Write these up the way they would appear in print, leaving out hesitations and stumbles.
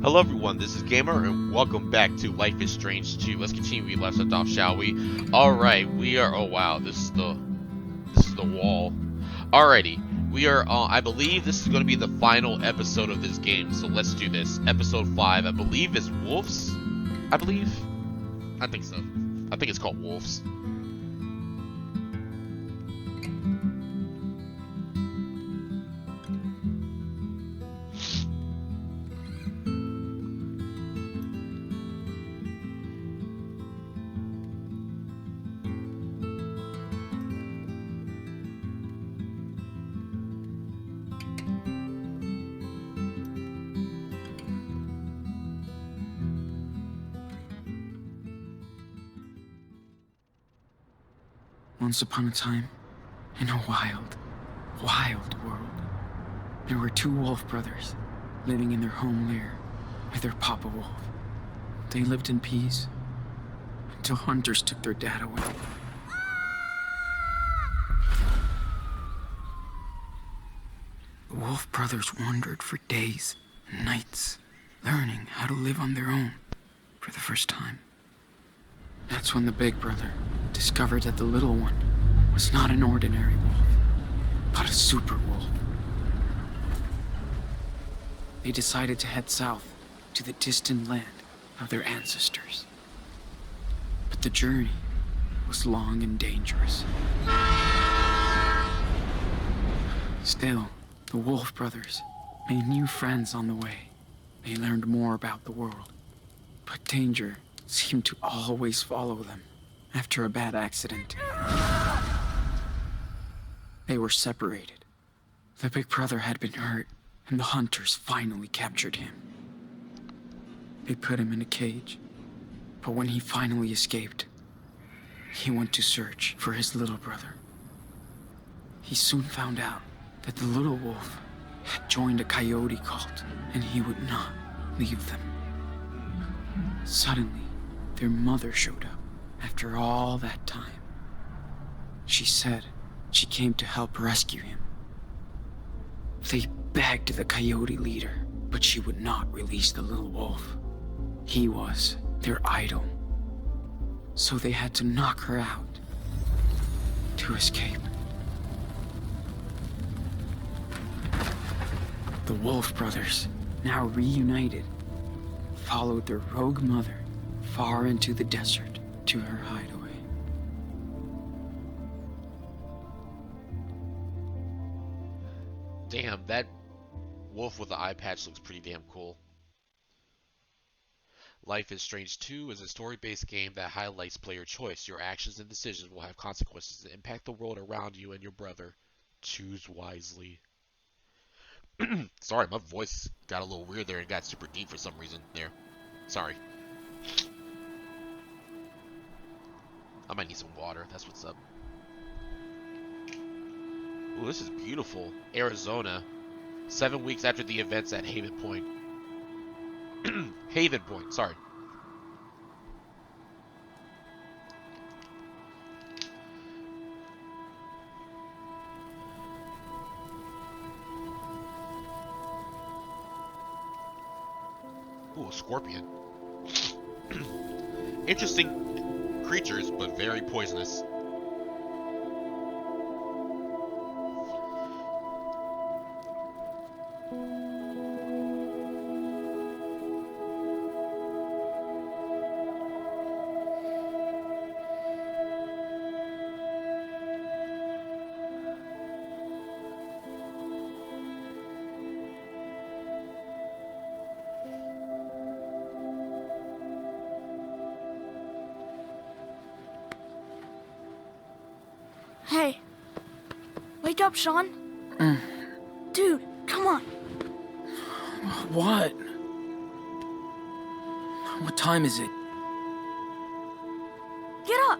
Hello everyone, this is Gamer, and welcome back to Life is Strange 2. Let's continue we left off, shall we? Alright, we are, oh wow, this is the wall. Alrighty, we are, I believe this is going to be the final episode of this game, so let's do this. Episode 5, I believe is Wolves? I believe? I think so. I think it's called Wolves. Once upon a time, in a wild, wild world, there were two wolf brothers living in their home lair with their papa wolf. They lived in peace until hunters took their dad away. The wolf brothers wandered for days and nights, learning how to live on their own for the first time. That's when the big brother discovered that the little one was not an ordinary wolf, but a super wolf. They decided to head south to the distant land of their ancestors. But the journey was long and dangerous. Still, the wolf brothers made new friends on the way. They learned more about the world, but danger seemed to always follow them after a bad accident. They were separated. The big brother had been hurt, and the hunters finally captured him. They put him in a cage, but when he finally escaped, he went to search for his little brother. He soon found out that the little wolf had joined a coyote cult, and he would not leave them. Suddenly, their mother showed up after all that time. She said she came to help rescue him. They begged the coyote leader, but she would not release the little wolf. He was their idol. So they had to knock her out to escape. The Wolf brothers, now reunited, followed their rogue mother far into the desert to her hideaway. Damn, that wolf with the eye patch looks pretty damn cool. Life is Strange 2 is a story-based game that highlights player choice. Your actions and decisions will have consequences that impact the world around you and your brother. Choose wisely. Sorry, my voice got a little weird there and got super deep for some reason there. Sorry. I might need some water. That's what's up. Ooh, this is beautiful. Arizona. 7 weeks after the events at Haven Point. Haven Point, sorry. Ooh, a scorpion. Interesting creatures, but very poisonous. Hey, wake up, Sean. Dude, come on. What? What time is it? Get up.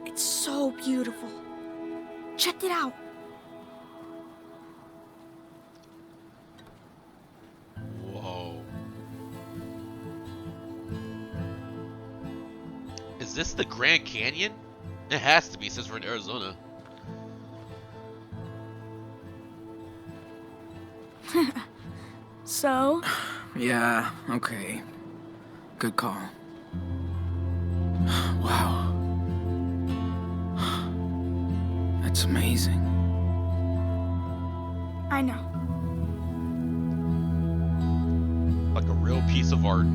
It's so beautiful. Check it out. Whoa. Is this the Grand Canyon? It has to be since we're in Arizona. So, Yeah, okay. Good call. Wow. That's amazing. I know. Like a real piece of art.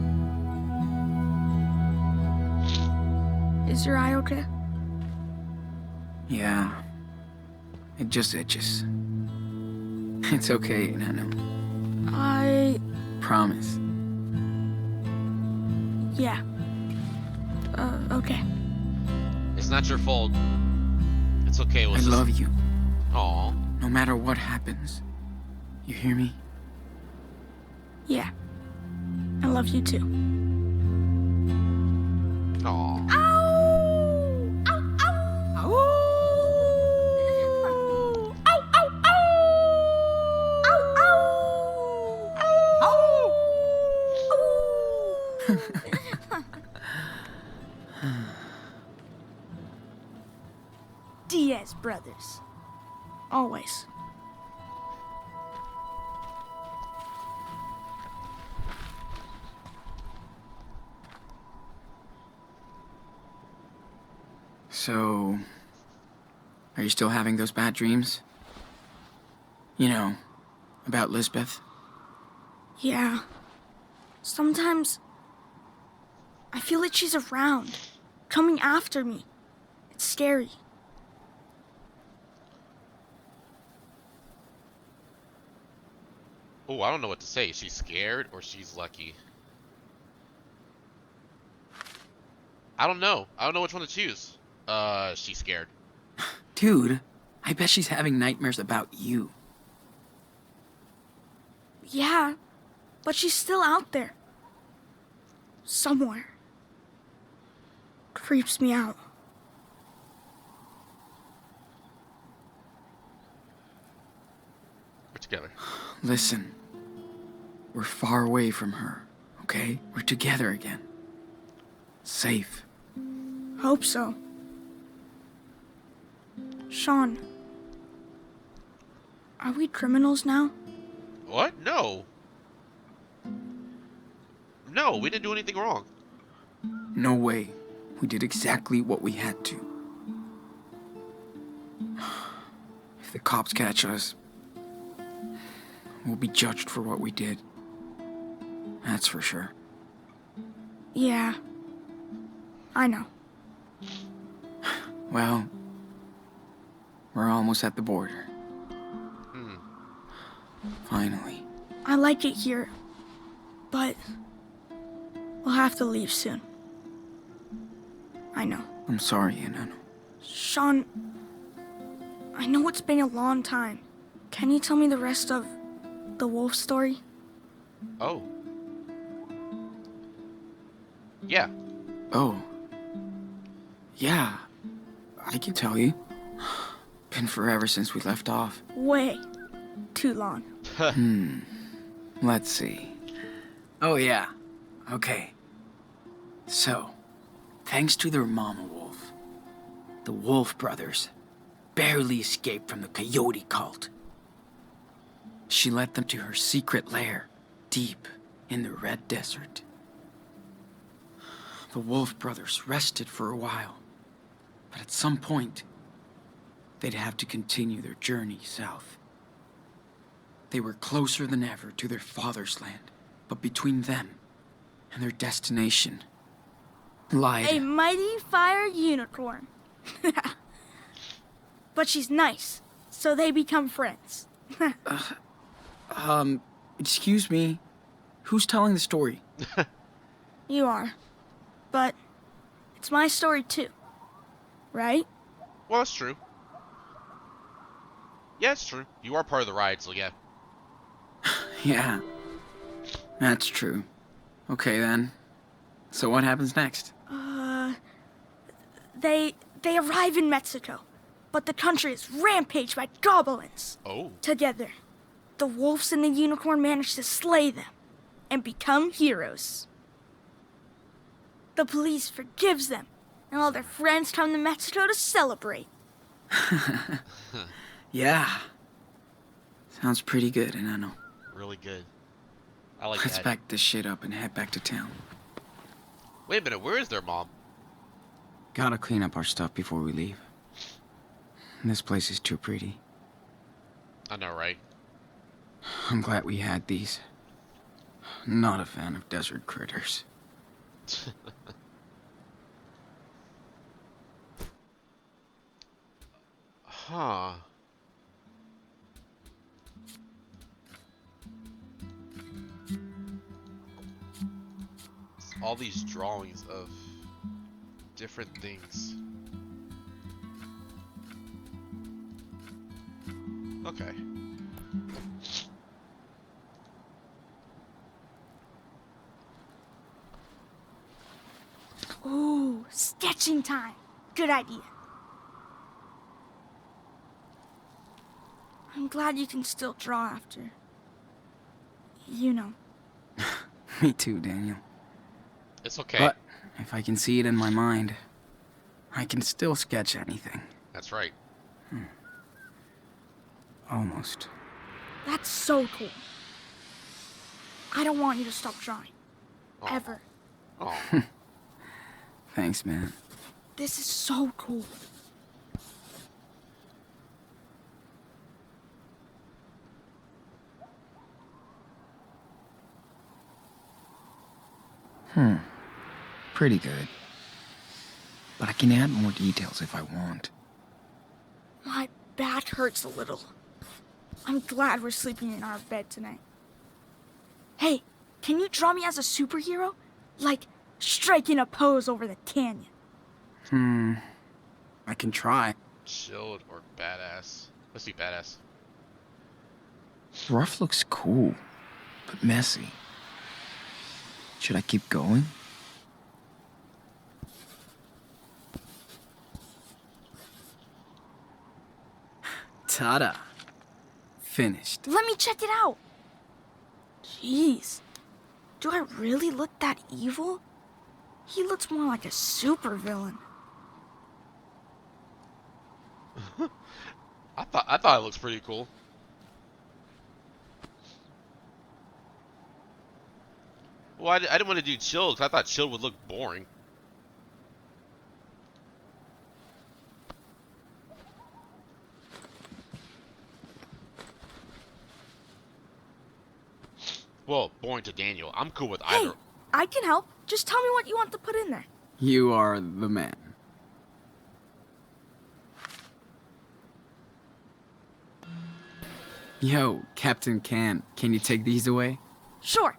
Is your eye okay? Yeah. It just itches. It's okay, Nano. Promise. Yeah. Okay. It's not your fault. It's okay. I love you, Aw. no matter what happens. You hear me? Yeah. I love you too. Aw. Ow! Ow! Ow! Ow! Ow! Ow! Ow! Ow! Diaz brothers. Always. So, are you still having those bad dreams? You know, about Lisbeth? Yeah. Sometimes I feel like she's around, coming after me. It's scary. Oh, I don't know what to say. She's scared or she's lucky. I don't know. I don't know which one to choose. She's scared. Dude, I bet she's having nightmares about you. Yeah, but she's still out there. Somewhere. Creeps me out. We're together. Listen, we're far away from her, okay? We're together again. Safe. Hope so. Sean, are we criminals now? What? No. No, we didn't do anything wrong. No way. We did exactly what we had to. If the cops catch us, we'll be judged for what we did. That's for sure. Yeah. I know. Well, we're almost at the border. Finally. I like it here, but we'll have to leave soon. I know. I'm sorry, Enano. Sean, I know it's been a long time. Can you tell me the rest of the wolf story? Oh. Yeah. Oh. Yeah. I can tell you. Been forever since we left off. Way too long. Let's see. Oh, yeah. Okay. So, thanks to their mama wolf, the Wolf brothers barely escaped from the coyote cult. She led them to her secret lair, deep in the Red Desert. The Wolf brothers rested for a while, but at some point, they'd have to continue their journey south. They were closer than ever to their father's land, but between them and their destination lied A mighty fire unicorn. But she's nice, so they become friends. Excuse me, who's telling the story? You are. But it's my story too. Right? Well, that's true. Yeah, it's true. You are part of the ride, so yeah. Yeah, that's true. Okay then, so what happens next? They arrive in Mexico, but the country is rampaged by goblins. Oh. Together, the wolves and the unicorn manage to slay them and become heroes. The police forgives them, and all their friends come to Mexico to celebrate. Yeah, sounds pretty good, Enano. Really good. I like Let's that. pack this shit up and head back to town. Wait a minute, where is their mom? Gotta clean up our stuff before we leave. This place is too pretty. I know, right? I'm glad we had these. Not a fan of desert critters. Huh. It's all these drawings of different things. Okay. Ooh, sketching time. Good idea. I'm glad you can still draw after. You know. Me too, Daniel. It's okay. But if I can see it in my mind, I can still sketch anything. That's right. Almost. That's so cool. I don't want you to stop drawing. Oh. Ever. Oh. Thanks, man. This is so cool. Pretty good. But I can add more details if I want. My back hurts a little. I'm glad we're sleeping in our bed tonight. Hey, can you draw me as a superhero? Like, striking a pose over the canyon. I can try. Chilled or badass? Let's do badass. Rough looks cool, but messy. Should I keep going? Ta-da. Finished. Let me check it out. Jeez. Do I really look that evil? He looks more like a supervillain. I thought it looks pretty cool. Well, I didn't want to do chill because I thought chill would look boring. Well, boring to Daniel. I'm cool with Hey, either. I can help. Just tell me what you want to put in there. You are the man. Yo, Captain Can you take these away? Sure.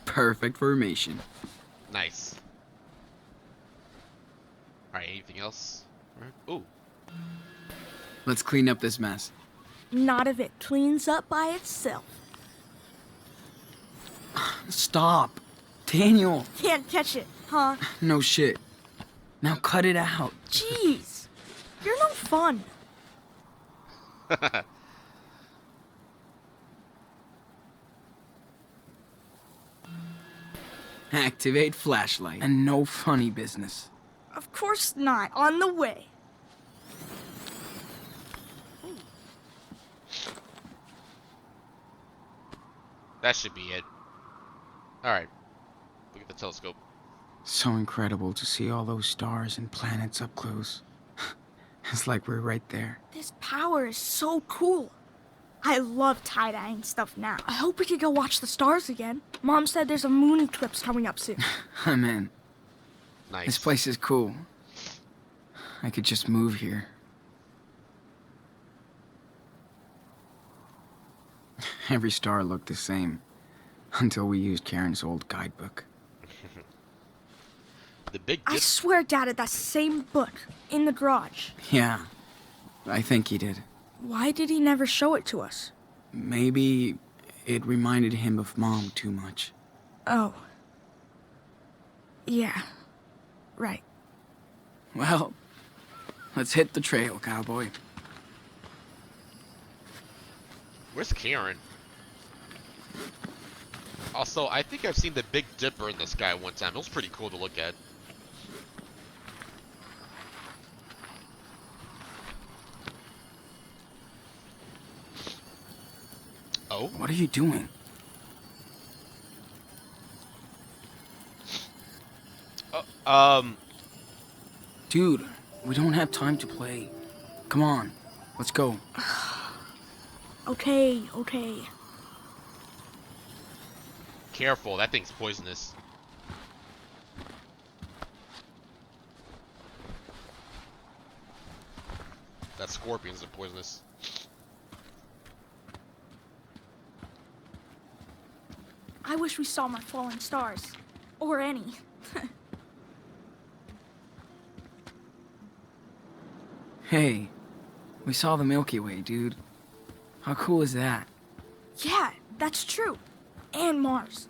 Perfect formation. Nice. Alright, anything else? Ooh. Let's clean up this mess. Not if it cleans up by itself. Stop. Daniel. Can't catch it, huh? No shit. Now cut it out. Jeez. You're no fun. Activate flashlight. And no funny business. Of course not. On the way. That should be it. Alright. Look at the telescope. So incredible to see all those stars and planets up close. It's like we're right there. This power is so cool. I love tie-dyeing stuff now. I hope we could go watch the stars again. Mom said there's a moon eclipse coming up soon. I'm in. Nice. This place is cool. I could just move here. Every star looked the same. Until we used Karen's old guidebook. The big I dip. swear Dad had that same book in the garage. Yeah, I think he did. Why did he never show it to us? Maybe it reminded him of Mom too much. Oh. Yeah. Right. Well, let's hit the trail, cowboy. Where's Karen? Also, I think I've seen the Big Dipper in the sky one time. It was pretty cool to look at. Oh? What are you doing? Um, Dude, we don't have time to play. Come on, let's go. Okay, okay. careful, that thing's poisonous. That scorpions are poisonous. I wish we saw more falling stars. Or any. Hey, we saw the Milky Way, dude. How cool is that? Yeah, that's true. And Mars.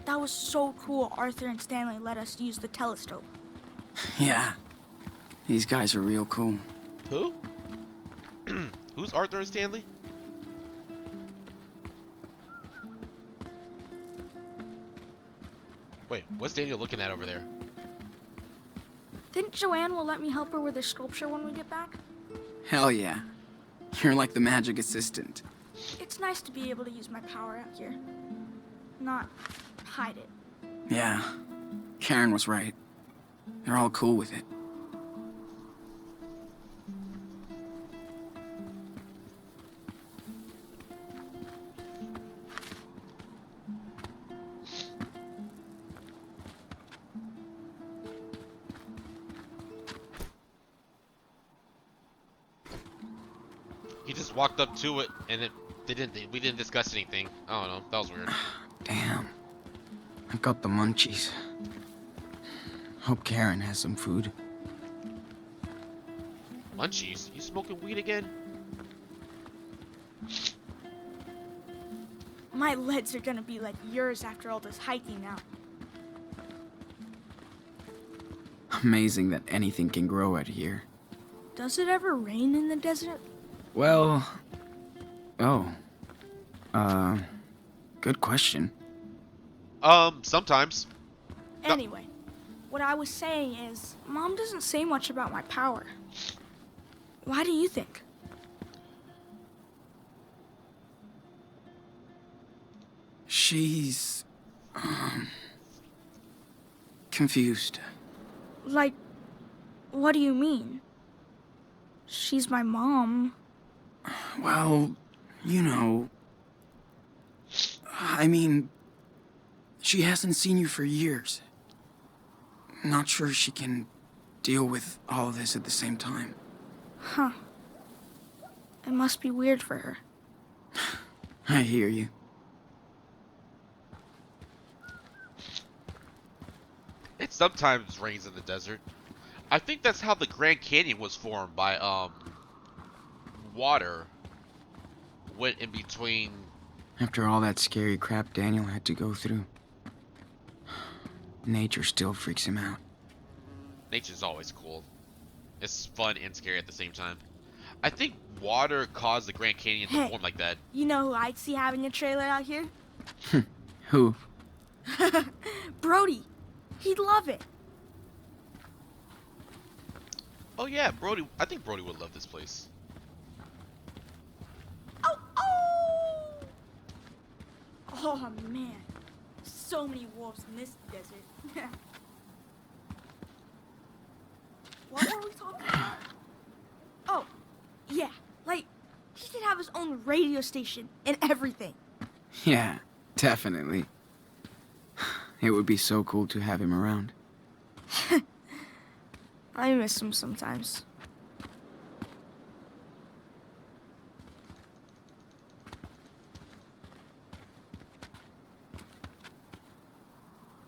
That was so cool Arthur and Stanley let us use the telescope. Yeah, these guys are real cool. Who? Who's Arthur and Stanley? Wait, what's Daniel looking at over there? Think Joanne will let me help her with her sculpture when we get back? Hell yeah. You're like the magic assistant. It's nice to be able to use my power out here. Not hide it. Yeah, Karen was right. They're all cool with it. He just walked up to it and we didn't discuss anything. I don't know, that was weird. Damn. I've got the munchies. Hope Karen has some food. Munchies? You smoking weed again? My legs are gonna be like yours after all this hiking now. Amazing that anything can grow out here. Does it ever rain in the desert? Well... Oh. Good question. Sometimes. No. Anyway, what I was saying is, Mom doesn't say much about my power. Why do you think? She's... confused. Like, what do you mean? She's my mom. Well, you know... I mean... She hasn't seen you for years. Not sure she can deal with all this at the same time. Huh. It must be weird for her. I hear you. It sometimes rains in the desert. I think that's how the Grand Canyon was formed by water went in between. After all that scary crap Daniel had to go through, nature still freaks him out. Nature's always cool. It's fun and scary at the same time. I think water caused the Grand Canyon to Hey. form like that. You know who I'd see having a trailer out here? Who? Brody. He'd love it. Oh yeah, Brody. I think Brody would love this place. Oh, oh! Oh, man. So many wolves in this desert. What were we talking about? Oh, yeah. Like, he should have his own radio station and everything. Yeah, definitely. It would be so cool to have him around. I miss him sometimes.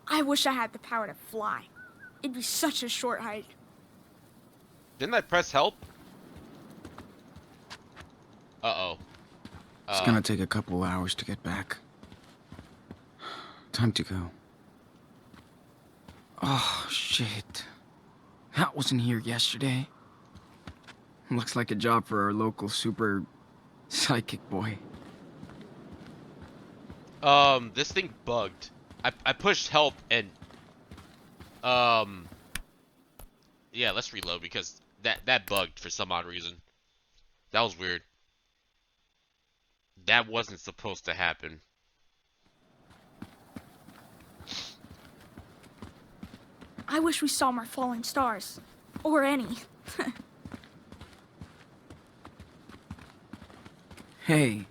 I wish I had the power to fly. It'd be such a short hike. Didn't I press help? Uh-oh. It's gonna take a couple hours to get back. Time to go. Oh, shit. That wasn't here yesterday. Looks like a job for our local super psychic boy. This thing bugged. I pushed help and yeah, let's reload because that bugged for some odd reason. That was weird. That wasn't supposed to happen. I wish we saw more falling stars. Or any. Hey,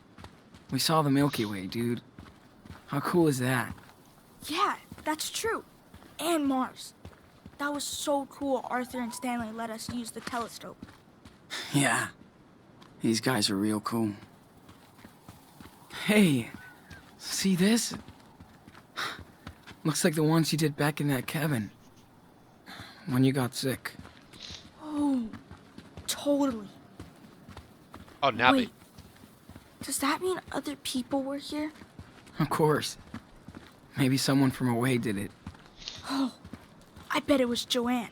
we saw the Milky Way, dude. How cool is that? Yeah, that's true. And Mars. That was so cool Arthur and Stanley let us use the telescope. Yeah, these guys are real cool. Hey, see this? Looks like the ones you did back in that cabin. When you got sick. Oh, totally. Oh, now Wait, does that mean other people were here? Of course. Maybe someone from away did it. Oh, I bet it was Joanne.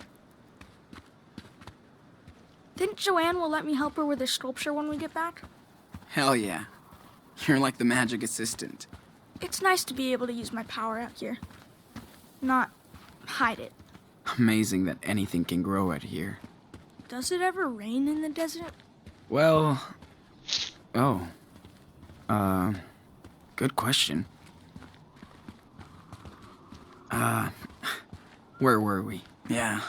Think Joanne will let me help her with her sculpture when we get back? Hell yeah. You're like the magic assistant. It's nice to be able to use my power out here. Not hide it. Amazing that anything can grow out here. Does it ever rain in the desert? Well... Oh. Good question. Where were we? Yeah,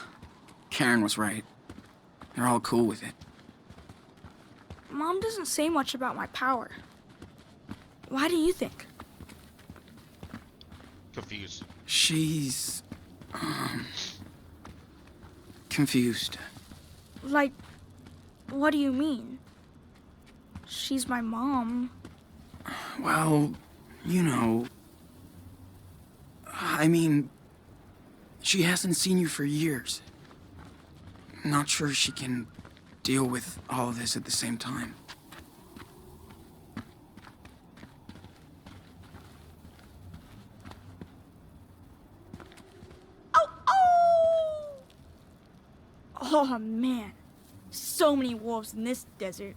Karen was right. They're all cool with it. Mom doesn't say much about my power. Why do you think? confused. She's... confused. Like, what do you mean? She's my mom. Well, you know... I mean... She hasn't seen you for years. Not sure she can deal with all of this at the same time. Oh man, so many wolves in this desert.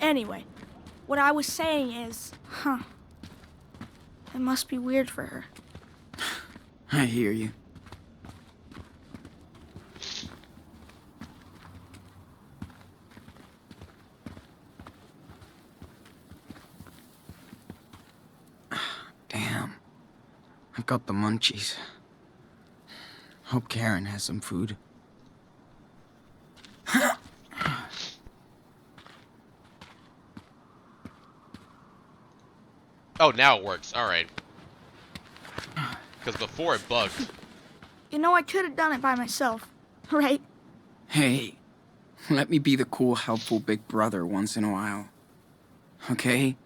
Anyway, what I was saying is, it must be weird for her. I hear you. Damn. I've got the munchies. Hope Karen has some food. Oh, now it works. Alright. Because before it bugged. You know, I could have done it by myself, right? Hey, let me be the cool, helpful big brother once in a while. Okay?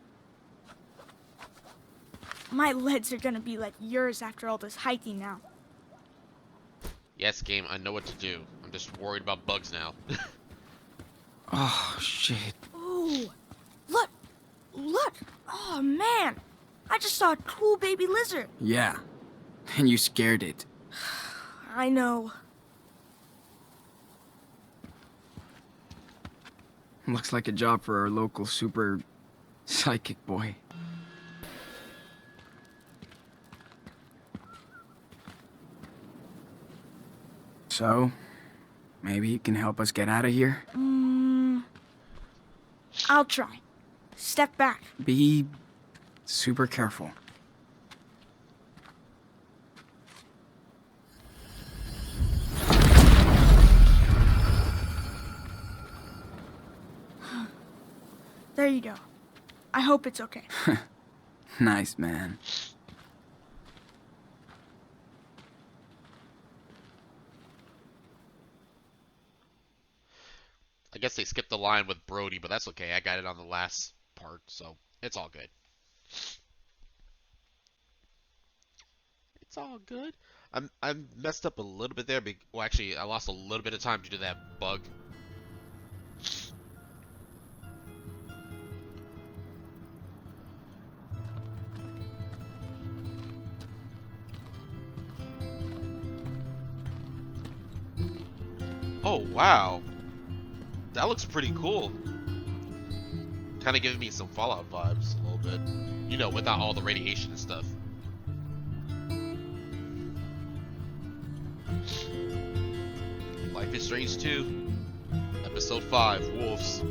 My legs are gonna be like yours after all this hiking now. Yes, game, I know what to do. I'm just worried about bugs now. Oh, shit. Ooh, look, look. Oh man, I just saw a cool baby lizard. Yeah, and you scared it. I know. Looks like a job for our local super psychic boy. So, maybe you can help us get out of here? I'll try. Step back. Be super careful. There you go. I hope it's okay. Nice, man. I guess they skipped the line with Brody, but that's okay. I got it on the last part, so it's all good. It's all good. I'm messed up a little bit there. Well, actually, I lost a little bit of time due to that bug. Oh, wow. That looks pretty cool. Kind of giving me some Fallout vibes a little bit. You know, without all the radiation and stuff. Life is Strange 2, Episode 5, Wolves.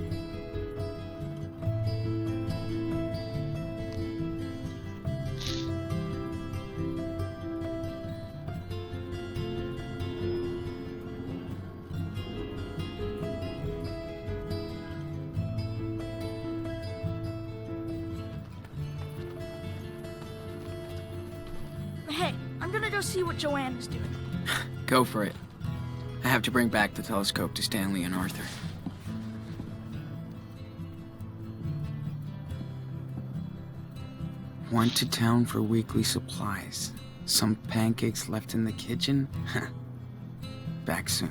I'm gonna go see what Joanne is doing. Go for it. I have to bring back the telescope to Stanley and Arthur. Went to town for weekly supplies. Some pancakes left in the kitchen? Back soon.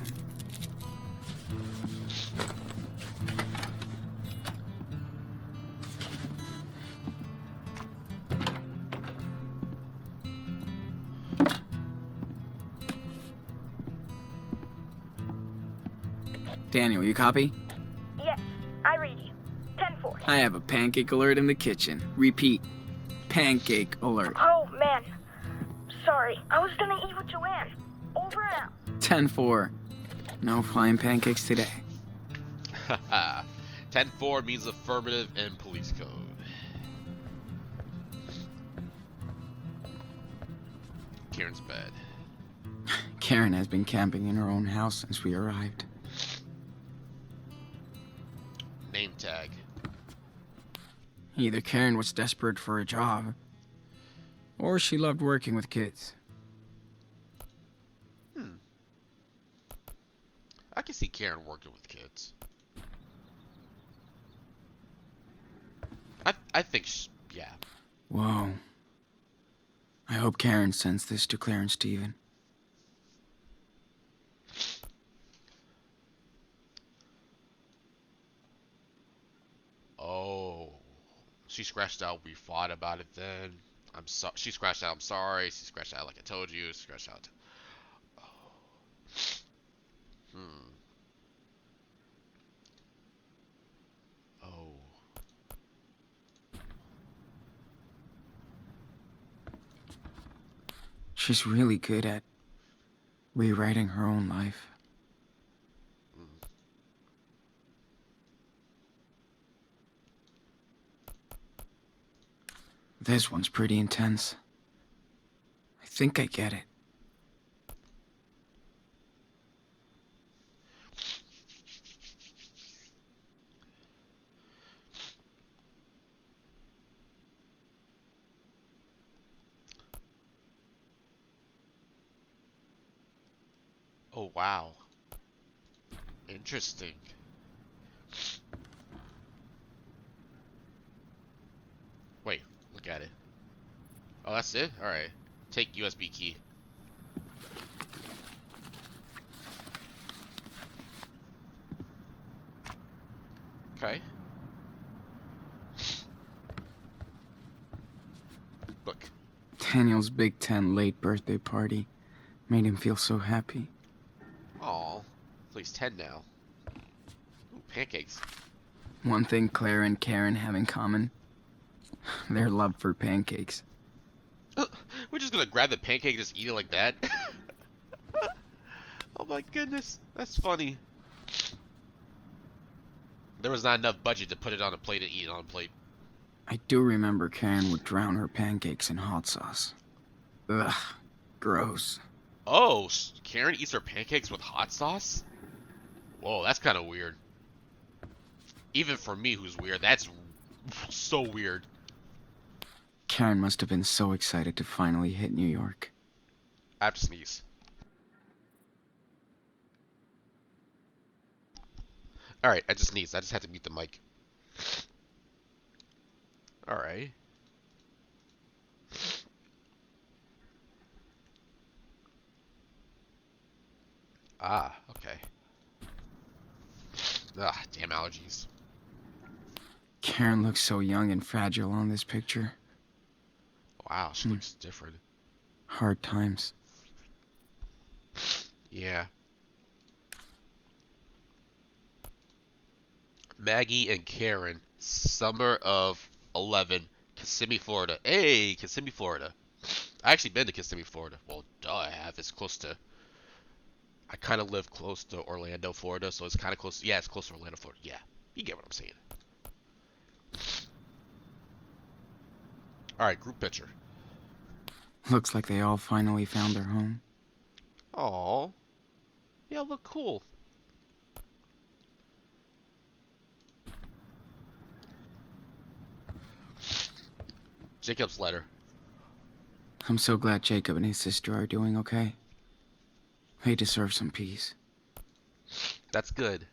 Daniel, you copy? Yes, I read you. 10-4. I have a pancake alert in the kitchen. Repeat. Pancake alert. Oh, man. Sorry, I was gonna eat with Joanne. Over and out. 10-4. No flying pancakes today. Haha. 10-4 means affirmative in police code. Karen's bed. Karen has been camping in her own house since we arrived. Name tag. Either Karen was desperate for a job, or she loved working with kids. I can see Karen working with kids. I think, yeah. Whoa. I hope Karen sends this to Claire and Steven. Oh. She scratched out, we fought about it then. She scratched out, I'm sorry. She scratched out, like I told you. She scratched out. Oh. Oh. She's really good at rewriting her own life. This one's pretty intense. I think I get it. Oh, wow. Interesting. Wait, look at it. Oh, that's it? Alright. Take USB key. Okay. Look. Daniel's Big Ten late birthday party made him feel so happy. Aw. So he's 10 now. Ooh, pancakes. One thing Claire and Karen have in common: their love for pancakes. We're just gonna grab the pancake and just eat it like that? Oh my goodness. That's funny. There was not enough budget to put it on a plate and eat it on a plate. I do remember Karen would drown her pancakes in hot sauce. Ugh, gross. Oh, Karen eats her pancakes with hot sauce? Whoa, that's kind of weird. Even for me, who's weird, that's so weird. Karen must have been so excited to finally hit New York. I have to sneeze. Alright, I just sneezed. I just had to mute the mic. Alright. Ah, okay. Ah, damn allergies. Karen looks so young and fragile on this picture. Wow, she looks different. Hard times. Yeah. Maggie and Karen, summer of 11, Kissimmee, Florida. Hey, Kissimmee, Florida. I actually been to Kissimmee, Florida. Well, duh, I have. It's close to... I kind of live close to Orlando, Florida, so it's kind of close. Yeah, it's close to Orlando, Florida. Yeah, you get what I'm saying. Alright, group picture. Looks like they all finally found their home. Aww. Yeah, look cool. Jacob's letter. I'm so glad Jacob and his sister are doing okay. They deserve some peace. That's good.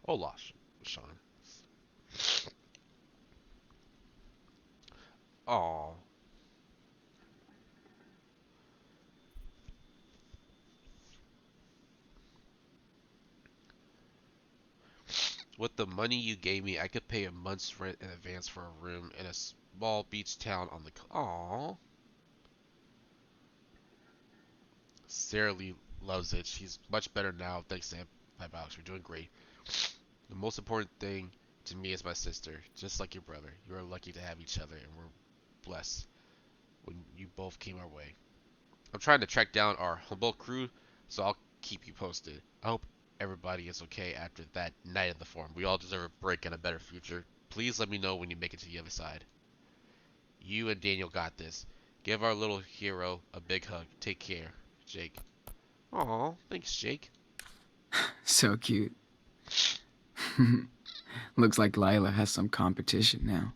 Hola, Sean. Oh. With the money you gave me, I could pay a month's rent in advance for a room in a small beach town on the. Aww. Sarah Lee loves it. She's much better now, thanks to antibiotics. We're doing great. The most important thing to me is my sister, just like your brother. You are lucky to have each other, and we're blessed when you both came our way. I'm trying to track down our Humboldt crew, so I'll keep you posted. I hope everybody is okay after that night in the farm. We all deserve a break and a better future. Please let me know when you make it to the other side. You and Daniel got this. Give our little hero a big hug. Take care, Jake. Aw, thanks, Jake. So cute. Looks like Lila has some competition now.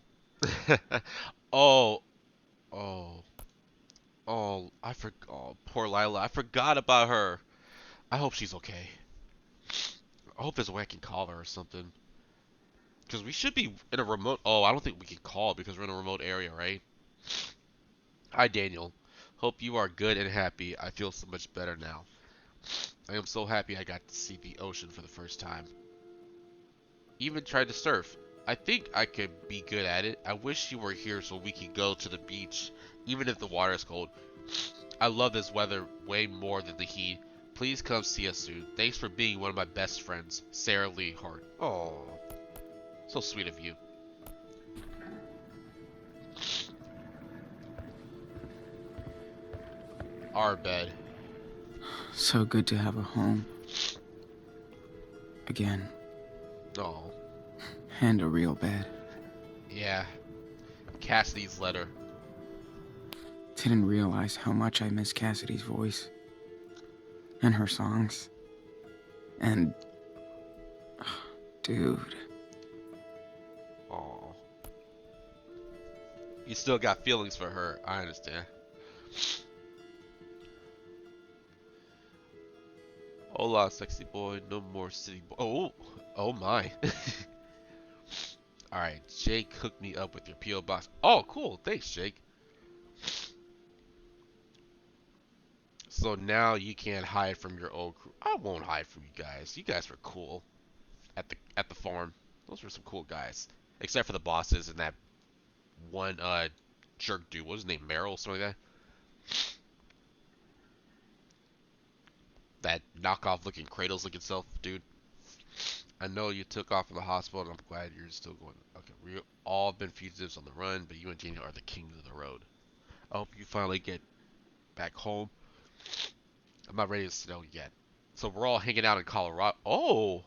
oh, oh, oh, I forgot. Oh, poor Lila. I forgot about her. I hope she's okay. I hope there's a way I can call her or something. Because we should be in a remote. Oh, I don't think we can call because we're in a remote area, right? Hi, Daniel. Hope you are good and happy. I feel so much better now. I am so happy I got to see the ocean for the first time. Even tried to surf. I think I could be good at it. I wish you were here so we could go to the beach, even if the water is cold. I love this weather way more than the heat. Please come see us soon. Thanks for being one of my best friends, Sarah Lee Hart. Oh, so sweet of you. Our bed. So good to have a home. Again. Oh, And a real bed. yeah. Cassidy's letter. Didn't realize how much I miss Cassidy's voice. And her songs. And... dude. Oh. You still got feelings for her, I understand. Hola, sexy boy, no more city boy. Oh, oh my. Alright, Jake hooked me up with your P.O. box. Oh, cool. Thanks, Jake. So now you can't hide from your old crew. I won't hide from you guys. You guys were cool at the farm. Those were some cool guys. Except for the bosses and that one jerk dude. What was his name? Merrill, something like that. That knockoff looking Kratos looking self, dude. I know you took off from the hospital, and I'm glad you're still going. Okay, we all been fugitives on the run, but you and Janie are the kings of the road. I hope you finally get back home. I'm not ready to settle yet. So we're all hanging out in Colorado. Oh!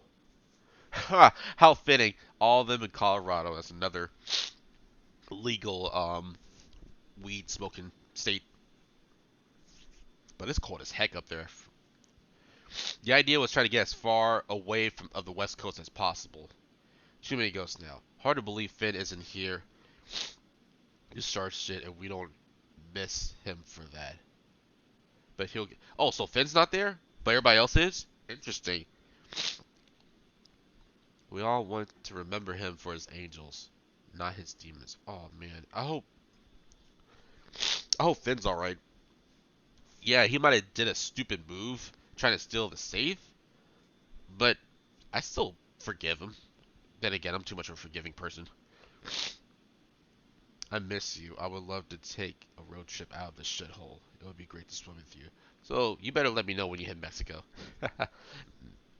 How fitting. All of them in Colorado. That's another legal weed smoking state. But it's cold as heck up there. The idea was try to get as far away from of the west coast as possible. Too many ghosts now. Hard to believe Finn isn't here. Just starts shit and we don't miss him for that. But he'll get... Oh, so Finn's not there? But everybody else is? Interesting. We all want to remember him for his angels, not his demons. Oh man, I hope Finn's alright. Yeah, he might have did a stupid move trying to steal the safe, but I still forgive him. Then again, I'm too much of a forgiving person. I miss you. I would love to take a road trip out of this shithole. It would be great to swim with you. So, you better let me know when you hit Mexico.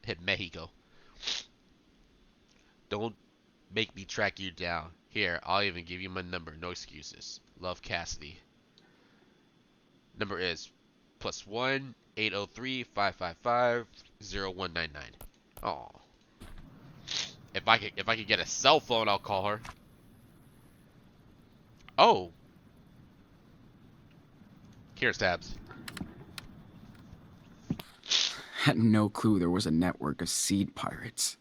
Hit Mexico. Don't make me track you down. Here, I'll even give you my number. No excuses. Love, Cassidy. Number is +1 803 555 0199. Oh. If I could get a cell phone, I'll call her. Oh. Here's tabs. Had no clue there was a network of seed pirates.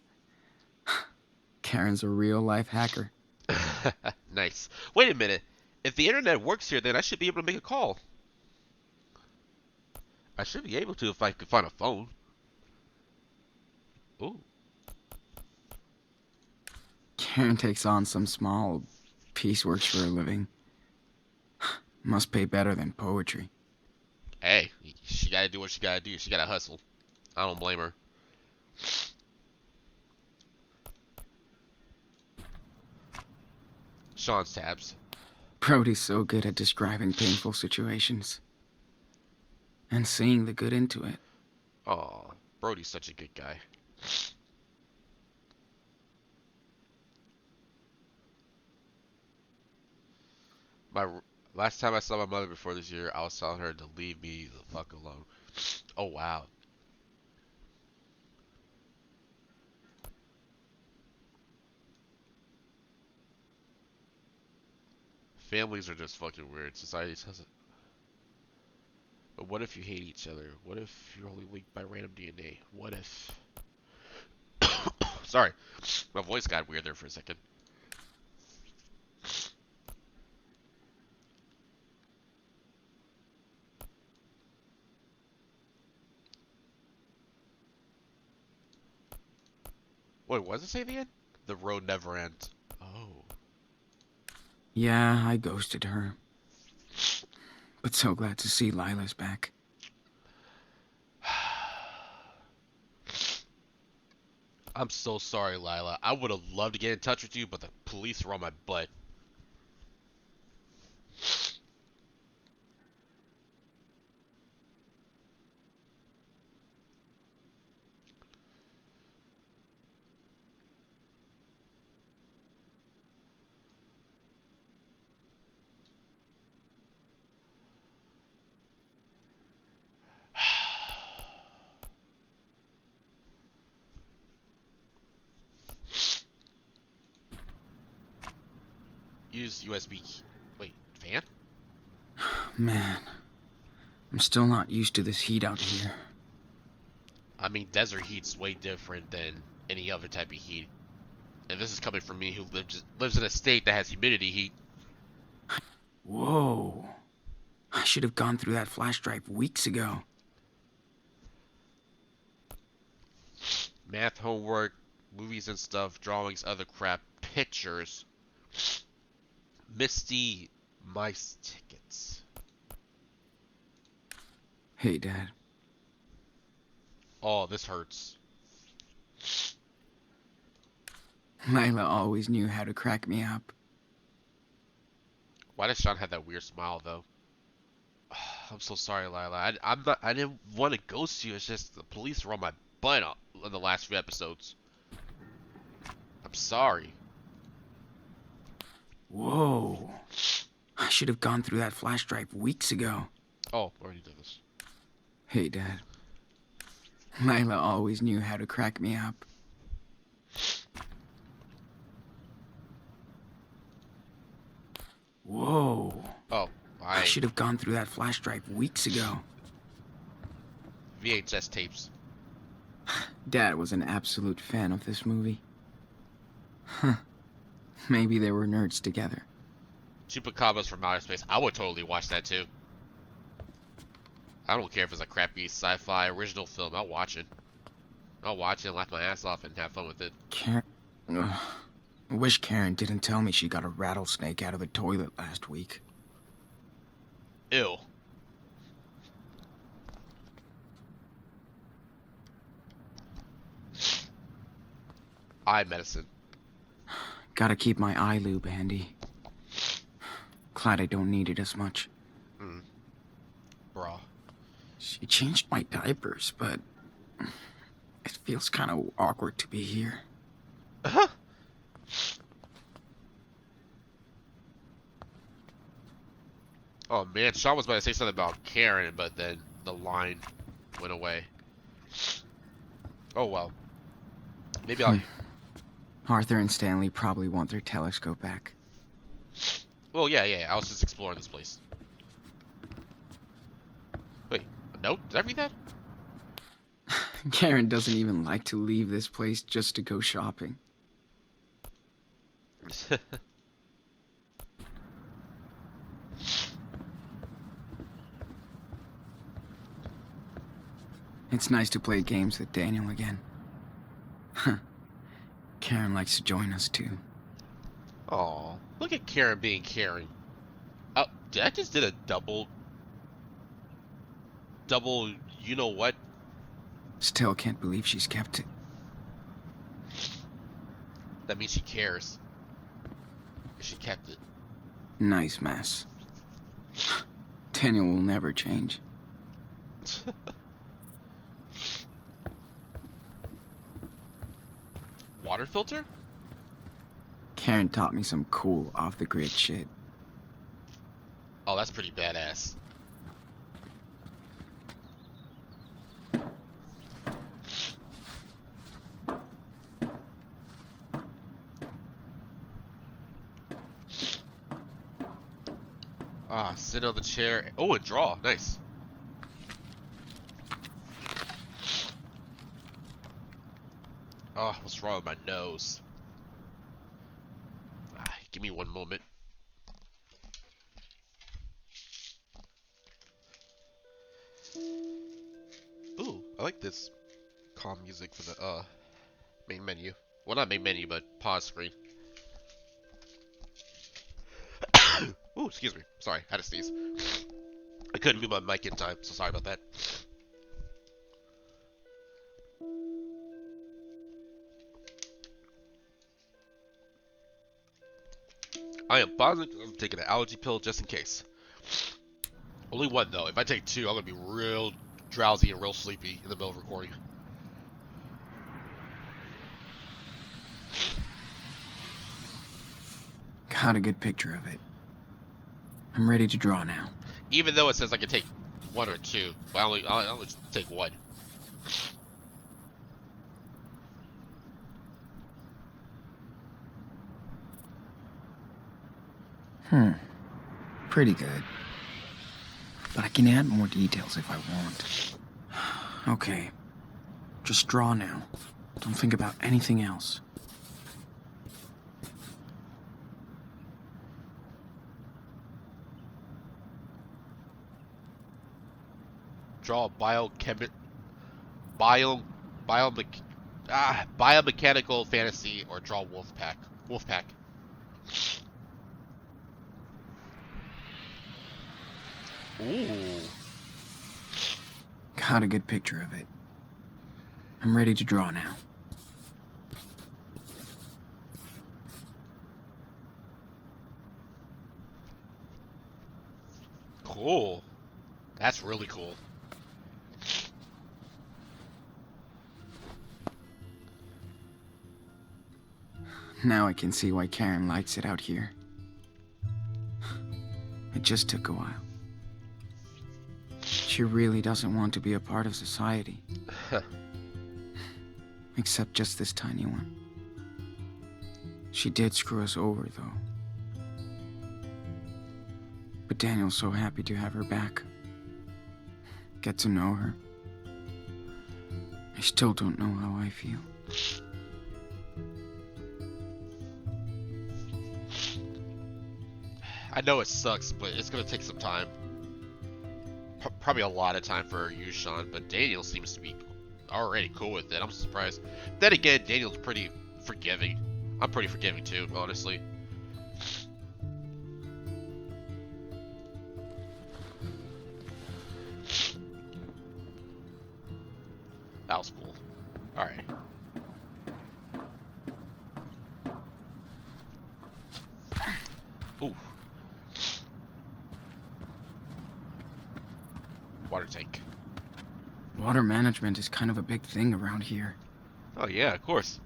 Karen's a real-life hacker. Nice. Wait a minute. If the internet works here, then I should be able to make a call. I should be able to if I could find a phone. Ooh. Karen takes on some small pieceworks for a living. Must pay better than poetry. Hey, she gotta do what she gotta do. She gotta hustle. I don't blame her. Sean's tabs. Brody's so good at describing painful situations. And seeing the good into it. Aw, Brody's such a good guy. Last time I saw my mother before this year, I was telling her to leave me the fuck alone. Oh wow. Families are just fucking weird. Society says it. But what if you hate each other? What if you're only linked by random DNA? What if... Sorry, my voice got weird there for a second. Wait, what does it say at the end? The road never ends. Oh. Yeah, I ghosted her. But so glad to see Lila's back. I'm so sorry, Lila. I would have loved to get in touch with you, but the police were on my butt. Use USB key. Wait, fan? Man, I'm still not used to this heat out here. I mean, desert heat's way different than any other type of heat. And this is coming from me who lives in a state that has humidity heat. Whoa. I should have gone through that flash drive weeks ago. Math, homework, movies and stuff, drawings, other crap, pictures. Misty Mice tickets. Hey, Dad. Oh, this hurts. Lila always knew how to crack me up. Why does Sean have that weird smile, though? I'm so sorry, Lila. I didn't want to ghost you. It's just the police were on my butt in the last few episodes. I'm sorry. Whoa. I should have gone through that flash drive weeks ago. Oh, I already did this. Hey, Dad. Lila always knew how to crack me up. Whoa. Oh, I should have gone through that flash drive weeks ago. VHS tapes. Dad was an absolute fan of this movie. Huh. Maybe they were nerds together. Chupacabras from Outer Space. I would totally watch that too. I don't care if it's a crappy sci-fi original film. I'll watch it. I'll watch it and laugh my ass off and have fun with it. Karen... Ugh. I wish Karen didn't tell me she got a rattlesnake out of the toilet last week. Ew. Eye medicine. Gotta keep my eye lube handy. Glad I don't need it as much. Bra. She changed my diapers, but it feels kind of awkward to be here. Oh man, Sean was about to say something about Karen, but then the line went away. Oh well. Maybe I'll... Arthur and Stanley probably want their telescope back. Well, yeah, I was just exploring this place. Wait, a note? Did I read that? Karen doesn't even like to leave this place just to go shopping. It's nice to play games with Daniel again. Karen likes to join us too. Aw, look at Karen being caring. Oh, I just did a double, you know what? Still can't believe she's kept it. That means she cares. She kept it. Nice mess. Daniel will never change. Water filter? Karen taught me some cool off-the-grid shit. Oh, that's pretty badass. Ah, sit on the chair. Oh, and draw. Nice. Oh, what's wrong with my nose? Ah, give me one moment. Ooh, I like this calm music for the main menu. Well, not main menu, but pause screen. Ooh, excuse me. Sorry, had to sneeze. I couldn't move my mic in time, so sorry about that. I am positive I'm taking an allergy pill just in case. Only one though. If I take two, I'm gonna be real drowsy and real sleepy in the middle of recording. Got a good picture of it. I'm ready to draw now. Even though it says I can take one or two, but I only take one. Pretty good. But I can add more details if I want. Okay. Just draw now. Don't think about anything else. Draw a biomechanical fantasy, or draw Wolfpack. Wolfpack. Ooh. Got a good picture of it. I'm ready to draw now. Cool. That's really cool. Now I can see why Karen likes it out here. It just took a while. She really doesn't want to be a part of society. Except just this tiny one. She did screw us over, though. But Daniel's so happy to have her back. Get to know her. I still don't know how I feel. I know it sucks, but it's gonna take some time. Probably a lot of time for you, Sean, but Daniel seems to be already cool with it. I'm surprised. Then again, Daniel's pretty forgiving. I'm pretty forgiving too, honestly. That was cool. Alright. Ooh. Water tank. Water management is kind of a big thing around here. Oh yeah, of course.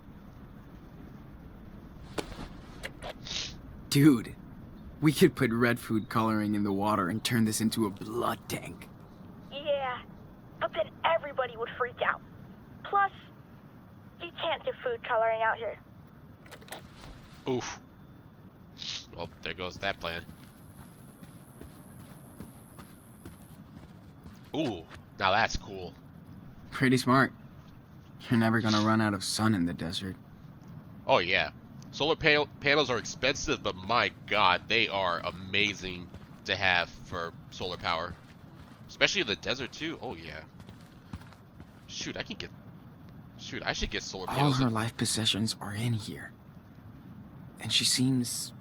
Dude, we could put red food coloring in the water and turn this into a blood tank. Yeah, but then everybody would freak out. Plus, you can't do food coloring out here. Oof. Well, there goes that plan. Ooh, now that's cool. Pretty smart. You're never gonna run out of sun in the desert. Oh yeah. Solar panels are expensive, but my god, they are amazing to have for solar power. Especially in the desert too. Oh yeah. Shoot, I can get... Shoot, I should get solar All panels. her life possessions are in here. And she seems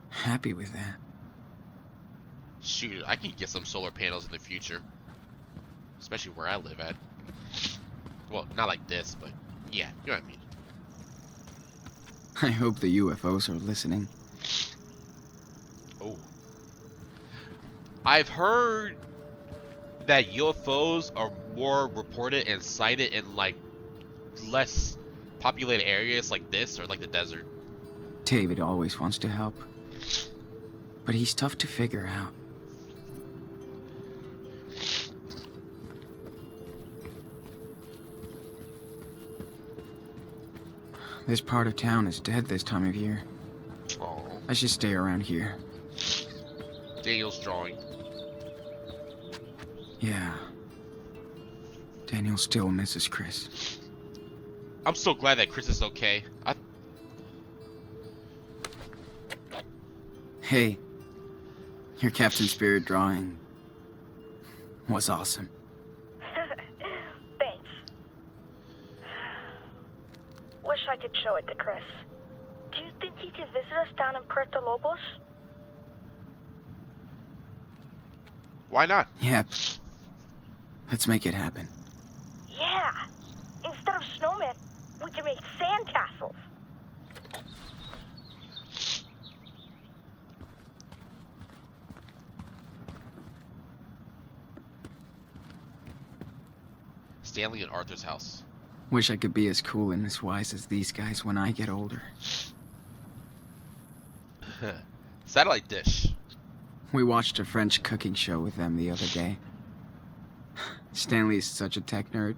happy with that. Shoot, I can get some solar panels in the future. Especially where I live at. Well, not like this, but yeah, you know what I mean. I hope the UFOs are listening. Oh. I've heard that UFOs are more reported and sighted in like less populated areas like this or like the desert. David always wants to help. But he's tough to figure out. This part of town is dead this time of year. Oh, I should stay around here. Daniel's drawing. Yeah. Daniel still misses Chris. I'm so glad that Chris is okay. Hey, your Captain Spirit drawing was awesome. Thanks. Wish I could show it to Chris. Do you think he could visit us down in Puerto Lobos? Why not? Yep. Let's make it happen. Yeah. Instead of snowmen, we can make sandcastles. Stanley and Arthur's house. Wish I could be as cool and as wise as these guys when I get older. Satellite dish. We watched a French cooking show with them the other day. Stanley is such a tech nerd.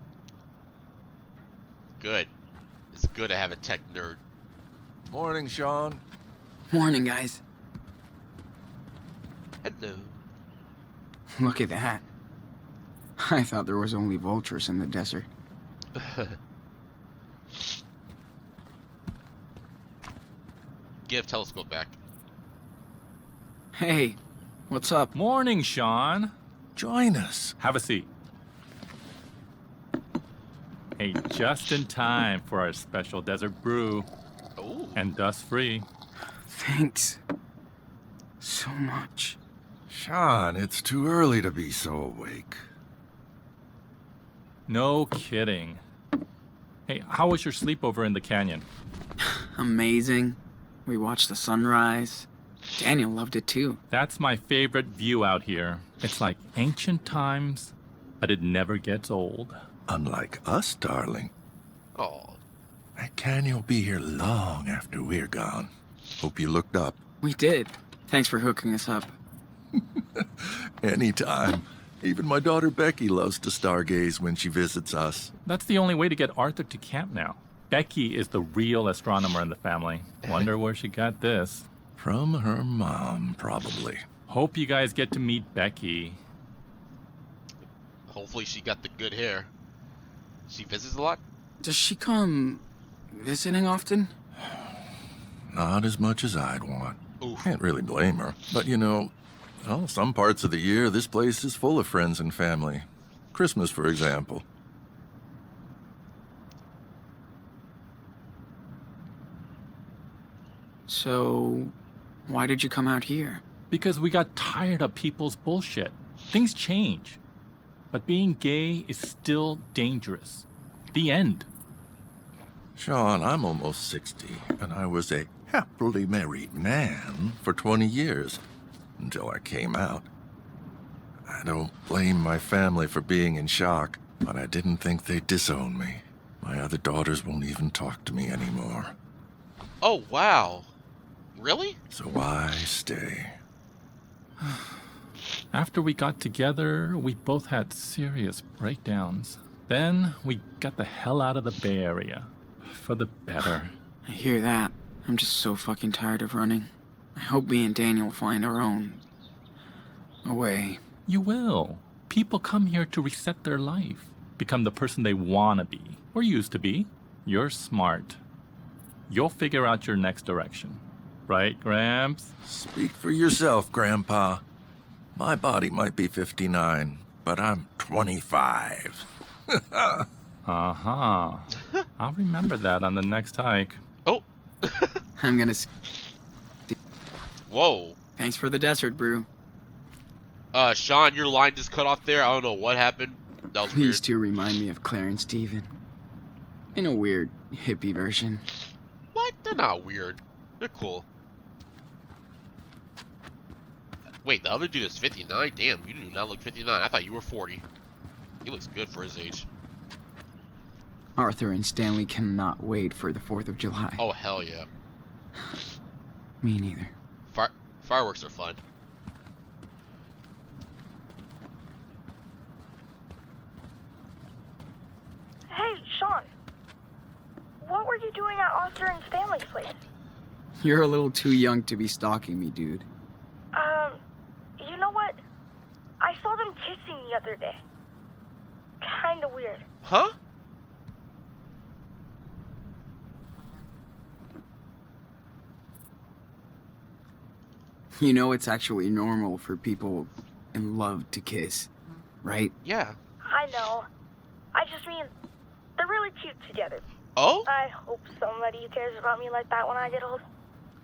Good. It's good to have a tech nerd. Morning, Sean. Morning, guys. Hello. Look at that. I thought there was only vultures in the desert. Give telescope back. Hey, what's up? Morning, Sean. Join us. Have a seat. Hey, just in time for our special desert brew Oh. and dust-free. Thanks. So much. Sean, it's too early to be so awake. No kidding. Hey, how was your sleepover in the canyon? Amazing. We watched the sunrise. Daniel loved it too. That's my favorite view out here. It's like ancient times, but it never gets old. Unlike us, darling. Oh. That canyon will be here long after we're gone. Hope you looked up. We did. Thanks for hooking us up. Anytime. Even my daughter Becky loves to stargaze when she visits us. That's the only way to get Arthur to camp now. Becky is the real astronomer in the family. Wonder where she got this. From her mom, probably. Hope you guys get to meet Becky. Hopefully she got the good hair. She visits a lot? Does she come visiting often? Not as much as I'd want. Oof. Can't really blame her. But you know, well, some parts of the year, this place is full of friends and family. Christmas, for example. So, why did you come out here? Because we got tired of people's bullshit. Things change. But being gay is still dangerous. The end. Sean, I'm almost 60, and I was a happily married man for 20 years, until I came out. I don't blame my family for being in shock, but I didn't think they'd disown me. My other daughters won't even talk to me anymore. Oh, wow. Really? So why stay? After we got together, we both had serious breakdowns. Then we got the hell out of the Bay Area. For the better. I hear that. I'm just so fucking tired of running. I hope me and Daniel find our own way. You will. People come here to reset their life. Become the person they want to be. Or used to be. You're smart. You'll figure out your next direction. Right, Gramps? Speak for yourself, Grandpa. My body might be 59, but I'm 25. Uh-huh. I'll remember that on the next hike. Oh. I'm gonna. Whoa. Thanks for the desert brew. Sean, your line just cut off there. I don't know what happened. That was These weird. two remind me of Claire and Steven. In a weird, hippie version. What? They're not weird. They're cool. Wait, the other dude is 59? Damn, you do not look 59. I thought you were 40. He looks good for his age. Arthur and Stanley cannot wait for the 4th of July. Oh, hell yeah. Me neither. Fireworks are fun. Hey, Sean. What were you doing at Arthur and Stanley's place? You're a little too young to be stalking me, dude. You know what? I saw them kissing the other day. Kinda weird. Huh? You know it's actually normal for people in love to kiss, right? Yeah. I know. I just mean, they're really cute together. Oh? I hope somebody cares about me like that when I get old.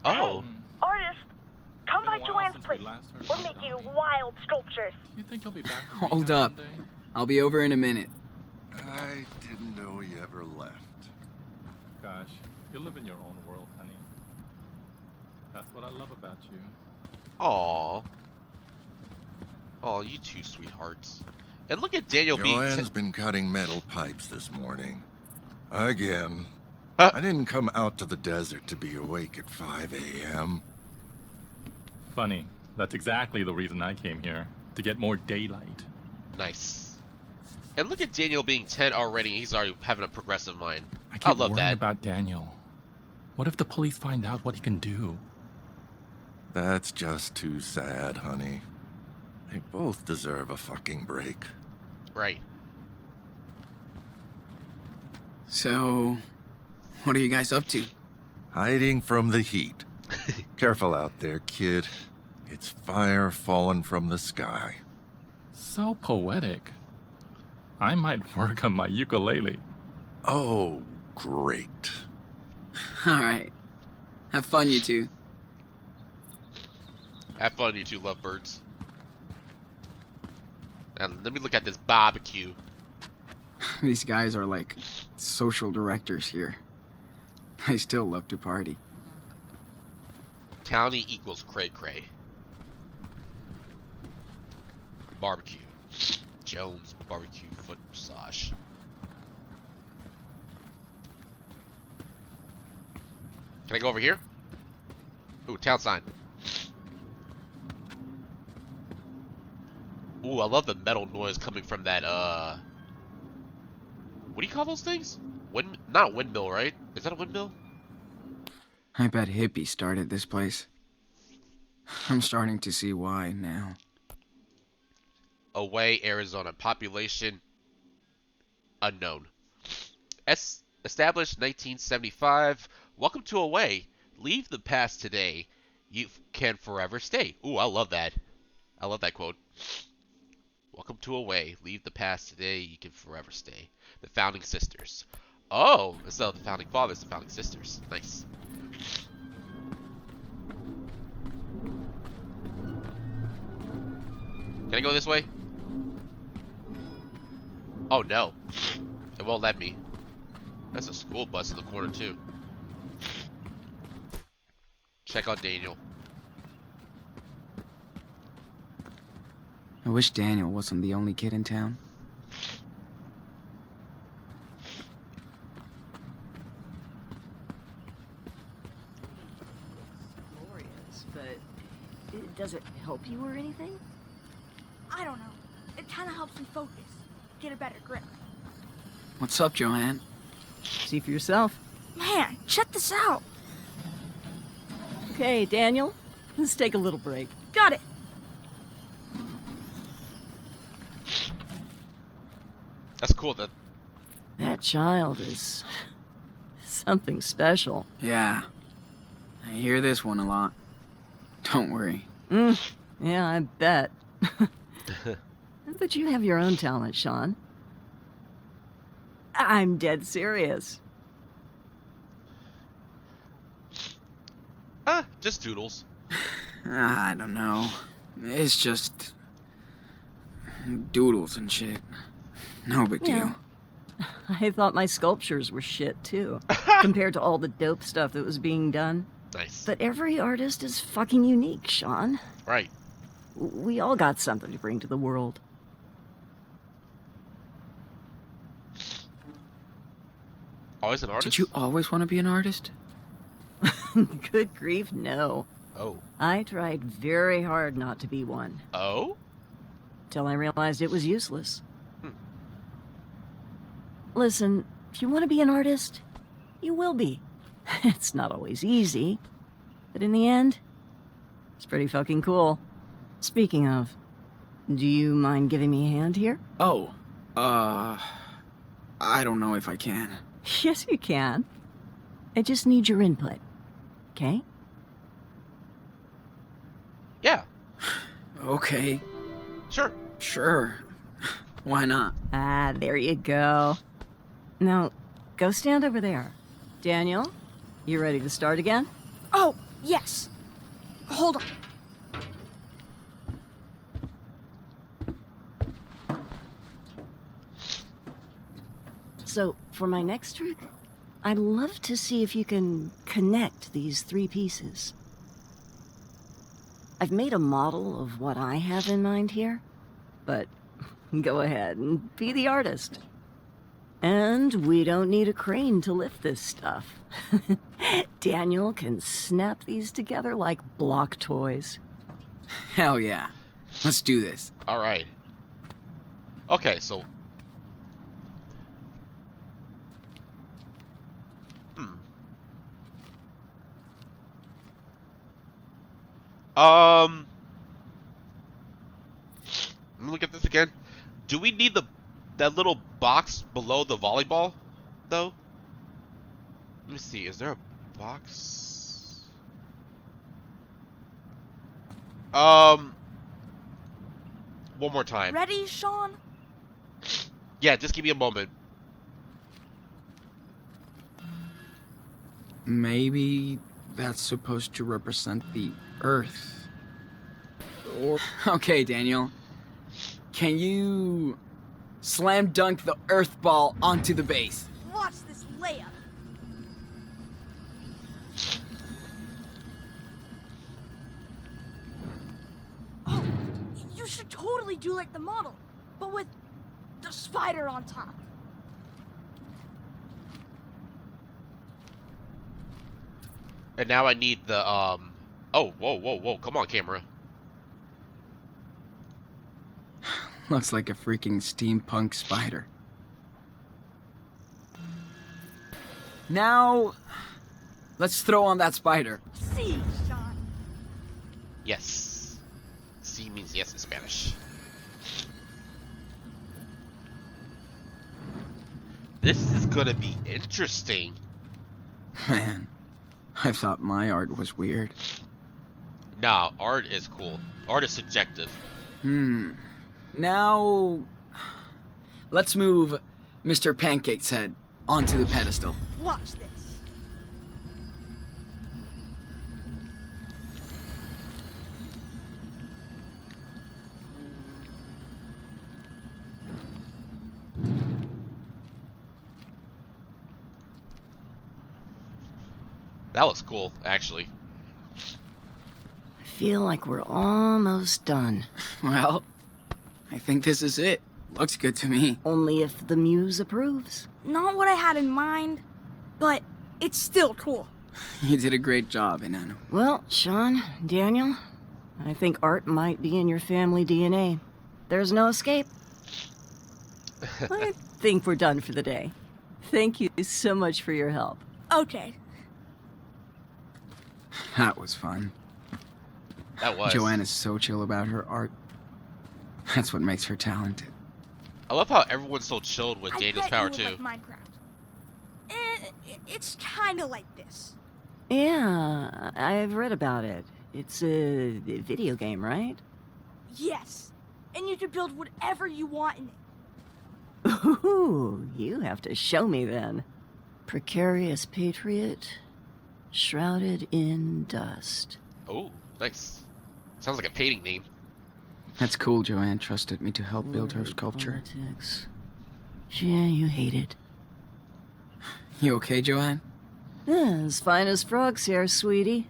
Oh. Artist, come by Been a while Joanne's since place. we last heard We're from making Dolly. wild sculptures. You think he'll be back from Hold rehab up. someday? I'll be over in a minute. I didn't know he ever left. Gosh, you live in your own world, honey. That's what I love about you. Aw. Oh, you two sweethearts. And look at Daniel being... Joanne's been cutting metal pipes this morning. Again. Huh? I didn't come out to the desert to be awake at 5 a.m. Funny. That's exactly the reason I came here. To get more daylight. Nice. And look at Daniel being 10 already. He's already having a progressive mind. I keep I love worrying that. about Daniel. What if the police find out what he can do? That's just too sad, honey. They both deserve a fucking break. Right. So, what are you guys up to? Hiding from the heat. Careful out there, kid. It's fire falling from the sky. So poetic. I might work on my ukulele. Oh, great. Alright. Have fun, you two. Have fun, you two lovebirds. And let me look at this barbecue. These guys are like social directors here. I still love to party. County equals cray cray. Barbecue. Jones barbecue foot massage. Can I go over here? Ooh, town sign. Ooh, I love the metal noise coming from that, what do you call those things? Not a windmill, right? Is that a windmill? I bet hippies started this place. I'm starting to see why now. Away, Arizona. Population unknown. Established 1975. Welcome to Away. Leave the past today. You can forever stay. Ooh, I love that. I love that quote. Welcome to Away. Leave the past today. You can forever stay. The Founding Sisters. Oh, instead of the Founding Fathers, the Founding Sisters. Nice. Can I go this way? Oh no. It won't let me. That's a school bus in the corner too. Check on Daniel. I wish Daniel wasn't the only kid in town. Glorious, but does it help you or anything? I don't know. It kind of helps me focus, get a better grip. What's up, Joanne? See for yourself. Man, check this out. Okay, Daniel, let's take a little break. Got it. That's cool. That child is something special. Yeah. I hear this one a lot. Don't worry. Yeah, I bet. But you have your own talent, Sean. I'm dead serious. Just doodles. I don't know. It's just doodles and shit. No big deal. I thought my sculptures were shit too, compared to all the dope stuff that was being done. Nice. But every artist is fucking unique, Sean. Right. We all got something to bring to the world. Always an artist? Did you always want to be an artist? Good grief, no. Oh. I tried very hard not to be one, Oh? till I realized it was useless. Hmm. Listen, if you want to be an artist, you will be. It's not always easy, but in the end, it's pretty fucking cool. Speaking of, do you mind giving me a hand here? Oh, I don't know if I can. Yes, you can. I just need your input, okay? Yeah. Okay, Sure. sure. Why not? Ah, there you go. Now, go stand over there. Daniel, you ready to start again? Oh, yes. Hold on. So, for my next trick, I'd love to see if you can connect these three pieces. I've made a model of what I have in mind here, but go ahead and be the artist. And we don't need a crane to lift this stuff. Daniel can snap these together like block toys. Hell yeah. Let's do this. All right. Okay, so. Let me look at this again. Do we need that little box below the volleyball, though? Let me see. Is there a box? One more time. Ready, Sean? Yeah, just give me a moment. Maybe that's supposed to represent the Earth. Or... Okay, Daniel. Can you slam dunk the Earth ball onto the base? Watch this layup. Oh, you should totally do like the model, but with the spider on top. And now I need the Oh, whoa! Come on, camera. Looks like a freaking steampunk spider. Now, let's throw on that spider. See, Sean. Yes. C means yes in Spanish. This is gonna be interesting. Man, I thought my art was weird. Nah, art is cool. Art is subjective. Now, let's move Mr. Pancake's head onto the pedestal. Watch this. That looks cool, actually. I feel like we're almost done. Well, I think this is it. Looks good to me. Only if the muse approves. Not what I had in mind, but it's still cool. You did a great job, Enano. Well, Sean, Daniel, I think art might be in your family DNA. There's no escape. I think we're done for the day. Thank you so much for your help. Okay. That was fun. That was. Joanna's so chill about her art. That's what makes her talented. I love how everyone's so chilled with I Daniel's bet power, you would too. like Minecraft. It's kind of like this. Yeah, I've read about it. It's a video game, right? Yes. And you can build whatever you want in Ooh, you have to show me then. Precarious patriot, shrouded in dust. Oh, nice. Sounds like a painting name. That's cool. Joanne trusted me to help build her Word sculpture. Politics. Yeah, you hate it. You okay, Joanne? Yeah, as fine as frog's hair, sweetie.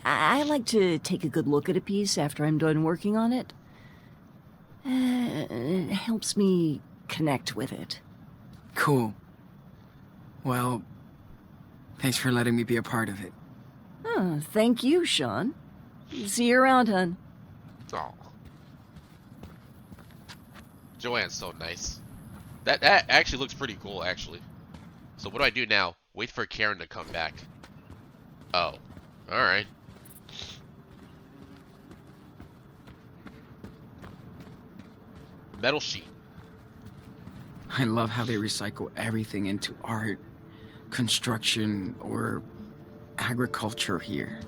I like to take a good look at a piece after I'm done working on it. It helps me connect with it. Cool. Well, thanks for letting me be a part of it. Oh, thank you, Sean. See you around, hun. Oh. Joanne's so nice. That actually looks pretty cool, actually. So what do I do now? Wait for Karen to come back. Oh. Alright. Metal sheet. I love how they recycle everything into art, construction, or agriculture here.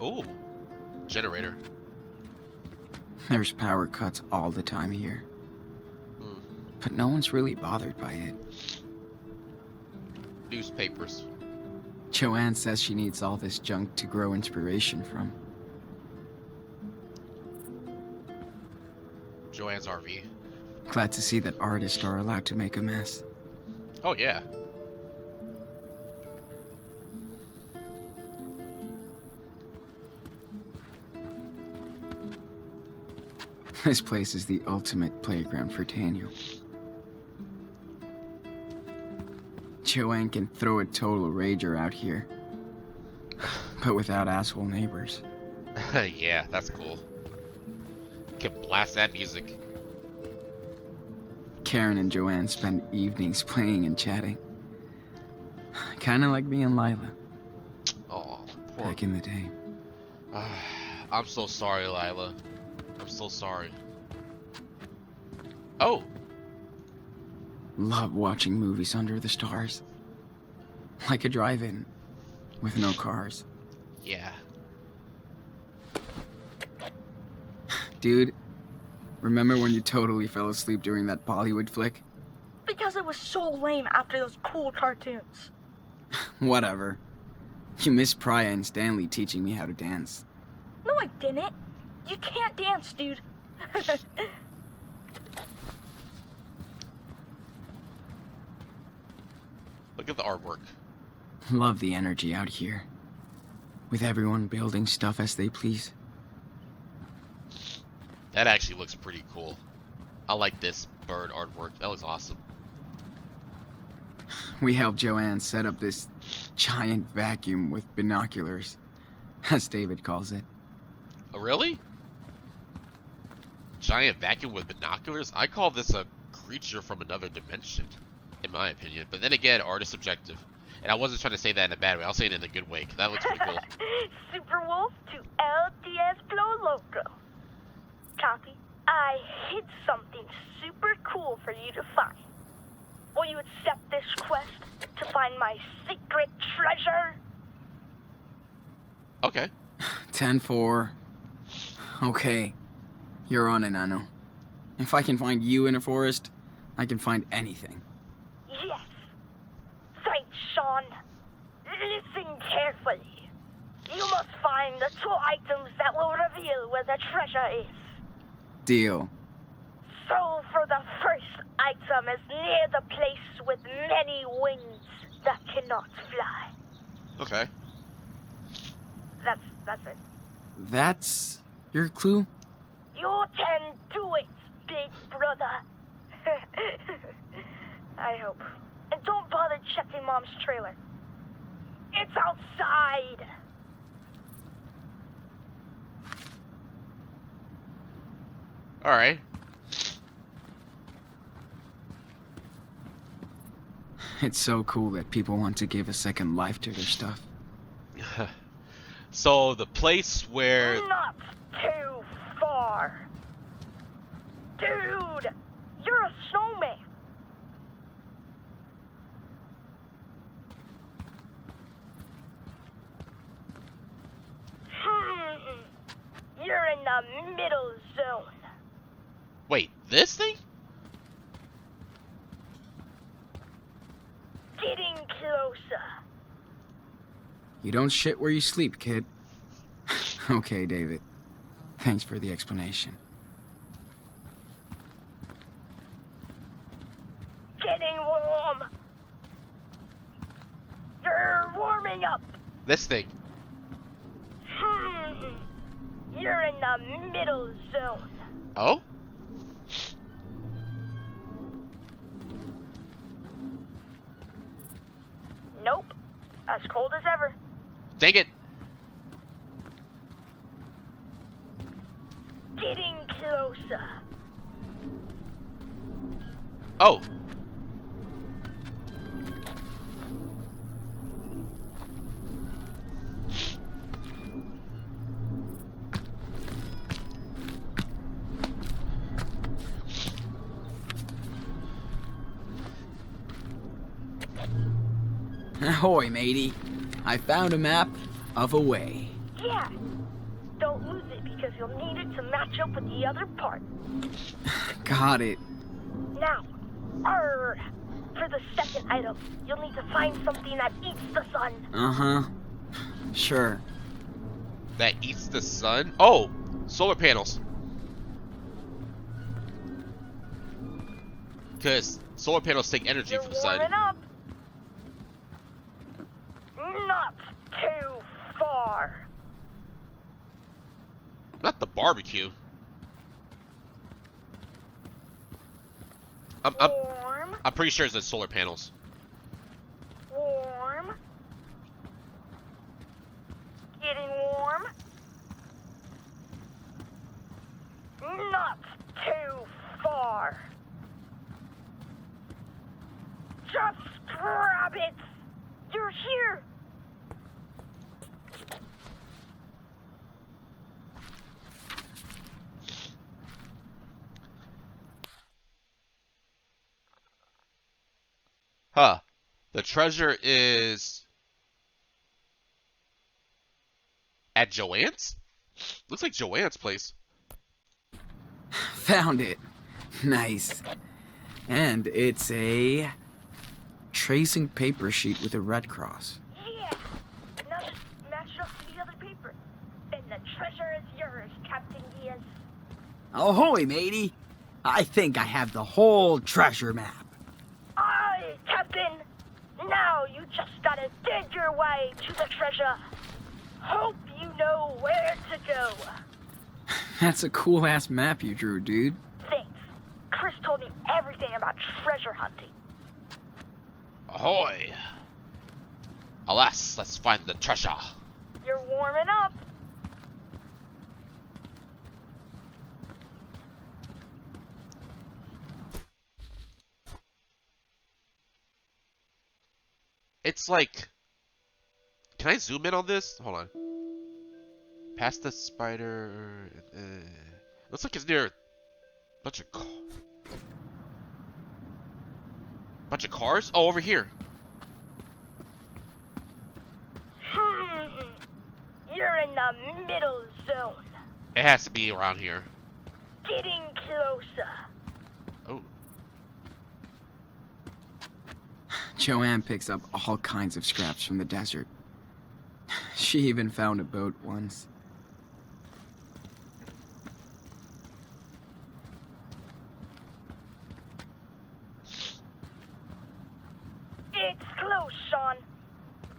Oh. Generator. There's power cuts all the time here. But no one's really bothered by it. Newspapers. Joanne says she needs all this junk to grow inspiration from. Joanne's RV. Glad to see that artists are allowed to make a mess. Oh, yeah. This place is the ultimate playground for Daniel. Joanne can throw a total rager out here. But without asshole neighbors. Yeah, that's cool. Can blast that music. Karen and Joanne spend evenings playing and chatting. Kinda like me and Lila, Oh, poor. back in the day. I'm so sorry, Lila. I'm so sorry. Oh, Love watching movies under the stars. Like a drive-in, with no cars. yeah. Dude, remember when you totally fell asleep during that Bollywood flick? Because it was so lame after those cool cartoons. Whatever. You missed Priya and Stanley teaching me how to dance. No, I didn't. You can't dance, dude. Look at the artwork. Love the energy out here. With everyone building stuff as they please. That actually looks pretty cool. I like this bird artwork. That looks awesome. We helped Joanne set up this giant vacuum with binoculars, as David calls it. Oh, really? Giant vacuum with binoculars? I call this a creature from another dimension, in my opinion. But then again, art is subjective. And I wasn't trying to say that in a bad way. I'll say it in a good way, 'cause that looks pretty cool. Super Wolf to El Diez Flow Loco. Copy. I hid something super cool for you to find. Will you accept this quest to find my secret treasure? Okay. 10-4. Okay. You're on it, Nano. If I can find you in a forest, I can find anything. Yes. Thanks, Sean. Listen carefully. You must find the two items that will reveal where the treasure is. Deal. So for the first item is near the place with many wings that cannot fly. Okay. That's it. That's your clue? You can do it, big brother. I hope. And don't bother checking Mom's trailer. It's outside. Alright. It's so cool that people want to give a second life to their stuff. So, the place where... Not too far. Dude, you're a snowman. You're in the middle zone. Wait, this thing? You don't shit where you sleep, kid. Okay, David. Thanks for the explanation. Getting warm. You're warming up. This thing. You're in the middle zone. Oh? Nope. As cold as ever. Dang it. Getting closer. Oh. Ahoy, matey. I found a map of a way. Yeah. Don't lose it because you'll need it to match up with the other part. Got it. Now, for the second item, you'll need to find something that eats the sun. Uh-huh. Sure. That eats the sun? Oh! Solar panels. Because solar panels take energy You're from the sun. warming up. Not too far. Not the barbecue. Warm. I'm pretty sure it's the solar panels. Warm. Getting warm. Not too far. Just grab it. You're here. Huh. The treasure is at Joanne's? Looks like Joanne's place. Found it. Nice. And it's a tracing paper sheet with a red cross. Yeah. Now just match it up to the other paper. Then the treasure is yours, Captain Diaz. Ahoy, matey. I think I have the whole treasure map. Aye, Captain. Now you just gotta dig your way to the treasure. Hope you know where to go. That's a cool-ass map you drew, dude. Thanks. Chris told me everything about treasure hunting. Ahoy! Alas, let's find the treasure. You're warming up. It's like... Can I zoom in on this? Hold on. Past the spider... looks like it's near a bunch of cars? Oh, over here. You're in the middle zone. It has to be around here. Getting closer. Oh. Joanne picks up all kinds of scraps from the desert. She even found a boat once. It's close, Sean.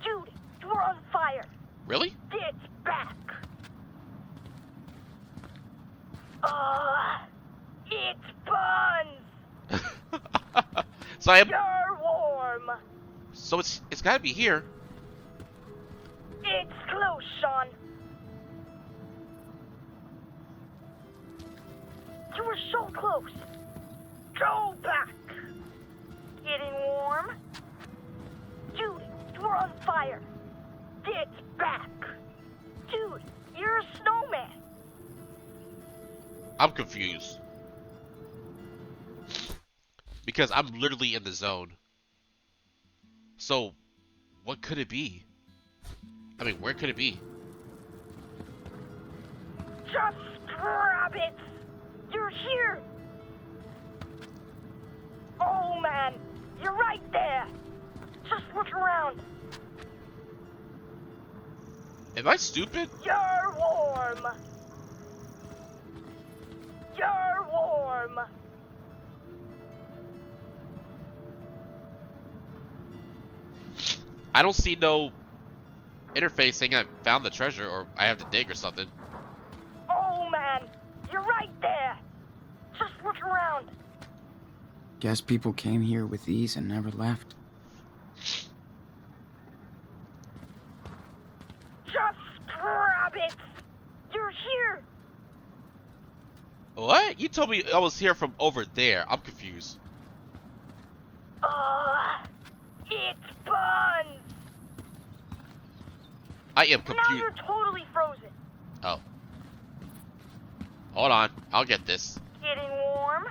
Dude, you're on fire. Really? It's back. It burns. So I am... You're warm. So it's gotta be here. It's close, Sean. You were so close. Go back. Getting warm? Dude, you're on fire. It's back. Dude, you're a snowman. I'm confused. Because I'm literally in the zone. So, what could it be? I mean, where could it be? Just grab it. You're here. Oh, man. You're right there. Just look around. Am I stupid? You're warm. You're warm. I don't see no interface saying I found the treasure or I have to dig or something. Oh man, you're right there. Just look around. Guess people came here with these and never left. Just grab it. You're here. What? You told me I was here from over there. I'm confused. It's buns. I am Now confused. you're totally frozen. Oh. Hold on. I'll get this. Getting warm?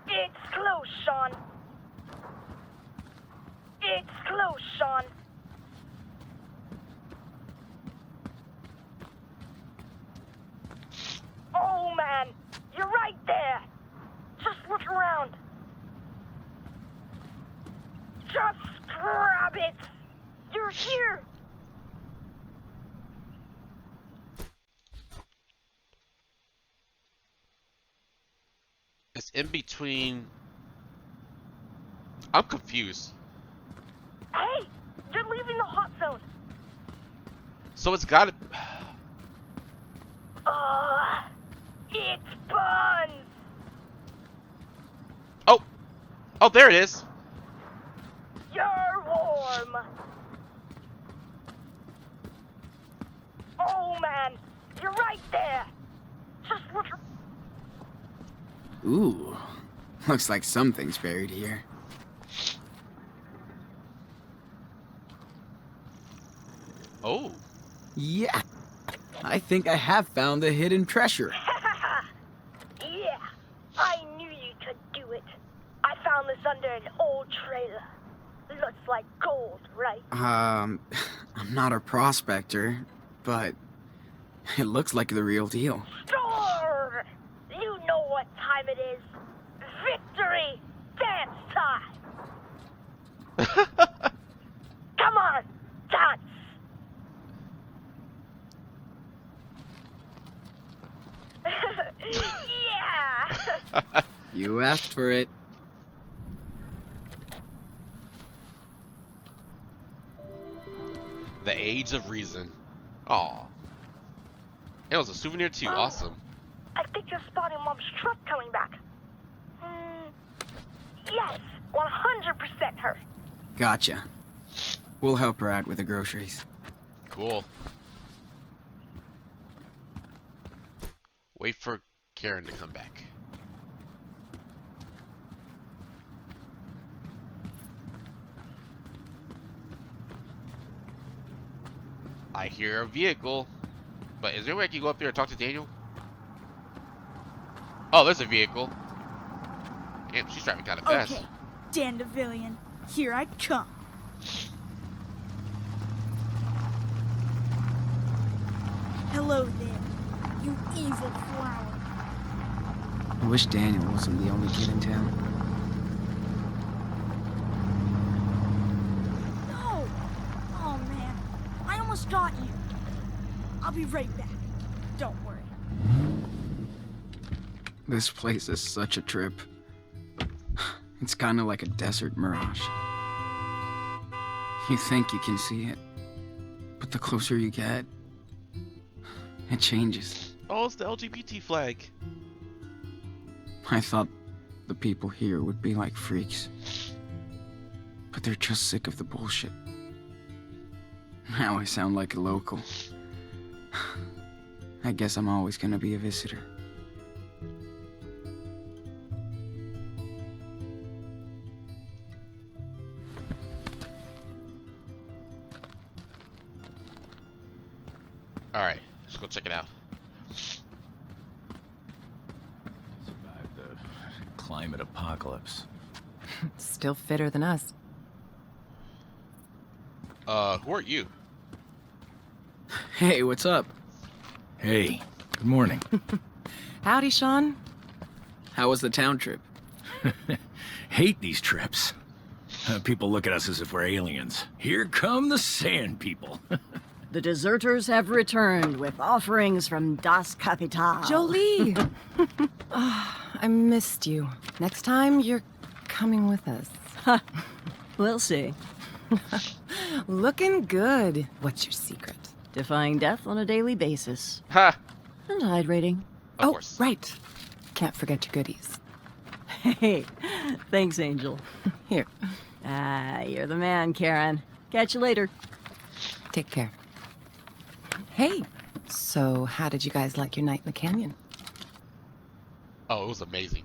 It's close, Sean. It's close, Sean. Oh man, you're right there. Just look around. Just grab it. You're here. It's in between. I'm confused. Hey, you're leaving the hot zone. So it's gotta. It's buns. Oh! Oh, there it is! You're warm. Oh man, you're right there. Just look. Ooh, looks like something's buried here. Oh. Yeah, I think I have found the hidden treasure. Yeah, I knew you could do it. I found this under an old trailer. Looks like gold, right? I'm not a prospector, but it looks like the real deal. Sure! You know what time it is. Victory! Dance time! Come on, dance! Yeah! You asked for it. The Age of Reason. Aw. It was a souvenir too. Awesome. I think you're spotting Mom's truck coming back. Yes, 100% her. Gotcha. We'll help her out with the groceries. Cool. Wait for Karen to come back. I hear a vehicle. But is there a way I can go up there and talk to Daniel? Oh, there's a vehicle. Damn, she's driving kind of fast. Okay, Dandavillion, here I come. Hello there, you evil flower. I wish Daniel wasn't the only kid in town. No! Oh man, I almost got you. I'll be right back. Don't worry. This place is such a trip. It's kind of like a desert mirage. You think you can see it, but the closer you get, it changes. Oh, it's the LGBT flag. I thought the people here would be like freaks, but they're just sick of the bullshit. Now I sound like a local. I guess I'm always gonna be a visitor. Alright, let's go check it out. Survived the climate apocalypse. Still fitter than us. Who are you? Hey, what's up? Hey, good morning. Howdy, Sean. How was the town trip? Hate these trips. People look at us as if we're aliens. Here come the sand people. The deserters have returned with offerings from Das Kapital. Jolie! I missed you. Next time, you're coming with us. We'll see. Looking good. What's your secret? Defying death on a daily basis. Ha! And hydrating. Of course. Right. Can't forget your goodies. Hey, thanks, Angel. Here, Ah, you're the man, Karen. Catch you later. take care. Hey, so how did you guys like your night in the canyon? Oh, it was amazing.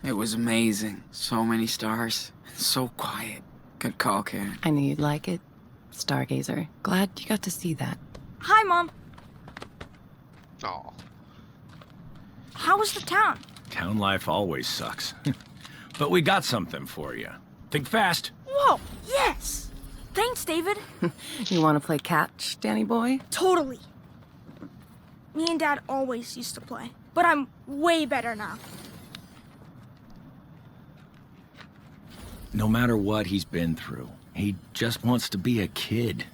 It was amazing. So many stars. So quiet. Good call, Karen. I knew you'd like it. Stargazer. Glad you got to see that. Hi, Mom. Oh. How was the town? Town life always sucks. But we got something for you. Think fast. Whoa, yes! Thanks, David. You want to play catch, Danny boy? Totally. Me and Dad always used to play, but I'm way better now. No matter what he's been through, he just wants to be a kid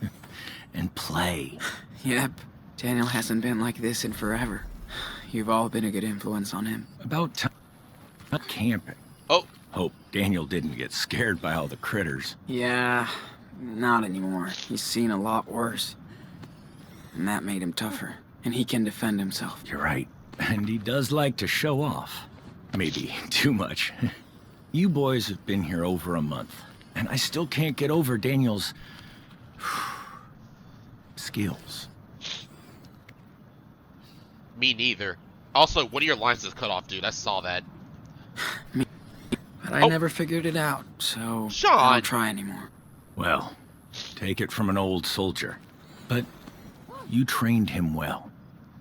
and play. Yep. Daniel hasn't been like this in forever. You've all been a good influence on him. About time. Not camping. Oh. Hope Daniel didn't get scared by all the critters. Yeah, not anymore. He's seen a lot worse. And that made him tougher. And he can defend himself. You're right. And he does like to show off. Maybe too much. You boys have been here over a month, and I still can't get over Daniel's skills. Me neither. Also, one of your lines is cut off, dude. I saw that. But I Oh. never figured it out, so Sean! I don't try anymore. Well, take it from an old soldier. But you trained him well.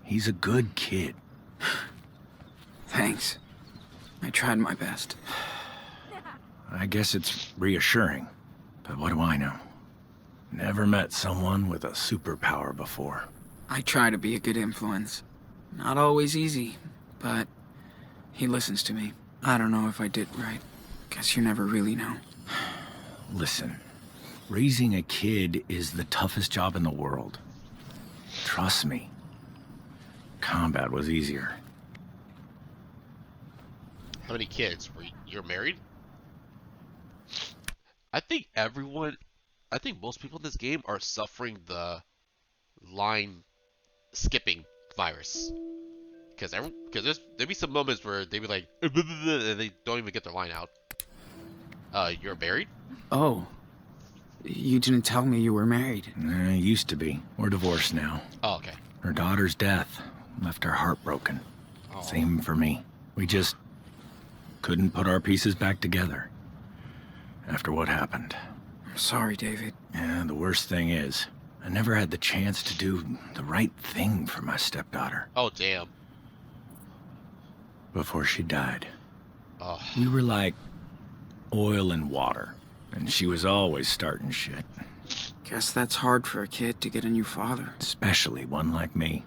He's a good kid. Thanks. I tried my best. I guess it's reassuring. But what do I know? Never met someone with a superpower before. I try to be a good influence. Not always easy, but he listens to me. I don't know if I did right. Guess you never really know. Listen, raising a kid is the toughest job in the world. Trust me. Combat was easier. How many kids? You're married? I think most people in this game are suffering the line skipping virus. Because there'd be some moments where they'd be like, and they don't even get their line out. You're married? Oh. You didn't tell me you were married. Used to be. We're divorced now. Oh, okay. Her daughter's death left her heartbroken. Oh. Same for me. We just couldn't put our pieces back together after what happened. I'm sorry, David. And the worst thing is, I never had the chance to do the right thing for my stepdaughter Oh, damn. before she died. Oh. We were like oil and water, and she was always starting shit, Guess that's hard for a kid to get a new father. especially one like me.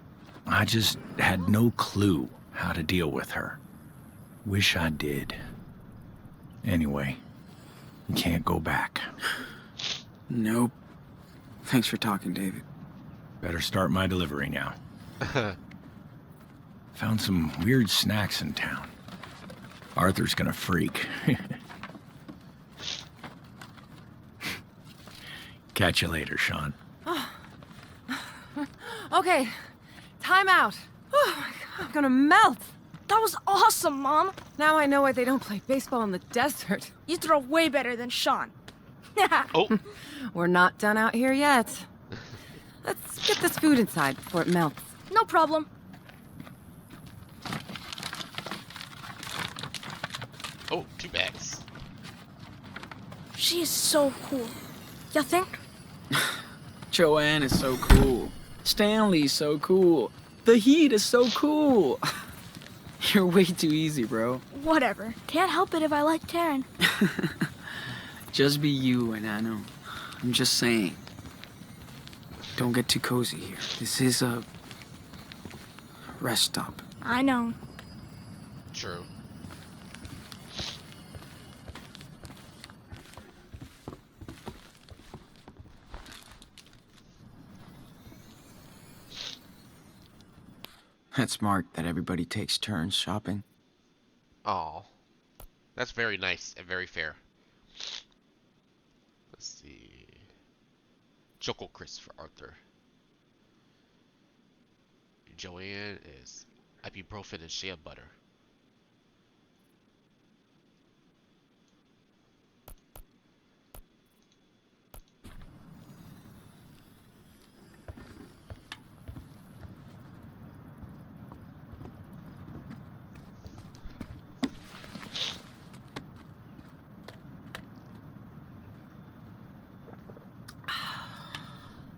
I just had no clue how to deal with her. Wish I did. Anyway, you can't go back. Nope. Thanks for talking, David. Better start my delivery now. Found some weird snacks in town. Arthur's gonna freak. Catch you later, Sean. Okay, time out. Oh my God, I'm gonna melt. That was awesome, Mom. Now I know why they don't play baseball in the desert. You throw way better than Sean. Oh. We're not done out here yet. Let's get this food inside before it melts. No problem. Oh, 2 bags. She is so cool. You think? Joanne is so cool. Stanley's so cool. The Heat is so cool. You're way too easy, bro. Whatever. Can't help it if I like Taryn. Just be you, and I know. I'm just saying. Don't get too cozy here. This is a rest stop. I know. True. That's smart that everybody takes turns shopping. Oh, that's very nice and very fair. Let's see. Choco Crisp for Arthur. Joanne is ibuprofen and shea butter.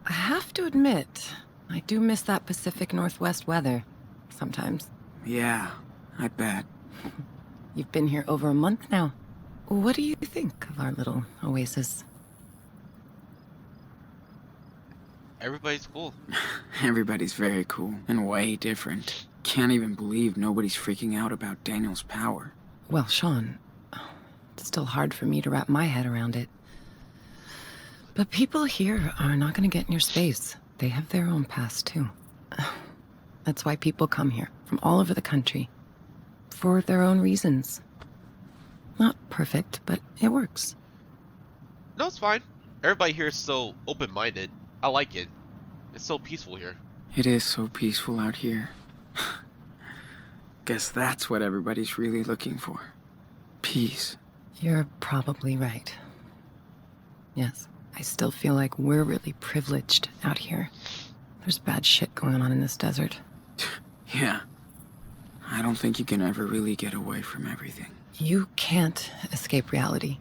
I have to admit, I do miss that Pacific Northwest weather sometimes. Yeah, I bet. You've been here over a month now. What do you think of our little oasis? Everybody's cool. Everybody's very cool and way different. Can't even believe nobody's freaking out about Daniel's power. Well, Sean, it's still hard for me to wrap my head around it. But people here are not going to get in your space. They have their own past, too. That's why people come here from all over the country. For their own reasons. Not perfect, but it works. No, it's fine. Everybody here is so open-minded. I like it. It's so peaceful here. It is so peaceful out here. Guess that's what everybody's really looking for. Peace. You're probably right. Yes, I still feel like we're really privileged out here. There's bad shit going on in this desert. Yeah. I don't think you can ever really get away from everything. You can't escape reality.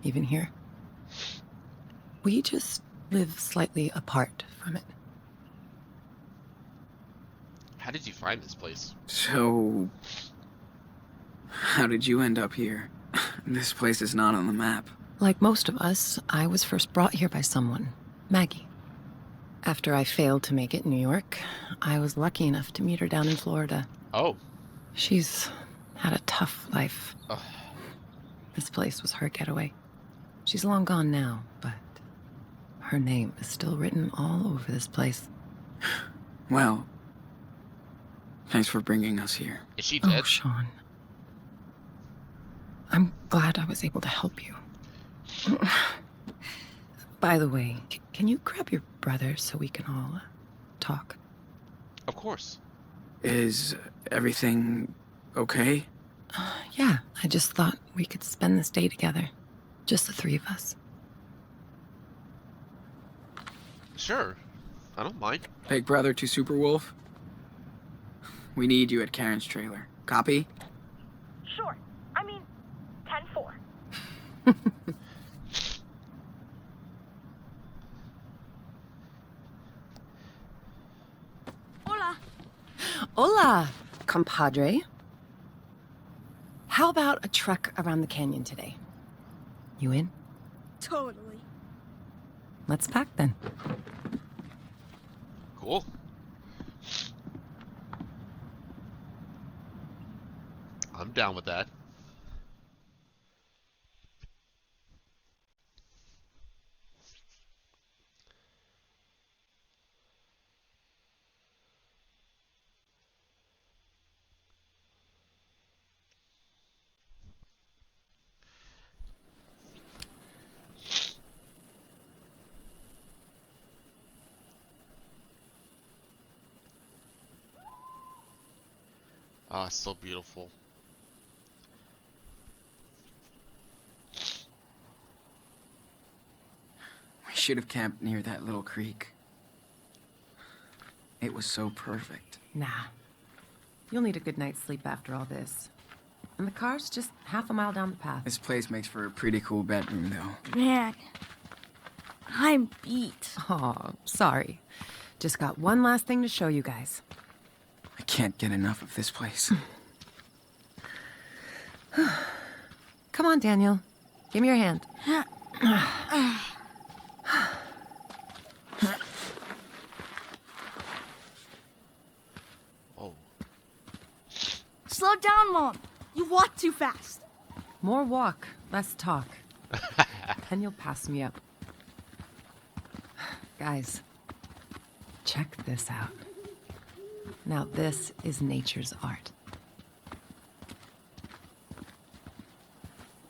Even here. We just live slightly apart from it. How did you find this place? So... how did you end up here? This place is not on the map. Like most of us, I was first brought here by someone, Maggie. After I failed to make it in New York, I was lucky enough to meet her down in Florida. Oh. She's had a tough life. Ugh. This place was her getaway. She's long gone now, but her name is still written all over this place. Well, thanks for bringing us here. Is she Oh, dead? Sean. I'm glad I was able to help you. By the way, can you grab your brother so we can all talk? Of course. Is everything okay? Yeah, I just thought we could spend this day together. Just the three of us. Sure. I don't mind. Big brother to Superwolf? We need you at Karen's trailer. Copy? Sure. I mean, 10-4. Hola. Hola, compadre. How about a trek around the canyon today? You in? Totally. Let's pack then. Cool. I'm down with that. Ah, so beautiful. We should have camped near that little creek. It was so perfect. Nah. You'll need a good night's sleep after all this. And the car's just half a mile down the path. This place makes for a pretty cool bedroom, though. Man, I'm beat. Oh, sorry. Just got one last thing to show you guys. I can't get enough of this place. Come on, Daniel. Give me your hand. Oh. Slow down, Mom. You walk too fast. More walk, less talk. Then you'll pass me up. Guys, check this out. Now this is nature's art.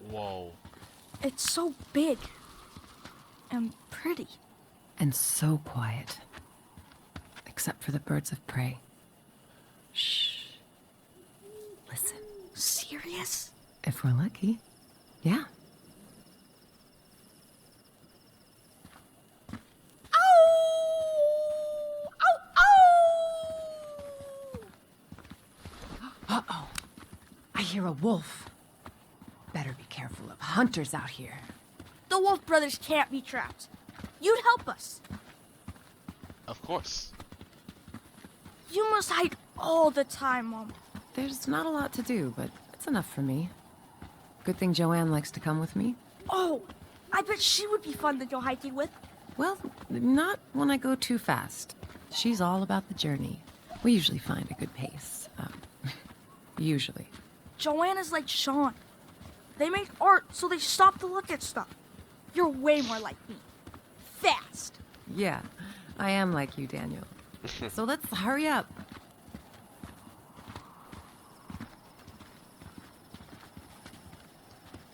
Whoa. It's so big and pretty. And so quiet. Except for the birds of prey. Shh. Listen. Serious? If we're lucky. Yeah. Uh-oh. I hear a wolf. Better be careful of hunters out here. The Wolf brothers can't be trapped. You'd help us. Of course. You must hide all the time, Mom. There's not a lot to do, but it's enough for me. Good thing Joanne likes to come with me. Oh, I bet she would be fun to go hiking with. Well, not when I go too fast. She's all about the journey. We usually find a good pace. Usually. Joanna's like Sean. They make art so they stop to look at stuff. You're way more like me. Fast. Yeah, I am like you, Daniel. So let's hurry up.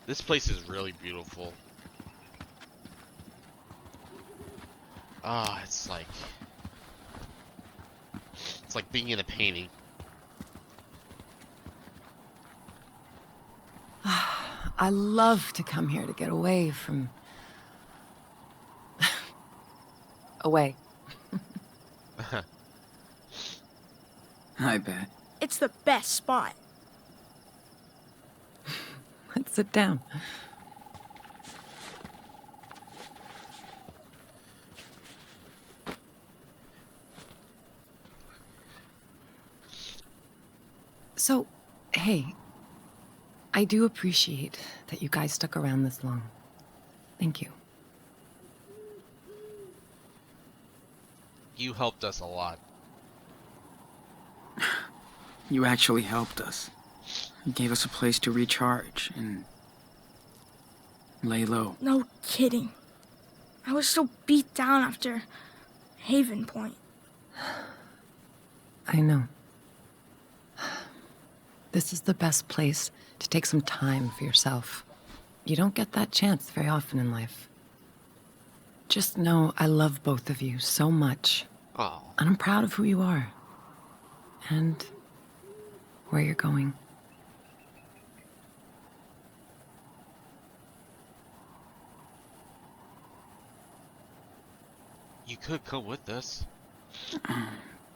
This place is really beautiful. Ah, it's like being in a painting. I love to come here to get away from... away. I bet. It's the best spot. Let's sit down. So, hey, I do appreciate that you guys stuck around this long. Thank you. You helped us a lot. You actually helped us. You gave us a place to recharge and lay low. No kidding. I was so beat down after Haven Point. I know. This is the best place to take some time for yourself. You don't get that chance very often in life. Just know I love both of you so much. Oh. And I'm proud of who you are. And where you're going. You could come with us.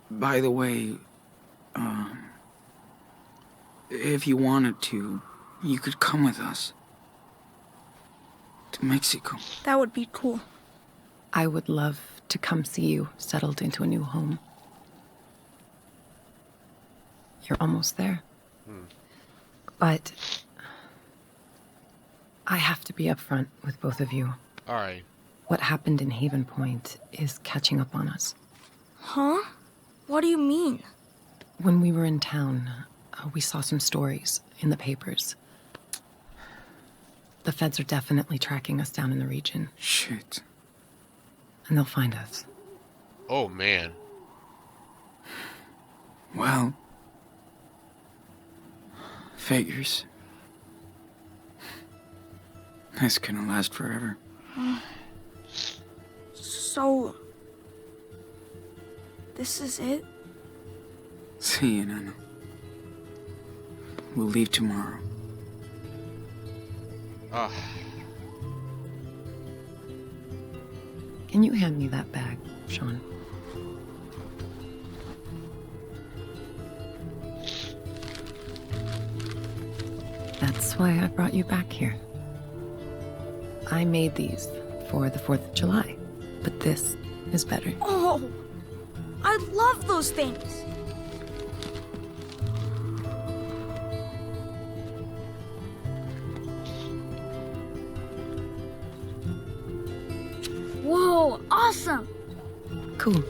By the way, if you wanted to, you could come with us. To Mexico. That would be cool. I would love to come see you settled into a new home. You're almost there. But I have to be upfront with both of you. All right. What happened in Haven Point is catching up on us. Huh? What do you mean? When we were in town, we saw some stories in the papers. The feds are definitely tracking us down in the region, Shit. and they'll find us. Oh man. Well, figures. This couldn't last forever. So... this is it? See you, Nana. We'll leave tomorrow. Ah. Can you hand me that bag, Sean? That's why I brought you back here. I made these for the 4th of July, but this is better. Oh! I love those things! Whoa, awesome! Cool.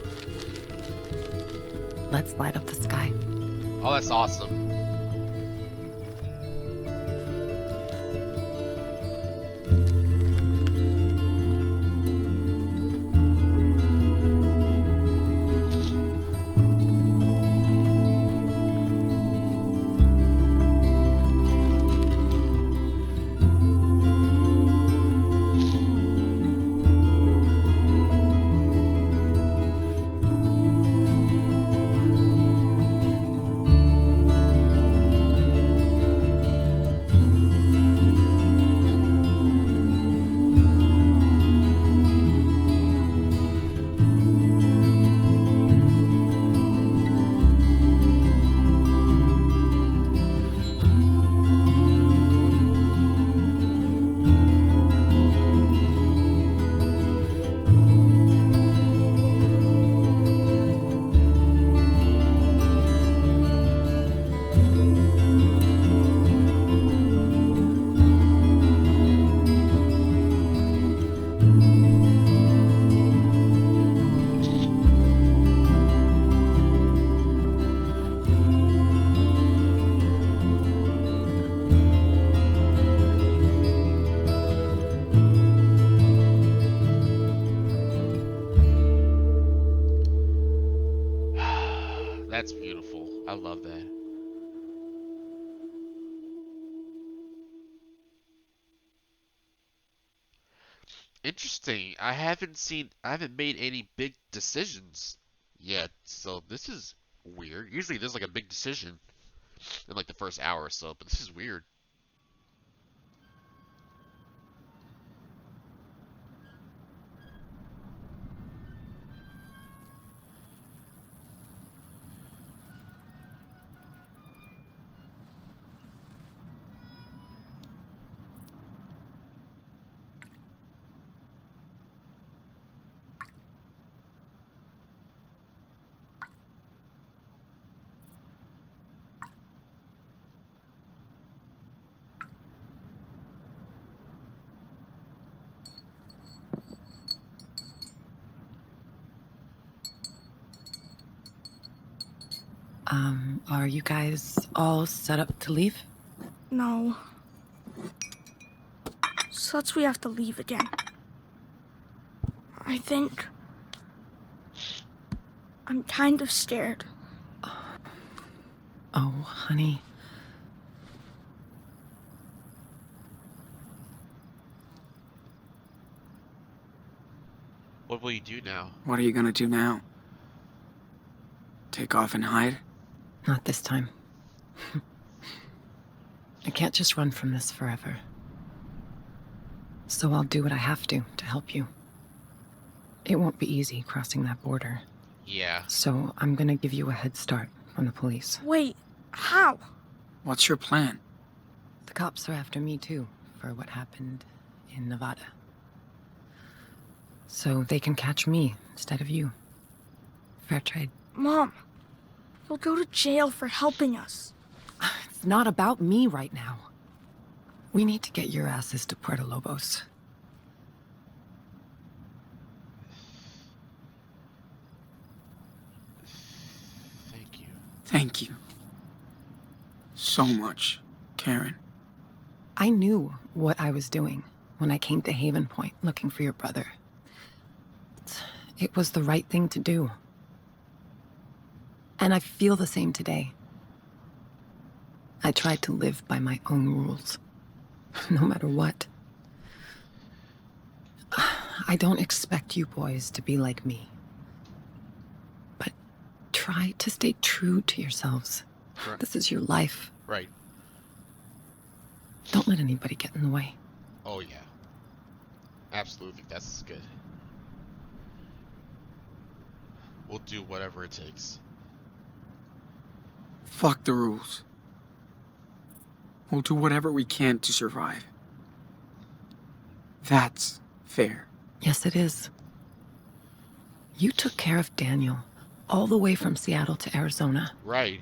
Let's light up the sky. Oh, that's awesome. love that. Interesting. I haven't made any big decisions yet, so this is weird. Usually there's like a big decision in like the first hour or so, but this is weird. Are you guys all set up to leave? No. Such we have to leave again. I think I'm kind of scared. Oh, honey. What will you do now? What are you gonna do now? Take off and hide? Not this time. I can't just run from this forever. So I'll do what I have to help you. It won't be easy crossing that border. Yeah. So I'm gonna give you a head start on the police. Wait, how? What's your plan? The cops are after me too, for what happened in Nevada. So they can catch me instead of you. Fair trade. Mom, you'll go to jail for helping us. It's not about me right now. We need to get your asses to Puerto Lobos. Thank you. Thank you. So much, Karen. I knew what I was doing when I came to Haven Point looking for your brother. It was the right thing to do. And I feel the same today. I tried to live by my own rules, no matter what. I don't expect you boys to be like me. But try to stay true to yourselves. Right. This is your life. Right. Don't let anybody get in the way. Oh yeah. Absolutely. That's good. We'll do whatever it takes. Fuck the rules. We'll do whatever we can to survive. That's fair. Yes, it is. You took care of Daniel all the way from Seattle to Arizona. Right.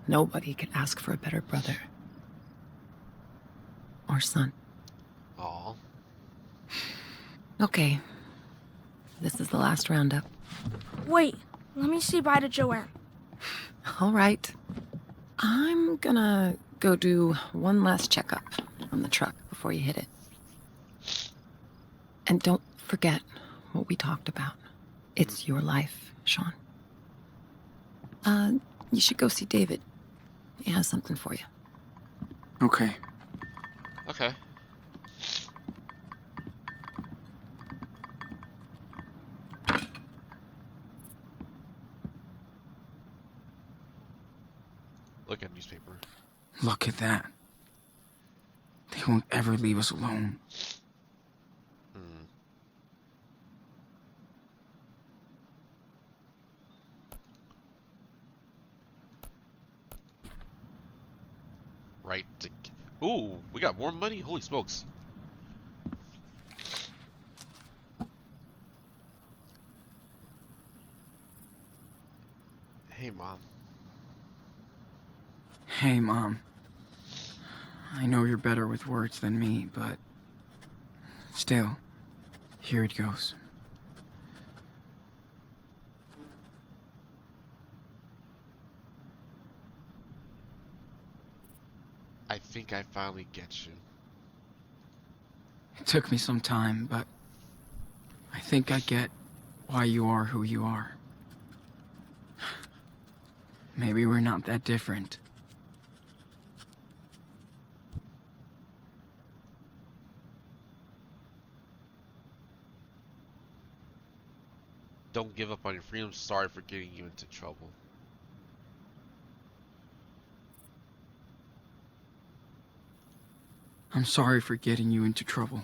Nobody could ask for a better brother. Or son. Aw. Okay. This is the last roundup. Wait, let me say bye to Joanne. All right. I'm gonna go do one last checkup on the truck before you hit it. And don't forget what we talked about. It's your life, Sean. You should go see David. He has something for you. Okay. Okay. Look at newspaper. Look at that. They won't ever leave us alone. Hmm. Right. Ooh, we got more money? Holy smokes. Hey, Mom. Hey, Mom. I know you're better with words than me, but still, here it goes. I think I finally get you. It took me some time, but I think I get why you are who you are. Maybe we're not that different. Don't give up on your freedom. Sorry for getting you into trouble. I'm sorry for getting you into trouble.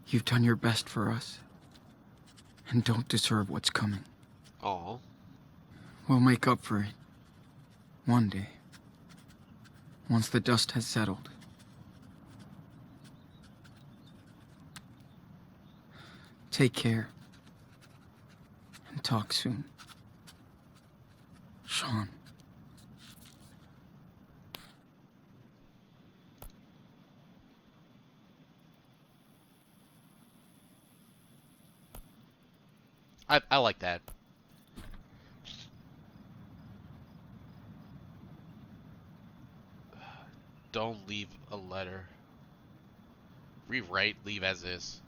You've done your best for us. And don't deserve what's coming. Aw. We'll make up for it. One day. Once the dust has settled. Take care. And talk soon. Sean. I like that. Don't leave a letter. Rewrite, leave as is.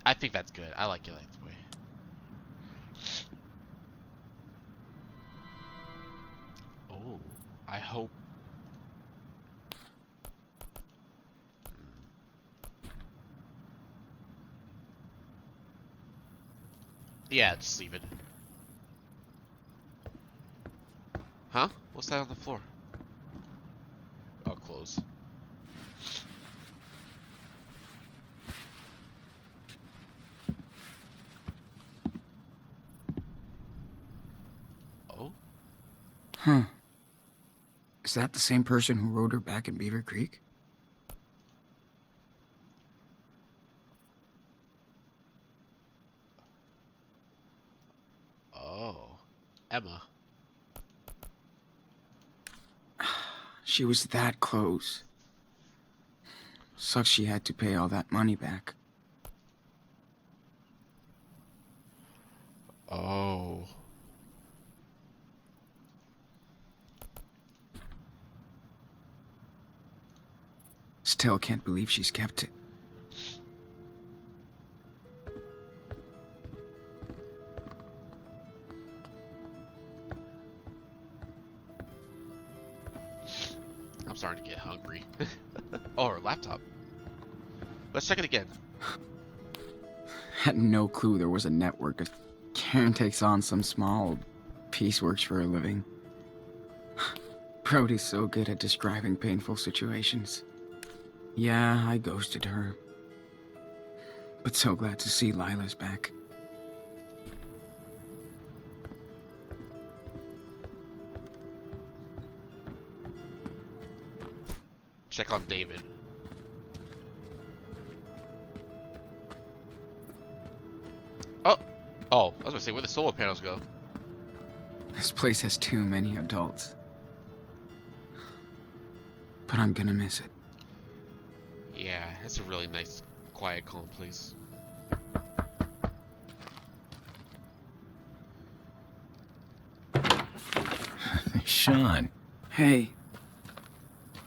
I think that's good. I like it that way. Oh, I hope. Yeah, just leave it. Huh? What's that on the floor? Oh, clothes. Oh? Huh. Is that the same person who rode her back in Beaver Creek? Oh. Emma. She was that close. Sucks she had to pay all that money back. Oh. Still can't believe she's kept it. I'm starting to get hungry. Oh, her laptop. Let's check it again. Had no clue there was a network of Karen takes on some small pieceworks for a living. Brody's so good at describing painful situations. Yeah, I ghosted her. But so glad to see Lila's back. Check on David. Oh! Oh, I was gonna say, where'd the solar panels go? This place has too many adults. But I'm gonna miss it. Yeah, it's a really nice, quiet, calm place. Sean. Hey.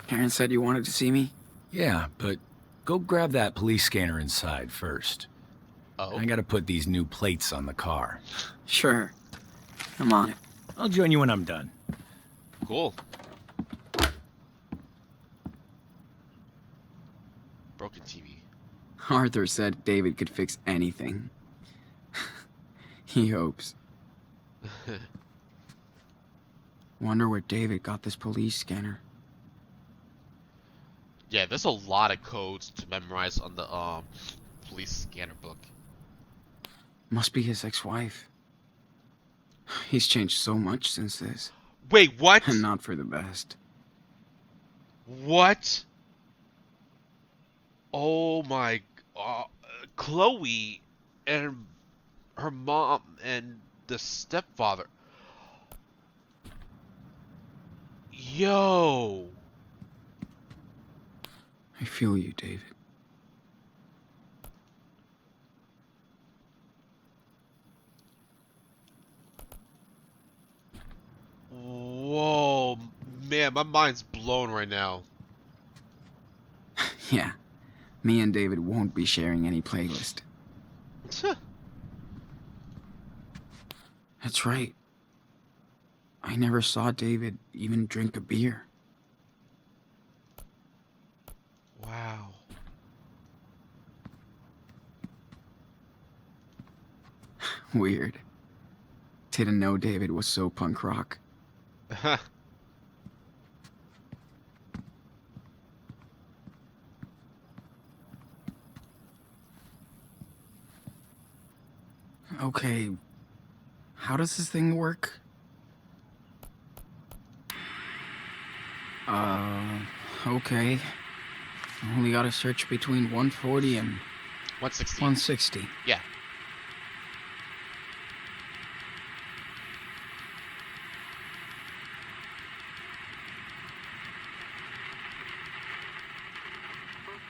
Karen said you wanted to see me? Yeah, but go grab that police scanner inside first. Oh? I gotta put these new plates on the car. Sure. I'm on it. I'll join you when I'm done. Cool. Broken TV. Arthur said David could fix anything. He hopes. Wonder where David got this police scanner. Yeah, there's a lot of codes to memorize on the police scanner book. Must be his ex-wife. He's changed so much since this. Wait, what? And not for the best. What? Oh my... Chloe and her mom and the stepfather. Yo! I feel you, David. Whoa, man, my mind's blown right now. Yeah. Me and David won't be sharing any playlist. That's right. I never saw David even drink a beer. Wow. Weird. Didn't know David was so punk rock. Okay, how does this thing work? Okay. Only gotta search between 140 and 160. 160. Yeah.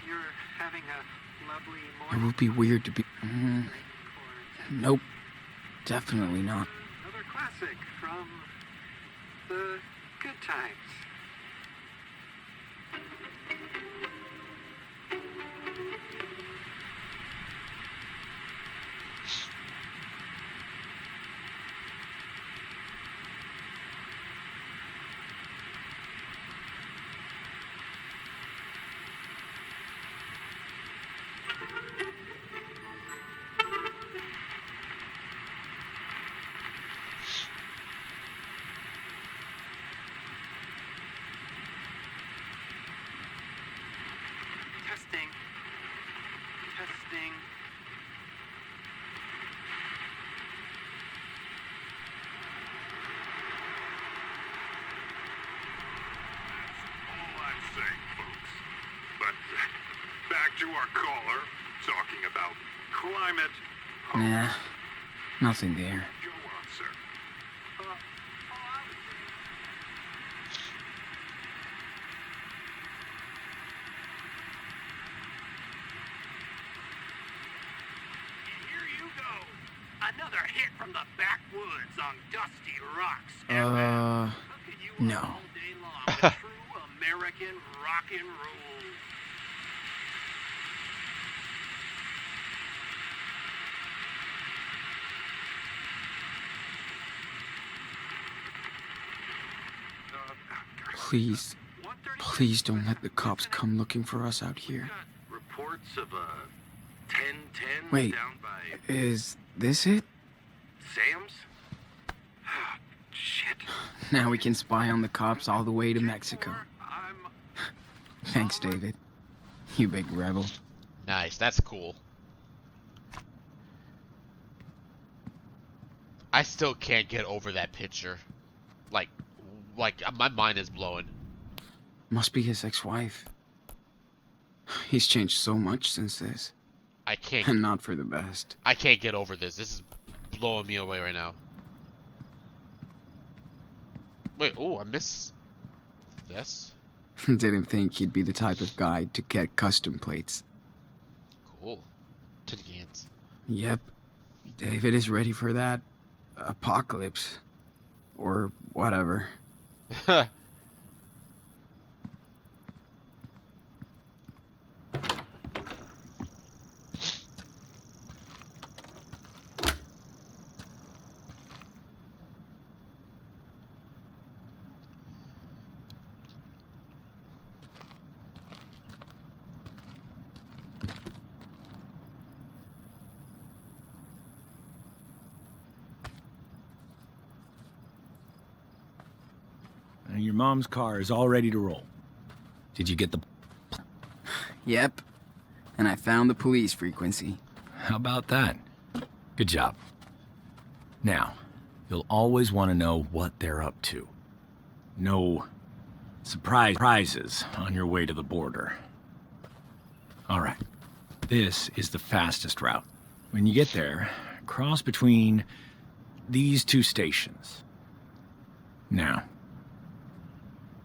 You're having a lovely It morning. would be weird to be... Nope. Definitely not. Another classic from the good times. Testing. Testing. All I'm saying, folks. But back to our caller, talking about climate. Nah, nothing there. Go on, sir. Here you go. Another hit from the backwoods on dusty rocks. Hooking you up no. all day long with true American rock and roll. Please, please don't let the cops come looking for us out here. Reports of a 1010 Wait. down by Is this it? Sam's? Shit. Now we can spy on the cops all the way to Mexico. I'm Thanks, David. You big rebel. Nice. That's cool. I still can't get over that picture. Like my mind is blowing. Must be his ex-wife. He's changed so much since this. I can't. And not for the best. I can't get over this. This is blowing me away right now. Wait. Oh, I missed this. Didn't think he'd be the type of guy to get custom plates. Cool. Tin cans. Yep. David is ready for that apocalypse. Or whatever. Your mom's car is all ready to roll. Did you get the... Yep. And I found the police frequency. How about that? Good job. Now, you'll always want to know what they're up to. No surprises on your way to the border. All right. This is the fastest route. When you get there, cross between these two stations. Now,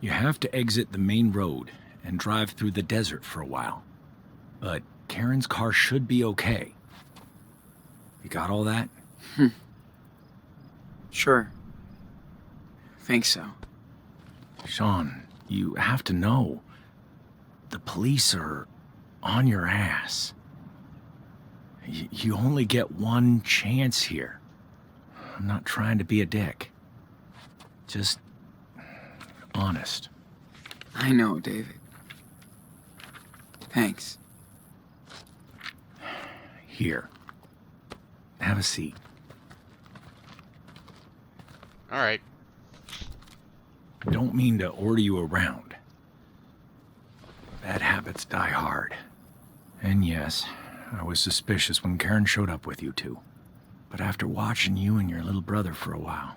you have to exit the main road and drive through the desert for a while. But Karen's car should be okay. You got all that? Sure. Think so. Sean, you have to know. The police are on your ass. You only get one chance here. I'm not trying to be a dick. Just honest. I know, David. Thanks. Here. Have a seat. All right. Don't mean to order you around. Bad habits die hard. And yes, I was suspicious when Karen showed up with you two. But after watching you and your little brother for a while,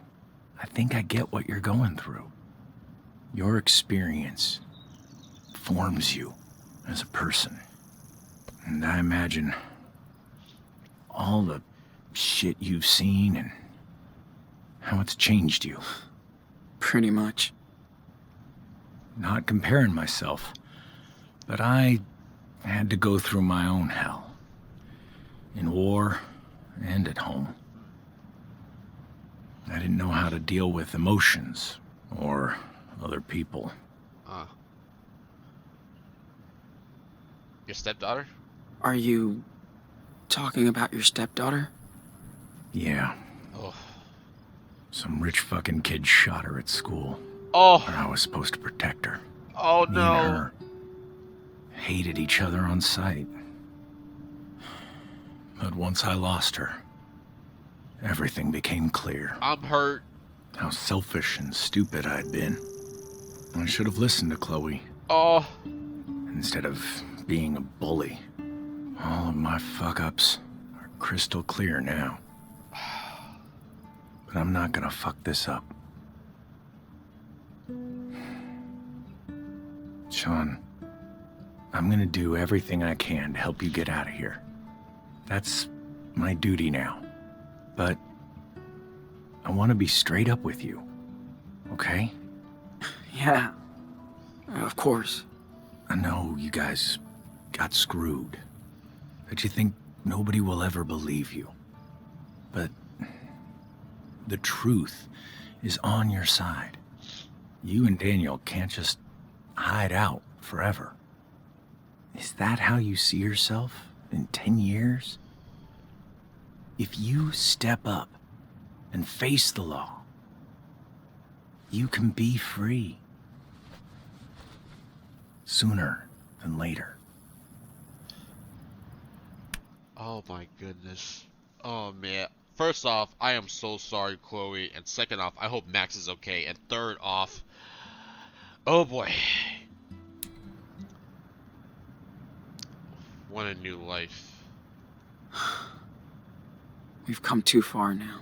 I think I get what you're going through. Your experience forms you as a person. And I imagine all the shit you've seen and how it's changed you. Pretty much. Not comparing myself, but I had to go through my own hell. In war and at home. I didn't know how to deal with emotions or other people. Your stepdaughter? Are you talking about your stepdaughter? Yeah. Oh. Some rich fucking kid shot her at school. Oh. Where I was supposed to protect her. Oh, Me no. and her hated each other on sight. But once I lost her, everything became clear. I'm hurt. How selfish and stupid I'd been. I should have listened to Chloe. Oh. Instead of being a bully. All of my fuck-ups are crystal clear now. But I'm not gonna fuck this up. Sean, I'm gonna do everything I can to help you get out of here. That's my duty now. But I want to be straight up with you, okay? Yeah. Of course. I know you guys got screwed. That you think nobody will ever believe you. But the truth is on your side. You and Daniel can't just hide out forever. Is that how you see yourself in 10 years? If you step up and face the law, you can be free. Sooner than later. Oh my goodness. Oh man. First off, I am so sorry, Chloe. And second off, I hope Max is okay. And third off, oh boy. What a new life. We've come too far now.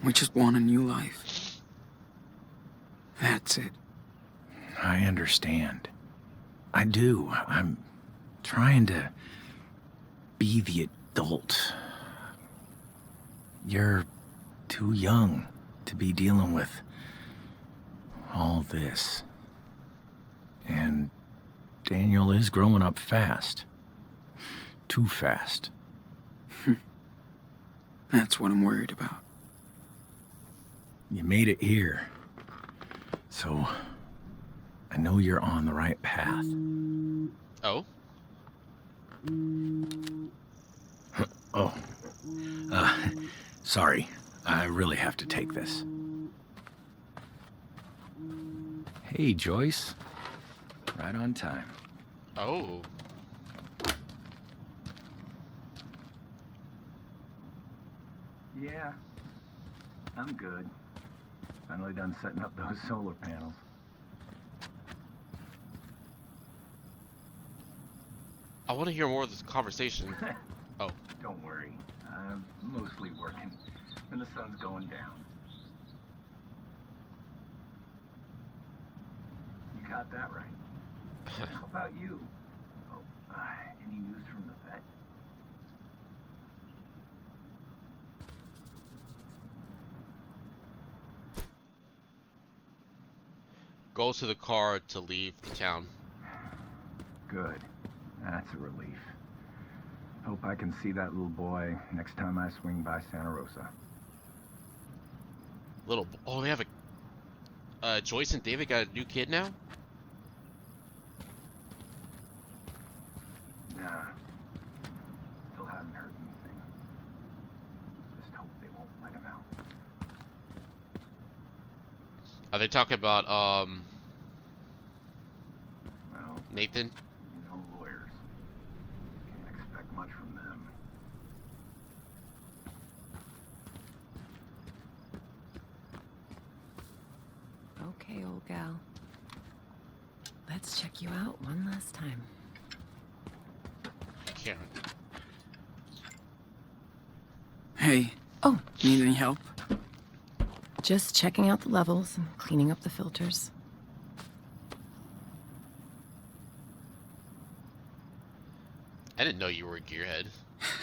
We just want a new life. That's it. I understand. I do. I'm trying to be the adult. You're too young to be dealing with all this. And Daniel is growing up fast. Too fast. That's what I'm worried about. You made it here. So I know you're on the right path. Oh? Oh. Sorry. I really have to take this. Hey, Joyce. Right on time. Oh. Yeah. I'm good. Finally done setting up those solar panels. I want to hear more of this conversation. Oh. Don't worry. I'm mostly working when the sun's going down. You got that right. How about you? Oh, any news from the vet? Goes to the car to leave the town. Good. That's a relief. Hope I can see that little boy next time I swing by Santa Rosa. Oh, they have a... Joyce and David got a new kid now? Nah. Still haven't heard anything. Just hope they won't let him out. Are they talking about Well, Nathan? you know lawyers. Can't expect much from them. Okay, old gal. Let's check you out one last time. Karen. Hey, Oh, need any help? just checking out the levels and cleaning up the filters. I didn't know you were a gearhead.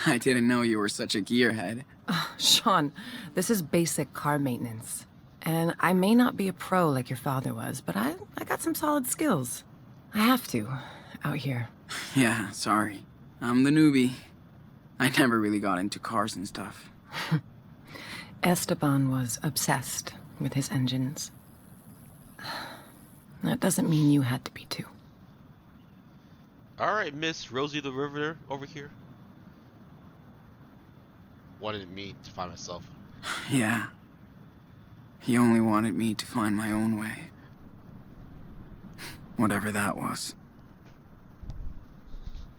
I didn't know you were such a gearhead. Sean, this is basic car maintenance. And I may not be a pro like your father was, but I got some solid skills. I have to, out here. Yeah, sorry. I'm the newbie. I never really got into cars and stuff. Esteban was obsessed with his engines. That doesn't mean you had to be too. Alright, Miss Rosie the Riveter over here. Wanted me to find myself. Yeah. He only wanted me to find my own way. Whatever that was.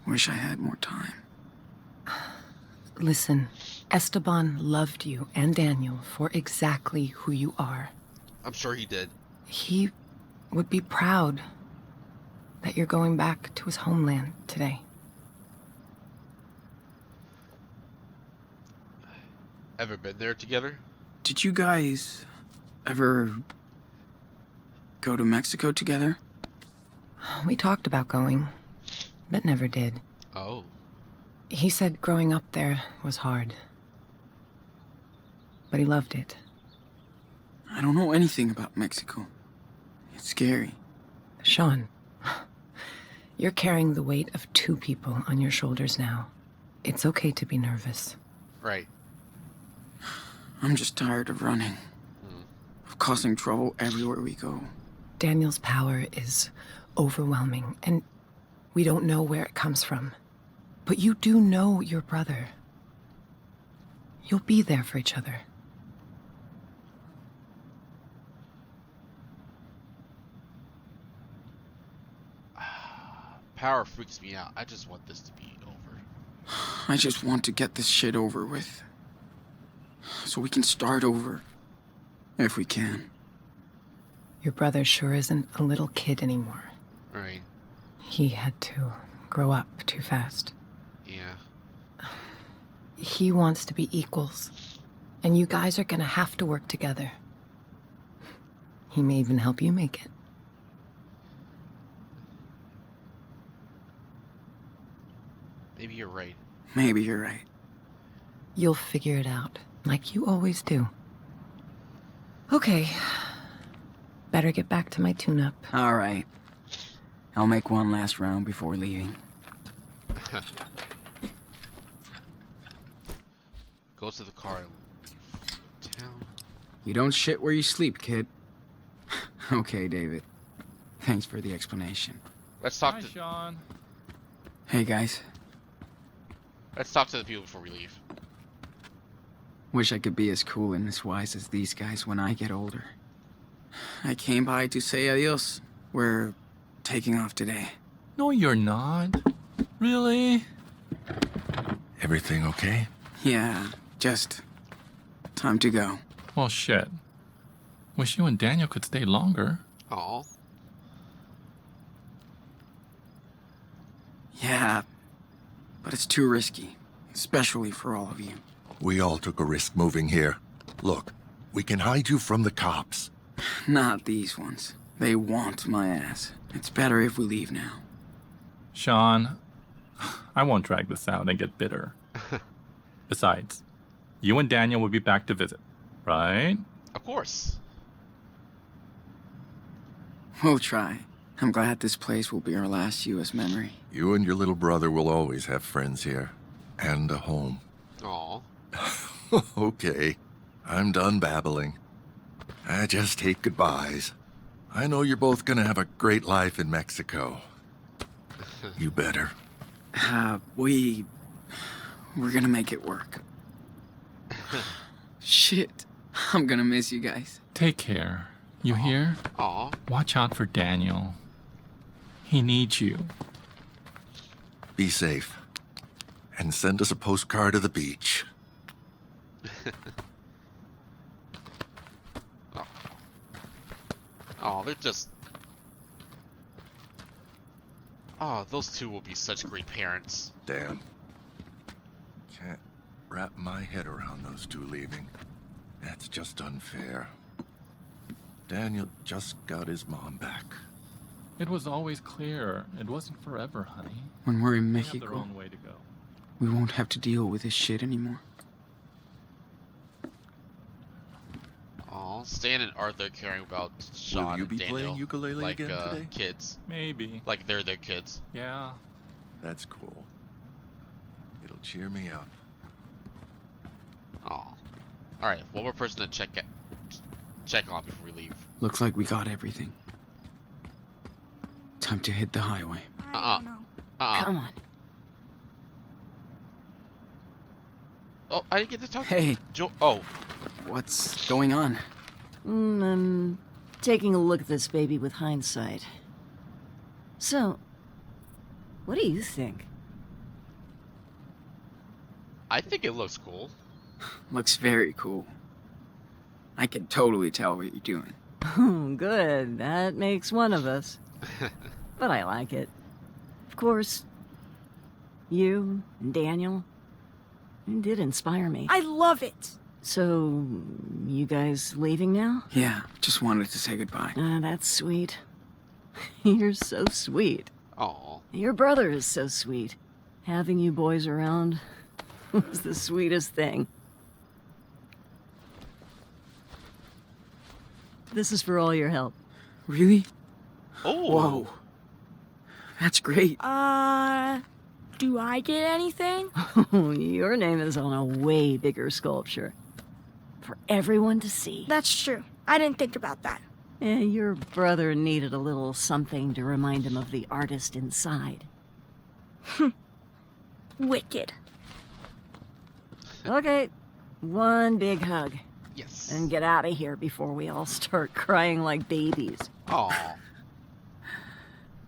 Wish I had more time. Listen, Esteban loved you and Daniel for exactly who you are. I'm sure he did. He would be proud that you're going back to his homeland today. Ever been there together? Did you guys ever go to Mexico together? We talked about going, but never did. Oh. He said growing up there was hard. But he loved it. I don't know anything about Mexico. It's scary. Sean, you're carrying the weight of 2 people on your shoulders now. It's okay to be nervous. Right. I'm just tired of running. Of causing trouble everywhere we go. Daniel's power is overwhelming, and we don't know where it comes from. But you do know your brother. You'll be there for each other. Power freaks me out. I just want this to be over. I just want to get this shit over with. So we can start over. If we can. Your brother sure isn't a little kid anymore. Right. He had to grow up too fast. Yeah. He wants to be equals. And you guys are gonna have to work together. He may even help you make it. Maybe you're right. Maybe you're right. You'll figure it out, like you always do. Okay. Better get back to my tune-up. All right. I'll make one last round before leaving. Go to the car. Town. You don't shit where you sleep, kid. Okay, David. Thanks for the explanation. Let's talk Hi, to Sean. Hey, guys. let's talk to the people before we leave. Wish I could be as cool and as wise as these guys when I get older. I came by to say adios. We're taking off today. No, you're not. Really? Everything okay? Yeah, just time to go. Well, shit. Wish you and Daniel could stay longer. Aw. Yeah, but it's too risky, especially for all of you. We all took a risk moving here. Look, we can hide you from the cops. Not these ones. They want my ass. It's better if we leave now. Sean, I won't drag this out and get bitter. Besides, you and Daniel will be back to visit, right? Of course. We'll try. I'm glad this place will be our last U.S. memory. You and your little brother will always have friends here. And a home. Aw. Okay, I'm done babbling. I just hate goodbyes. I know you're both gonna have a great life in Mexico. You better. We're gonna make it work. Shit. I'm gonna miss you guys. Take care. You hear? Aw. Watch out for Daniel. He needs you. Be safe. And send us a postcard of the beach. Oh, they're just... Oh, those two will be such great parents. Damn. Can't wrap my head around those two leaving. That's just unfair. Daniel just got his mom back. It was always clear. It wasn't forever, honey. When we're in They have their Mexico, own way to go. we won't have to deal with this shit anymore. Aw, Stan and Arthur caring about Sean Will you and be Daniel playing ukulele like again today? kids. Maybe. Like they're their kids. Yeah. That's cool. It'll cheer me up. Aw. Alright, one more person to check on before we leave. Looks like we got everything. Time to hit the highway. I don't know. Come on. Oh, I didn't get to talk Hey, to Oh, what's going on? I'm taking a look at this baby with hindsight. So, what do you think? I think it looks cool. Looks very cool. I can totally tell what you're doing. Oh, good. That makes one of us. But I like it. Of course, you and Daniel did inspire me. I love it. So, you guys leaving now? Yeah, just wanted to say goodbye. That's sweet. You're so sweet. Aw. Your brother is so sweet. Having you boys around was the sweetest thing. This is for all your help. Really? Oh. Whoa. That's great. Do I get anything? Your name is on a way bigger sculpture. For everyone to see. That's true. I didn't think about that. Your brother needed a little something to remind him of the artist inside. Wicked. Okay, one big hug. Yes. And get out of here before we all start crying like babies. Aw.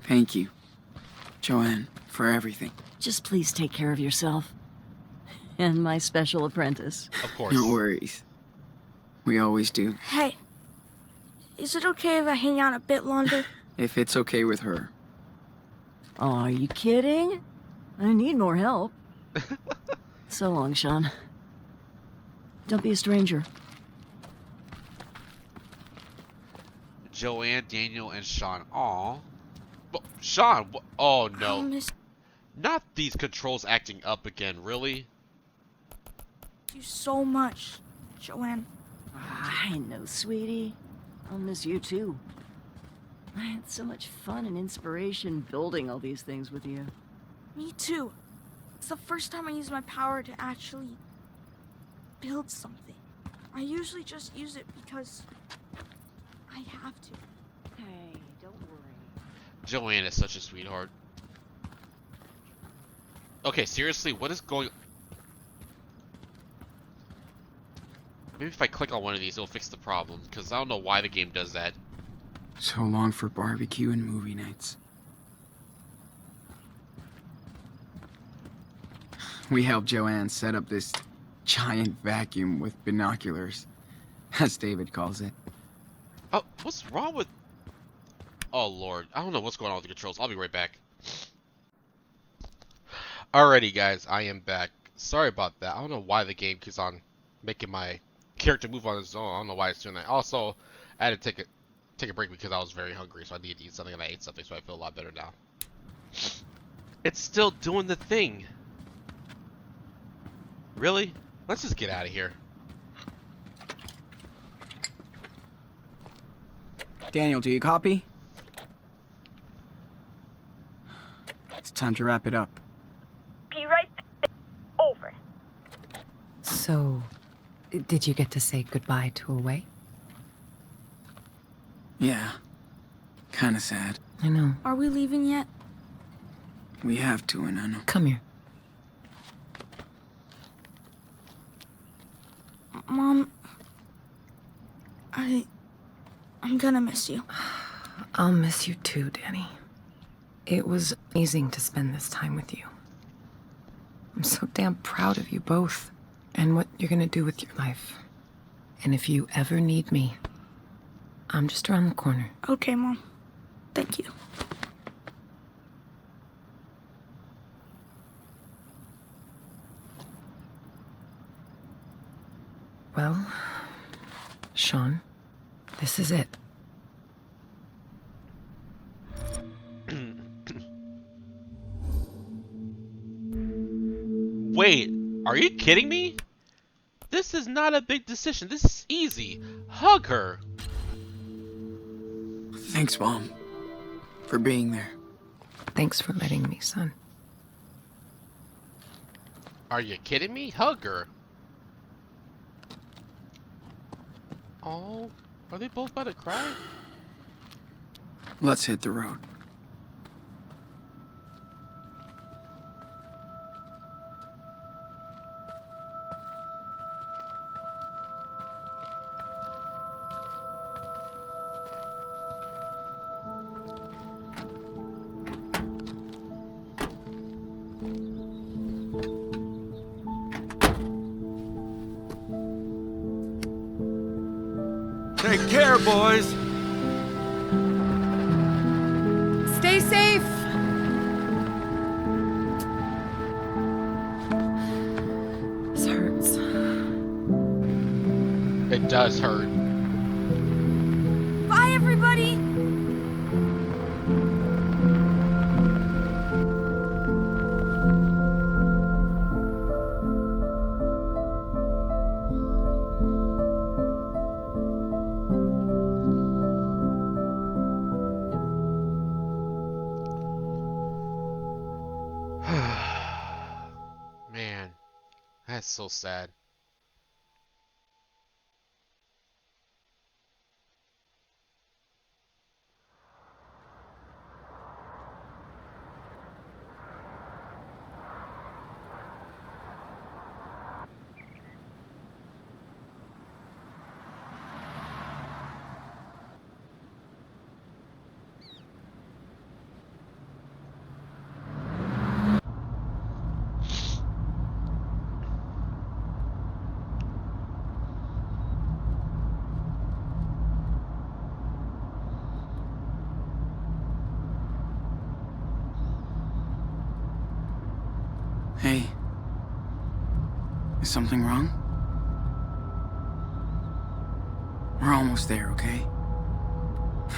Thank you, Joanne, for everything. Just please take care of yourself. And my special apprentice. Of course. No worries. We always do. Hey, is it okay if I hang out a bit longer? If it's okay with her. Oh, are you kidding? I need more help. So long, Sean. Don't be a stranger. Joanne, Daniel, and Sean. Aw. But Sean, oh I no. miss Not these controls acting up again, really? you so much, Joanne. I know, sweetie. I'll miss you too. I had so much fun and inspiration building all these things with you. Me too. It's the first time I use my power to actually build something. I usually just use it because I have to. Hey, don't worry. Joanne is such a sweetheart. Okay, seriously, what is going... Maybe if I click on one of these, it'll fix the problem, because I don't know why the game does that. So long for barbecue and movie nights. We helped Joanne set up this giant vacuum with binoculars, as David calls it. Oh, what's wrong with... Oh, Lord. I don't know what's going on with the controls. I'll be right back. Alrighty, guys. I am back. Sorry about that. I don't know why the game keeps on making my character move on its own. I don't know why it's doing that. Also, I had to take a break because I was very hungry, so I needed to eat something, and I ate something, so I feel a lot better now. It's still doing the thing. Really? Let's just get out of here. Daniel, do you copy? It's time to wrap it up. Be right there. Over. So, did you get to say goodbye to Away? Yeah. Kinda sad. I know. Are we leaving yet? We have to, and I know. Come here. Mom, I'm gonna miss you. I'll miss you too, Danny. It was amazing to spend this time with you. I'm so damn proud of you both and what you're gonna do with your life. And if you ever need me, I'm just around the corner. Okay, Mom. Thank you. Well, Sean, this is it. Wait, are you kidding me? This is not a big decision. This is easy. Hug her. Thanks, Mom, for being there. Thanks for letting me, son. Are you kidding me? Hug her. Oh, are they both about to cry? Let's hit the road. Take care, boys. Stay safe! This hurts. It does hurt. Bye, everybody! Man, that's so sad. Hey, is something wrong? We're almost there, okay?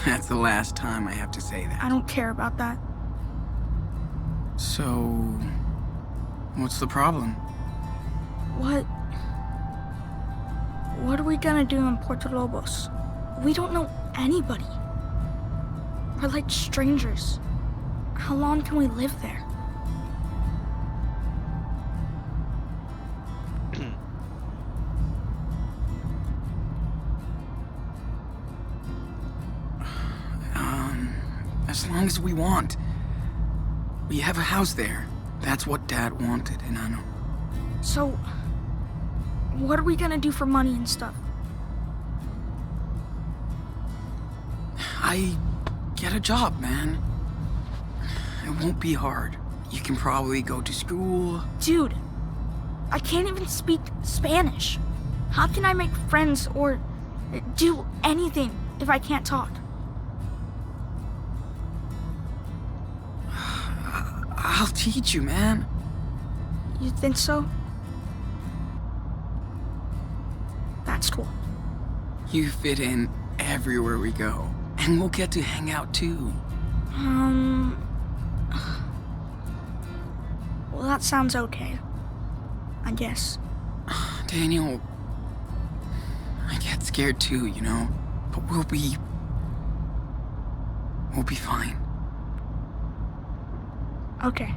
That's the last time I have to say I that. don't care about that. So, what's the problem? What are we gonna do in Puerto Lobos? We don't know anybody. We're like strangers. How long can we live there? As long as we want. We have a house there. That's what Dad wanted, and I know. So, what are we gonna do for money and stuff? I get a job, man. It won't be hard. You can probably go to school. Dude, I can't even speak Spanish. How can I make friends or do anything if I can't talk? I'll teach you, man. You think so? That's cool. You fit in everywhere we go. And we'll get to hang out too. Well, that sounds okay. I guess. Daniel, I get scared too, you know? But we'll be fine. Okay.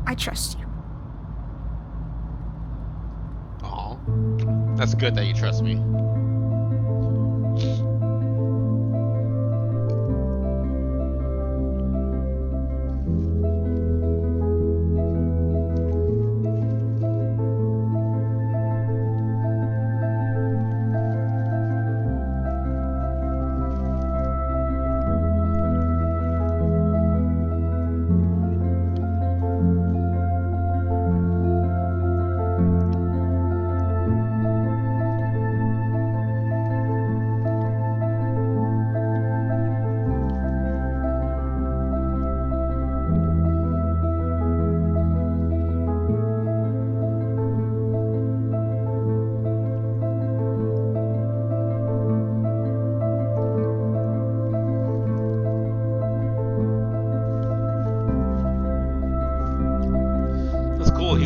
I trust you. Aw. That's good that you trust me.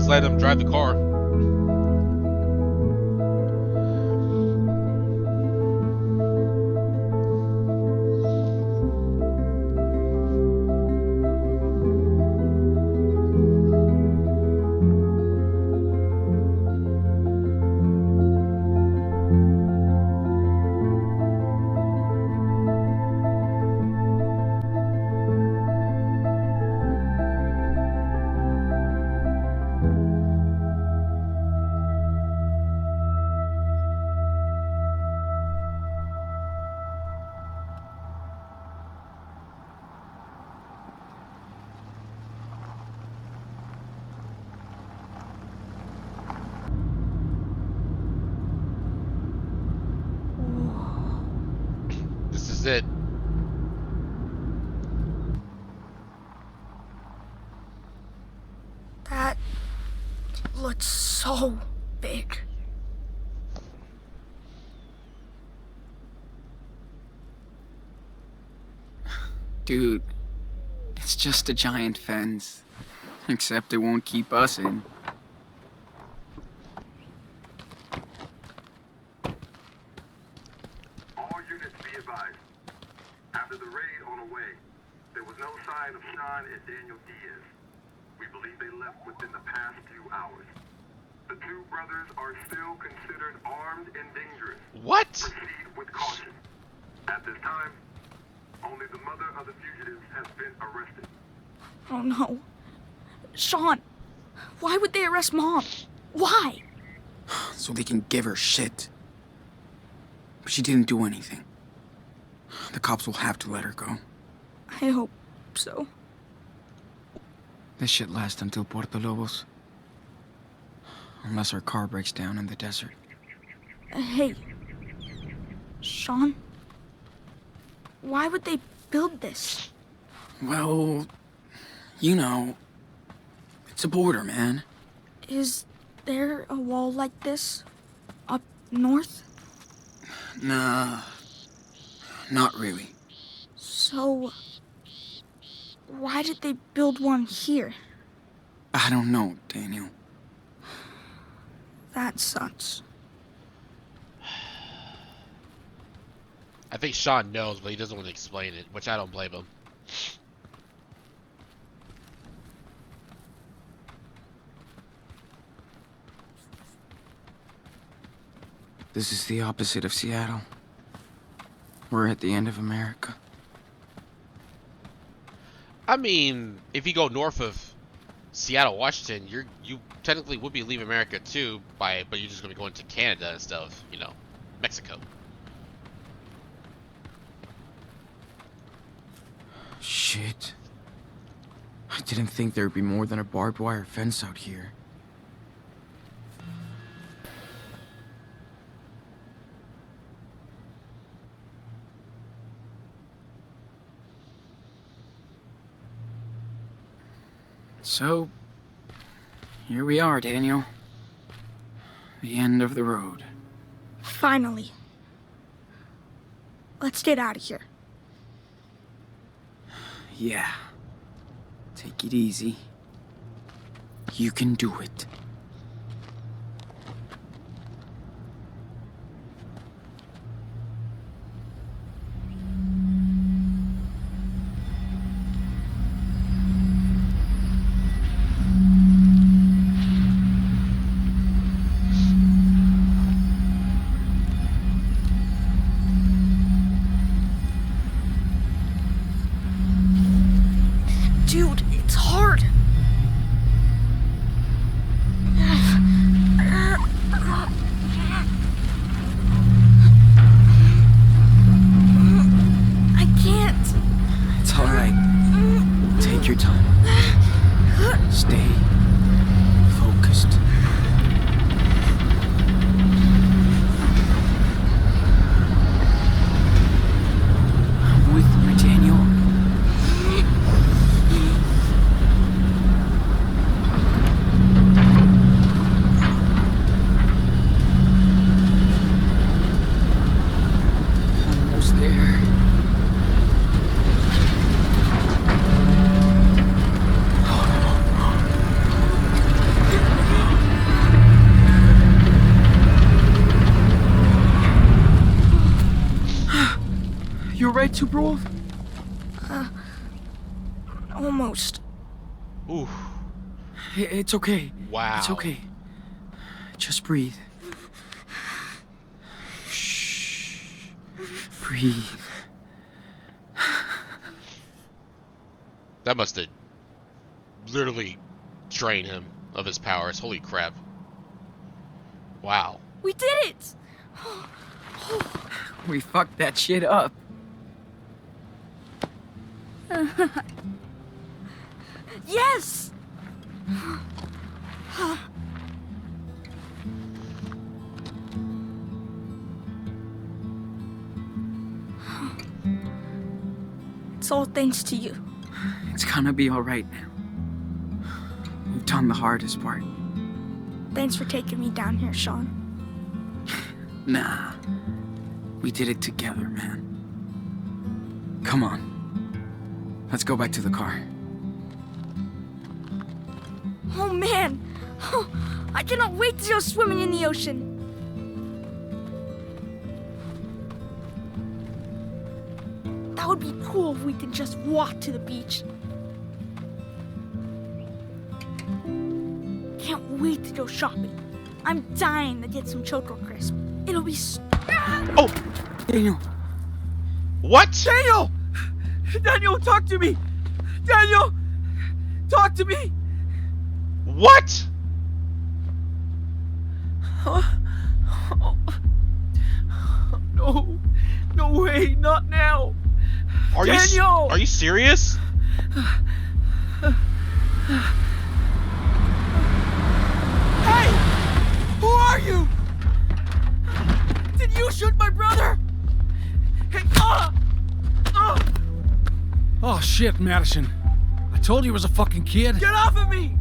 just let him drive the car. This is it. That looks so big. Dude, it's just a giant fence. Except it won't keep us in. All units be advised. After the raid on the way, there was no sign of Sean and Daniel Diaz. We believe they left within the past few hours. The two brothers are still considered armed and dangerous. What? Proceed with caution. At this time, only the mother of the fugitives has been arrested. Oh no. Sean, why would they arrest Mom? Why? So they can give her shit. But she didn't do anything. The cops will have to let her go. I hope so. This shit lasts until Puerto Lobos. Unless our car breaks down in the desert. Hey, Sean, why would they build this? Well, you know, it's a border, man. Is there a wall like this up north? Nah, not really. So, why did they build one here? I don't know, Daniel. That sucks. I think Sean knows, but he doesn't want to explain it, which I don't blame him. This is the opposite of Seattle. We're at the end of America. I mean, if you go north of Seattle, Washington, you technically would be leaving America too, but you're just gonna be going to Canada instead of, you know, Mexico. Shit. I didn't think there'd be more than a barbed wire fence out here. So, here we are, Daniel. The end of the road. Finally. Let's get out of here. Yeah. Take it easy. You can do it. Dude, it's hard. I can't. It's alright. Take your time. Stay focused. I'm with you, Daniel. Almost there. right, Super Wolf? Almost. Ooh. It's okay. Wow. It's okay. Just breathe. Shh. Breathe. That must have literally drained him of his powers. Holy crap. Wow. We did it! We fucked that shit up. Yes! It's all thanks to you. It's gonna be alright now. We've done the hardest part. Thanks for taking me down here, Sean. Nah. We did it together, man. Come on. Let's go back to the car. Oh man! I cannot wait to go swimming in the ocean! That would be cool if we could just walk to the beach. Can't wait to go shopping. I'm dying to get some Choco Crisp. It'll be Oh! Daniel! What? Daniel! Daniel, talk to me! Daniel! Talk to me! What? No. No way, not now. Are Daniel! Are you serious? Hey! Who are you? Did you shoot my brother? Hey, Oh shit, Madison. I told you he was a fucking kid. Get off of me!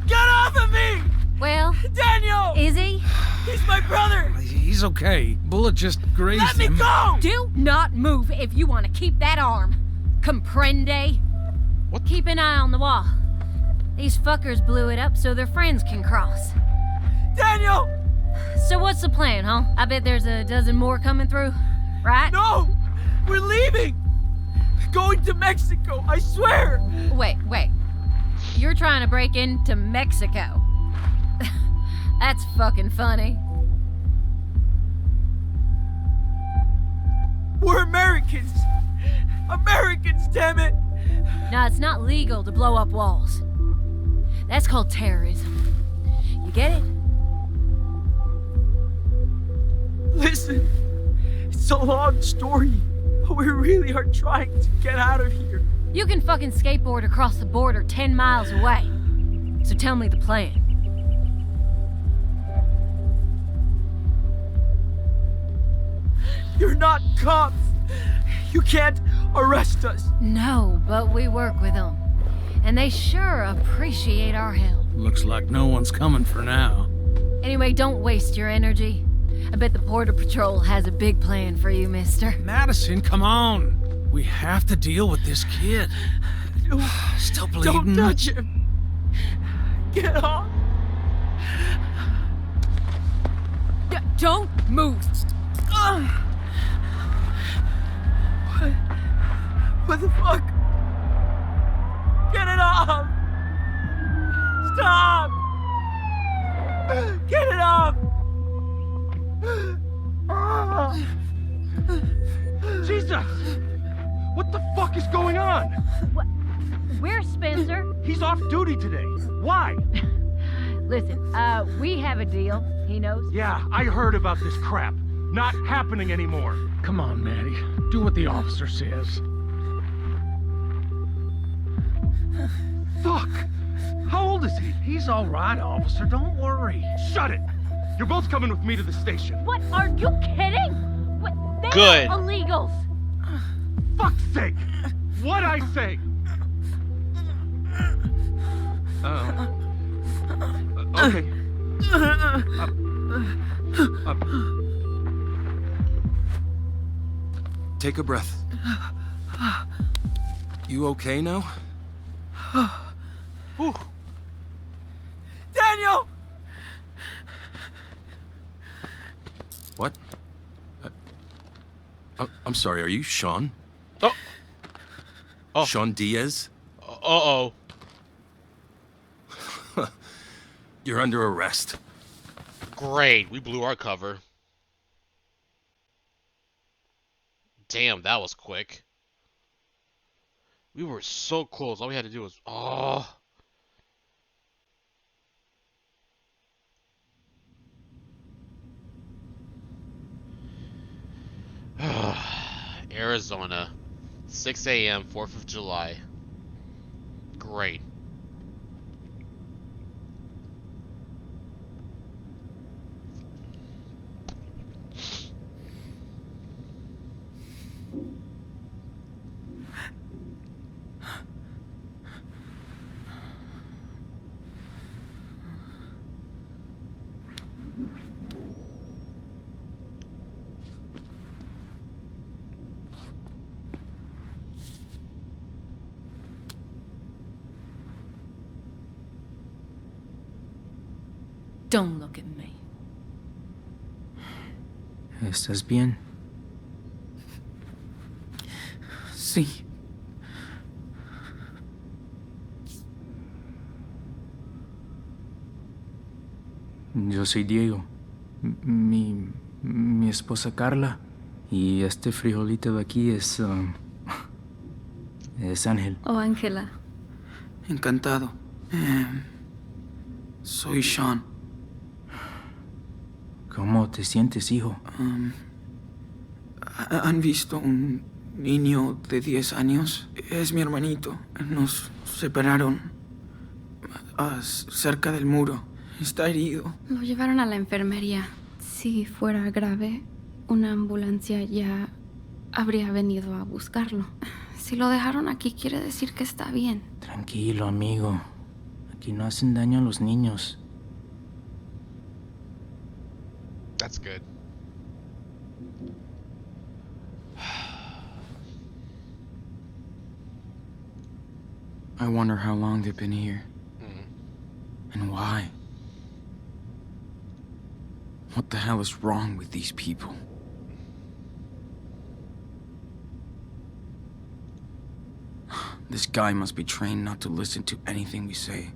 Get off of me! Well, Daniel! is he? He's my brother! He's okay. Bullet just grazed Let me him. go! Do not move if you want to keep that arm. Comprende? What? Keep an eye on the wall. These fuckers blew it up so their friends can cross. Daniel! So what's the plan, huh? I bet there's a dozen more coming through, right? No! We're leaving! Going to Mexico, I swear! Wait. You're trying to break into Mexico. That's fucking funny. We're Americans! Americans, damn it! Now, it's not legal to blow up walls. That's called terrorism. You get it? Listen, it's a long story, but we really are trying to get out of here. You can fucking skateboard across the border 10 miles away. So tell me the plan. You're not cops. You can't arrest us. No, but we work with them. And they sure appreciate our help. Looks like no one's coming for now. Anyway, don't waste your energy. I bet the Border Patrol has a big plan for you, mister. Madison, come on. We have to deal with this kid. No, Still bleeding. don't touch him. Get off. Don't move. What the fuck? Get it off. Stop. Get it off. Jesus! What the fuck is going on? Where's Spencer? He's off duty today. Why? Listen, we have a deal. He knows. Yeah, I heard about this crap. Not happening anymore. Come on, Maddie. Do what the officer says. Fuck! How old is he? He's all right, officer. Don't worry. Shut it! You're both coming with me to the station. What? Are you kidding? What? They're Good. illegals. Fuck's sake! What'd I say? Okay. Take a breath. You okay now? Whew. Daniel! What? I'm sorry, are you Sean? Oh. Oh. Sean Diaz? Uh-oh. You're under arrest. Great, we blew our cover. Damn, that was quick. We were so close. All we had to do was... Oh. Arizona. 6 a.m., 4th of July. Great. Don't look at me. ¿Estás bien? Sí. Yo soy Diego. Mi esposa Carla. Y este frijolito de aquí es Ángel. Oh, Ángela. Encantado. Soy Sean. ¿Cómo te sientes, hijo? ¿Han visto un niño de 10 años? Es mi hermanito. Nos separaron cerca del muro. Está herido. Lo llevaron a la enfermería. Si fuera grave, una ambulancia ya habría venido a buscarlo. Si lo dejaron aquí, quiere decir que está bien. Tranquilo, amigo. Aquí no hacen daño a los niños. That's good. I wonder how long they've been here. And why? What the hell is wrong with these people? This guy must be trained not to listen to anything we say.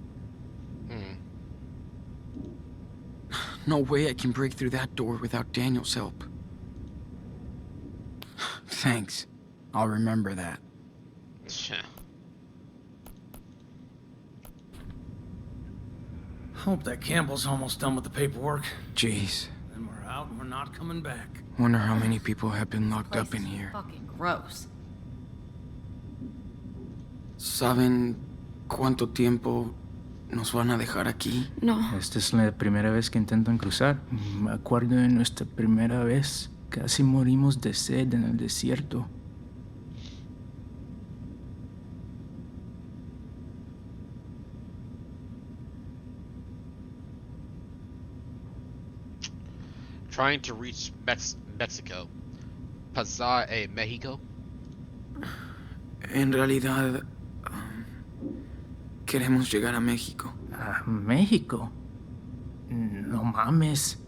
No way I can break through that door without Daniel's help. Thanks. I'll remember that. Hope that Campbell's almost done with the paperwork. Jeez. Then we're out and we're not coming back. Wonder how many people have been locked up in here. Fucking gross. ¿Saben cuánto tiempo nos van a dejar aquí? No. Esta es la primera vez que intentan cruzar. Me acuerdo de nuestra primera vez. Casi morimos de sed en el desierto. Trying to reach Mexico. Pasar a Mexico? En realidad, queremos llegar a México. ¿A México? No mames.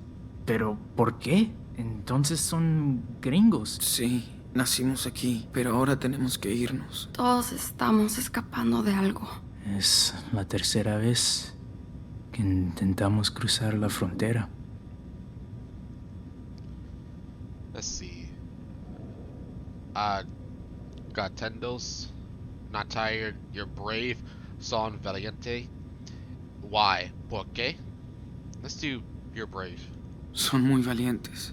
¿Pero por qué? Entonces son gringos. Sí, nacimos aquí, pero ahora tenemos que irnos. Todos estamos escapando de algo. Es la tercera vez que intentamos cruzar la frontera. Let's see. Gatendos. Not tired. You're brave. Son valiente. Why? ¿Por qué? Let's do you're brave. Son muy valientes.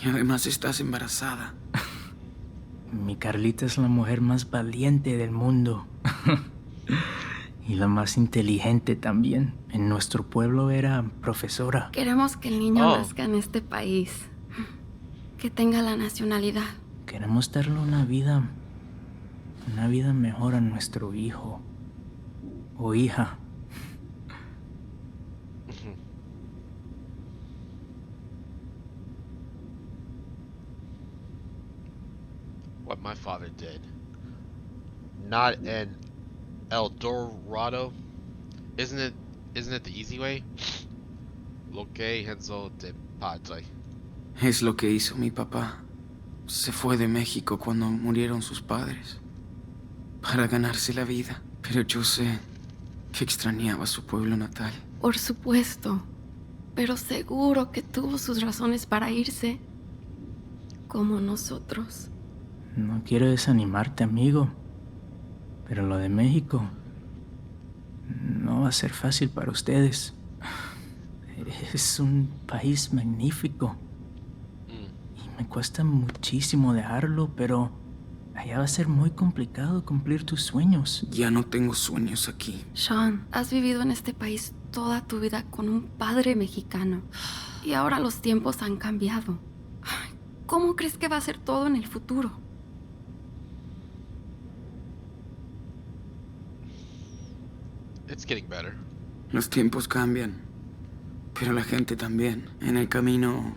Y además estás embarazada. Mi Carlita es la mujer más valiente del mundo. Y la más inteligente también. En nuestro pueblo era profesora. Queremos que el niño nazca en este país. Que tenga la nacionalidad. Queremos darle una vida mejor a nuestro hijo o hija. What my father did. Not an El Dorado. Isn't it the easy way? Lo que hizo de padre. Es lo que hizo mi papá. Se fue de México cuando murieron sus padres. Para ganarse la vida. Pero yo sé que extrañaba su pueblo natal. Por supuesto. Pero seguro que tuvo sus razones para irse. Como nosotros. No quiero desanimarte, amigo. Pero lo de México no va a ser fácil para ustedes. Es un país magnífico. Y me cuesta muchísimo dejarlo, pero allá va a ser muy complicado cumplir tus sueños. Ya no tengo sueños aquí. Sean, has vivido en este país toda tu vida con un padre mexicano. Y ahora los tiempos han cambiado. ¿Cómo crees que va a ser todo en el futuro? It's getting better. Los tiempos cambian, pero la gente también. En el camino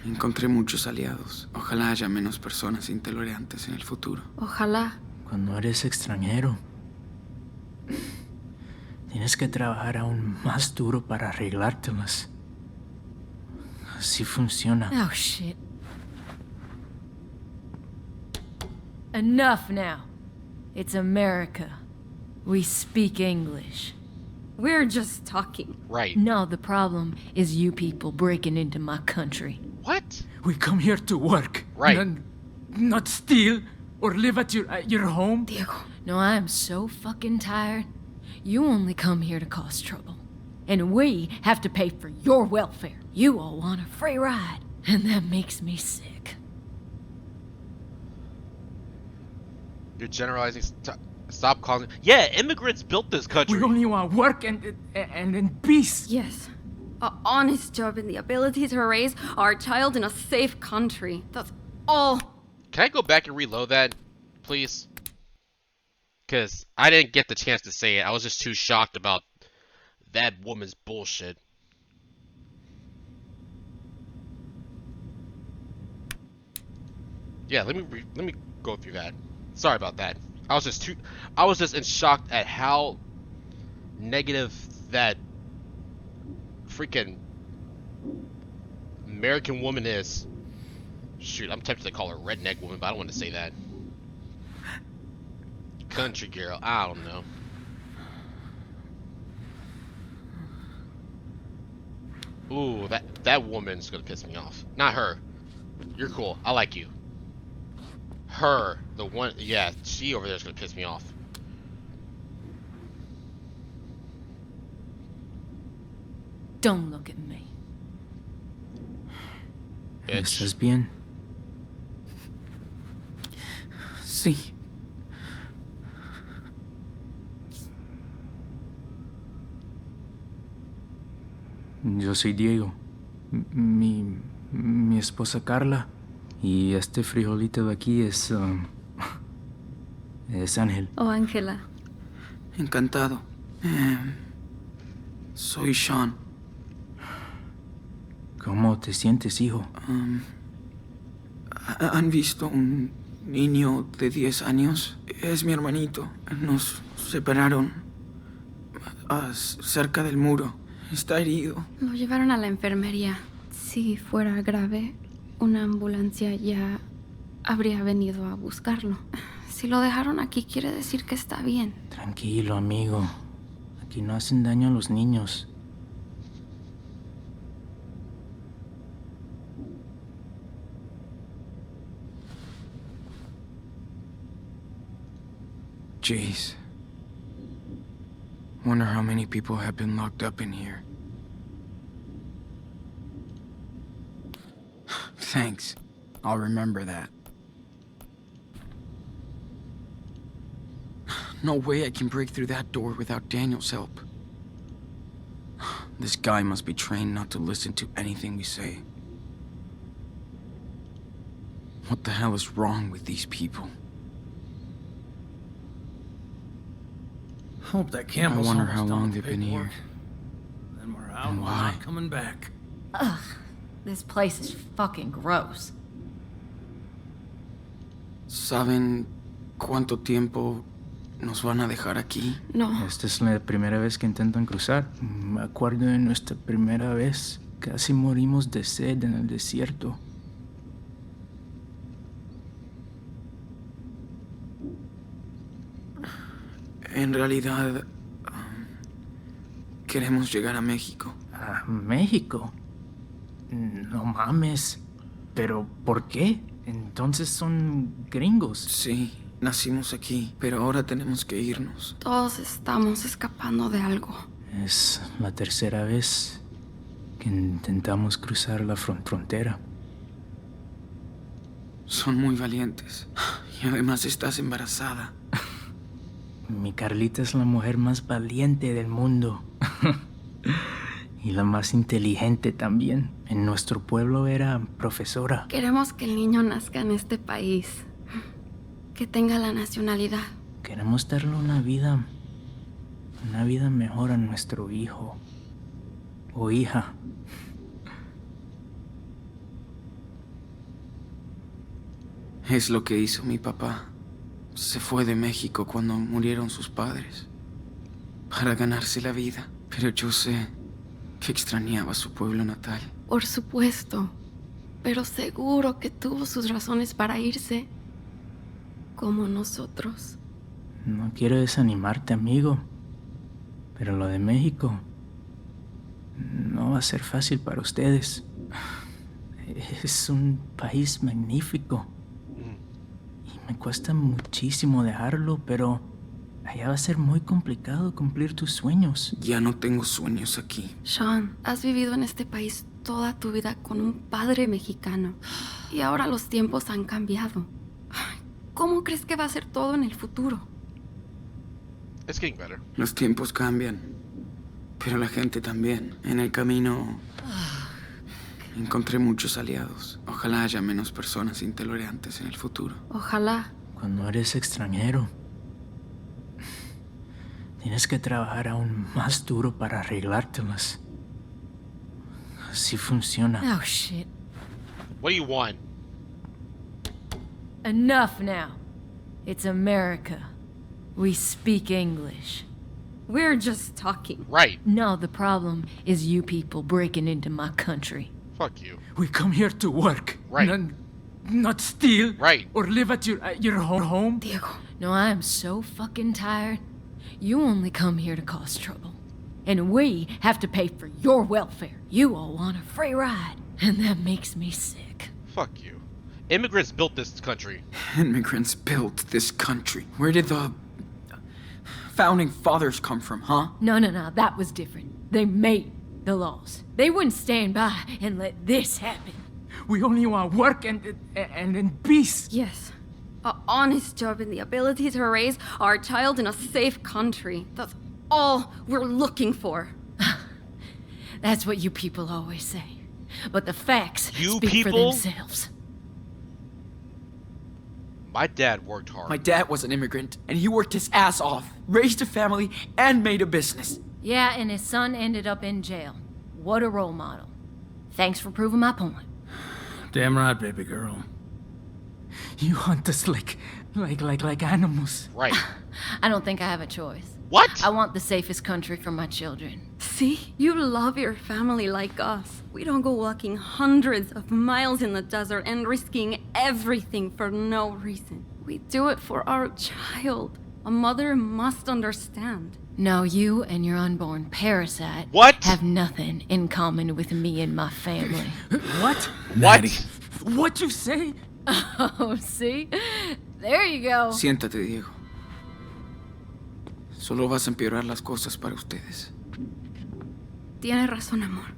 encontré muchos aliados. Ojalá haya menos personas intolerantes en el futuro. Ojalá. Cuando eres extranjero, tienes que trabajar aún más duro para arreglártelas. Así funciona. Oh, shit. Enough now. It's America. We speak English. We're just talking. Right. No, the problem is you people breaking into my country. What? We come here to work. Right. Not steal or live at your home. Diego. No, I am so fucking tired. You only come here to cause trouble. And we have to pay for your welfare. You all want a free ride. And that makes me sick. You're generalizing. Stop calling. Yeah, immigrants built this country. We only want work and in peace. Yes. An honest job and the ability to raise our child in a safe country. That's all. Can I go back and reload that, please? Because I didn't get the chance to say it. I was just too shocked about that woman's bullshit. Yeah, let me go through that. Sorry about that. I was just in shock at how negative that freaking American woman is. Shoot, I'm tempted to call her redneck woman, but I don't want to say that. Country girl, I don't know. Ooh, that woman's gonna piss me off. Not her. You're cool. I like you. Her, the one, yeah, she over there is gonna piss me off. Don't look at me. Bitch. ¿Estás bien? Sí. Yo soy Diego. Mi esposa Carla. Y este frijolito de aquí es Ángel. Oh, Ángela. Encantado. Soy Sean. ¿Cómo te sientes, hijo? ¿Han visto un niño de 10 años? Es mi hermanito. Nos separaron cerca del muro. Está herido. Lo llevaron a la enfermería. Si fuera grave, una ambulancia ya habría venido a buscarlo. Si lo dejaron aquí, quiere decir que está bien. Tranquilo, amigo. Aquí no hacen daño a los niños. Jeez. Wonder how many people have been locked up in here. Thanks. I'll remember that. No way I can break through that door without Daniel's help. This guy must be trained not to listen to anything we say. What the hell is wrong with these people? Hope that Campbell's I wonder almost how done long with they've the been paperwork. here. Then we're out And and we're why? not coming back. Ugh, this place is fucking gross. ¿Saben cuánto tiempo nos van a dejar aquí? No. Esta es la primera vez que intentan cruzar. Me acuerdo de nuestra primera vez. Casi morimos de sed en el desierto. En realidad, queremos llegar a México. ¿A México? No mames. ¿Pero por qué? Entonces son gringos. Sí, nacimos aquí, pero ahora tenemos que irnos. Todos estamos escapando de algo. Es la tercera vez que intentamos cruzar la frontera. Son muy valientes. Y además estás embarazada. Mi Carlita es la mujer más valiente del mundo. Y la más inteligente también. En nuestro pueblo era profesora. Queremos que el niño nazca en este país. Que tenga la nacionalidad. Queremos darle una vida mejor a nuestro hijo o hija. Es lo que hizo mi papá. Se fue de México cuando murieron sus padres. Para ganarse la vida. Pero yo sé que extrañaba su pueblo natal. Por supuesto. Pero seguro que tuvo sus razones para irse. Como nosotros. No quiero desanimarte, amigo. Pero lo de México no va a ser fácil para ustedes. Es un país magnífico. Y me cuesta muchísimo dejarlo, pero allá va a ser muy complicado cumplir tus sueños. Ya no tengo sueños aquí. Sean, has vivido en este país toda tu vida con un padre mexicano. Y ahora los tiempos han cambiado. ¿Cómo crees que va a ser todo en el futuro? It's getting better. Los tiempos cambian, pero la gente también. En el camino encontré muchos aliados. Ojalá haya menos personas intolerantes en el futuro. Ojalá. Cuando eres extranjero, tienes que trabajar aún más duro para arreglártelas. Así funciona. Oh, shit. What do you want? Enough now. It's America. We speak English. We're just talking. Right. No, the problem is you people breaking into my country. Fuck you. We come here to work. Right. Not steal. Right. Or live at your home. Diego. No, I'm so fucking tired. You only come here to cause trouble. And we have to pay for your welfare. You all want a free ride. And that makes me sick. Fuck you. Immigrants built this country. Immigrants built this country. Where did the founding fathers come from, huh? No, that was different. They made the laws. They wouldn't stand by and let this happen. We only want work and peace. Yes. An honest job and the ability to raise our child in a safe country. That's all we're looking for. That's what you people always say. But the facts You speak people? for themselves. My dad worked hard. My dad was an immigrant, and he worked his ass off, raised a family, and made a business. Yeah, and his son ended up in jail. What a role model. Thanks for proving my point. Damn right, baby girl. You hunt us like animals. Right. I don't think I have a choice. What? I want the safest country for my children. See? You love your family like us. We don't go walking hundreds of miles in the desert and risking everything for no reason. We do it for our child. A mother must understand. No, you and your unborn parasite What? have nothing in common with me and my family. What? What? What you say? Oh, see? There you go. Siéntate, Diego. Solo vas a empeorar las cosas para ustedes. Tienes razón, amor.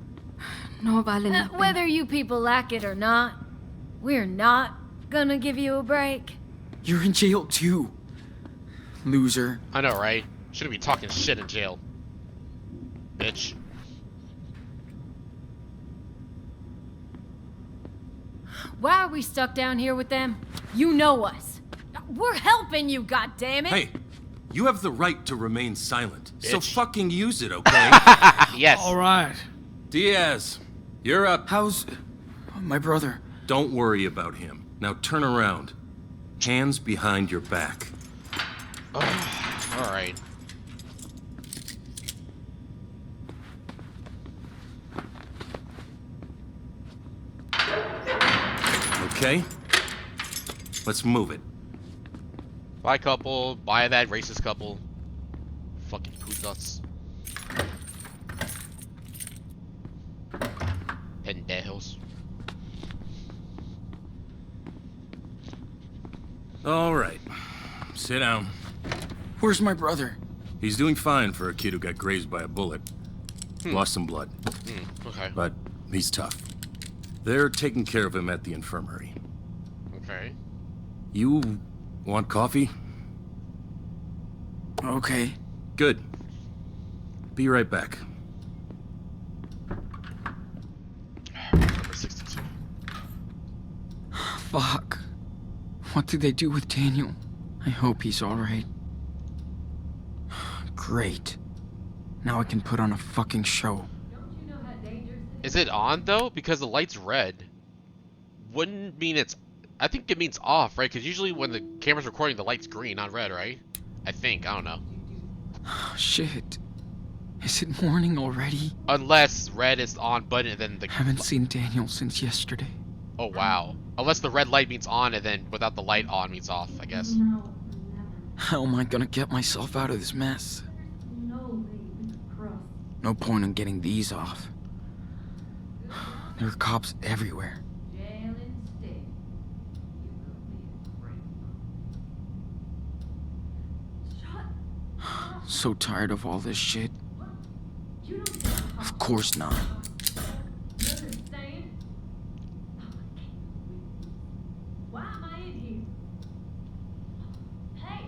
No valen la pena. Whether you people like it or not, we're not gonna give you a break. You're in jail too, loser. I know, right? Shouldn't be talking shit in jail. Bitch. Why are we stuck down here with them? You know us. We're helping you, goddammit! Hey, you have the right to remain silent. So Bitch. fucking use it, okay? Yes. All right. Diaz, you're up. How's my brother? Don't worry about him. Now turn around. Hands behind your back. Alright. Okay? Let's move it. Buy couple, buy that racist couple. fucking putas. Pendejos. All right. Sit down. Where's my brother? He's doing fine for a kid who got grazed by a bullet. Lost some blood. Okay. But he's tough. They're taking care of him at the infirmary. Okay. You want coffee? Okay. Good. Be right back. Number 62. Fuck. What did they do with Daniel? I hope he's alright. Great. Now I can put on a fucking show. Is it on though? Because the light's red. Wouldn't mean it's... I think it means off, right? Because usually when the camera's recording, the light's green, not red, right? I think. I don't know. Shit. Is it morning already? Unless red is the on button and then the... Haven't seen Daniel since yesterday. Oh, wow. Unless the red light means on and then without the light on means off, I guess. How am I gonna get myself out of this mess? No point in getting these off. There are cops everywhere. So tired of all this shit. Of course not. Why am I in here? Hey!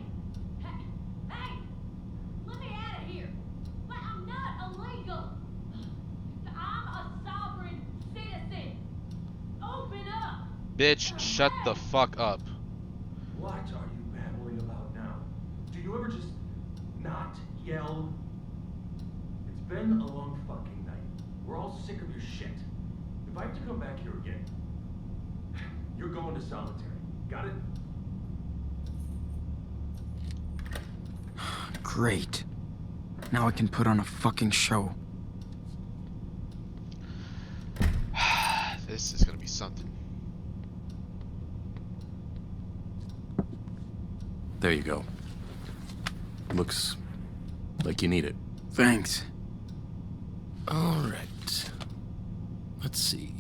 Let me out of here! But I'm not illegal! I'm a sovereign citizen! Open up! Bitch, shut the fuck up. What are you babbling about now? Do you ever just not yell? It's been a long fucking night. We're all sick of your shit. If I have to come back here again, you're going to solitary. Got it? Great. Now I can put on a fucking show. This is gonna be something. There you go. Looks like you need it. Thanks. All right. Let's see.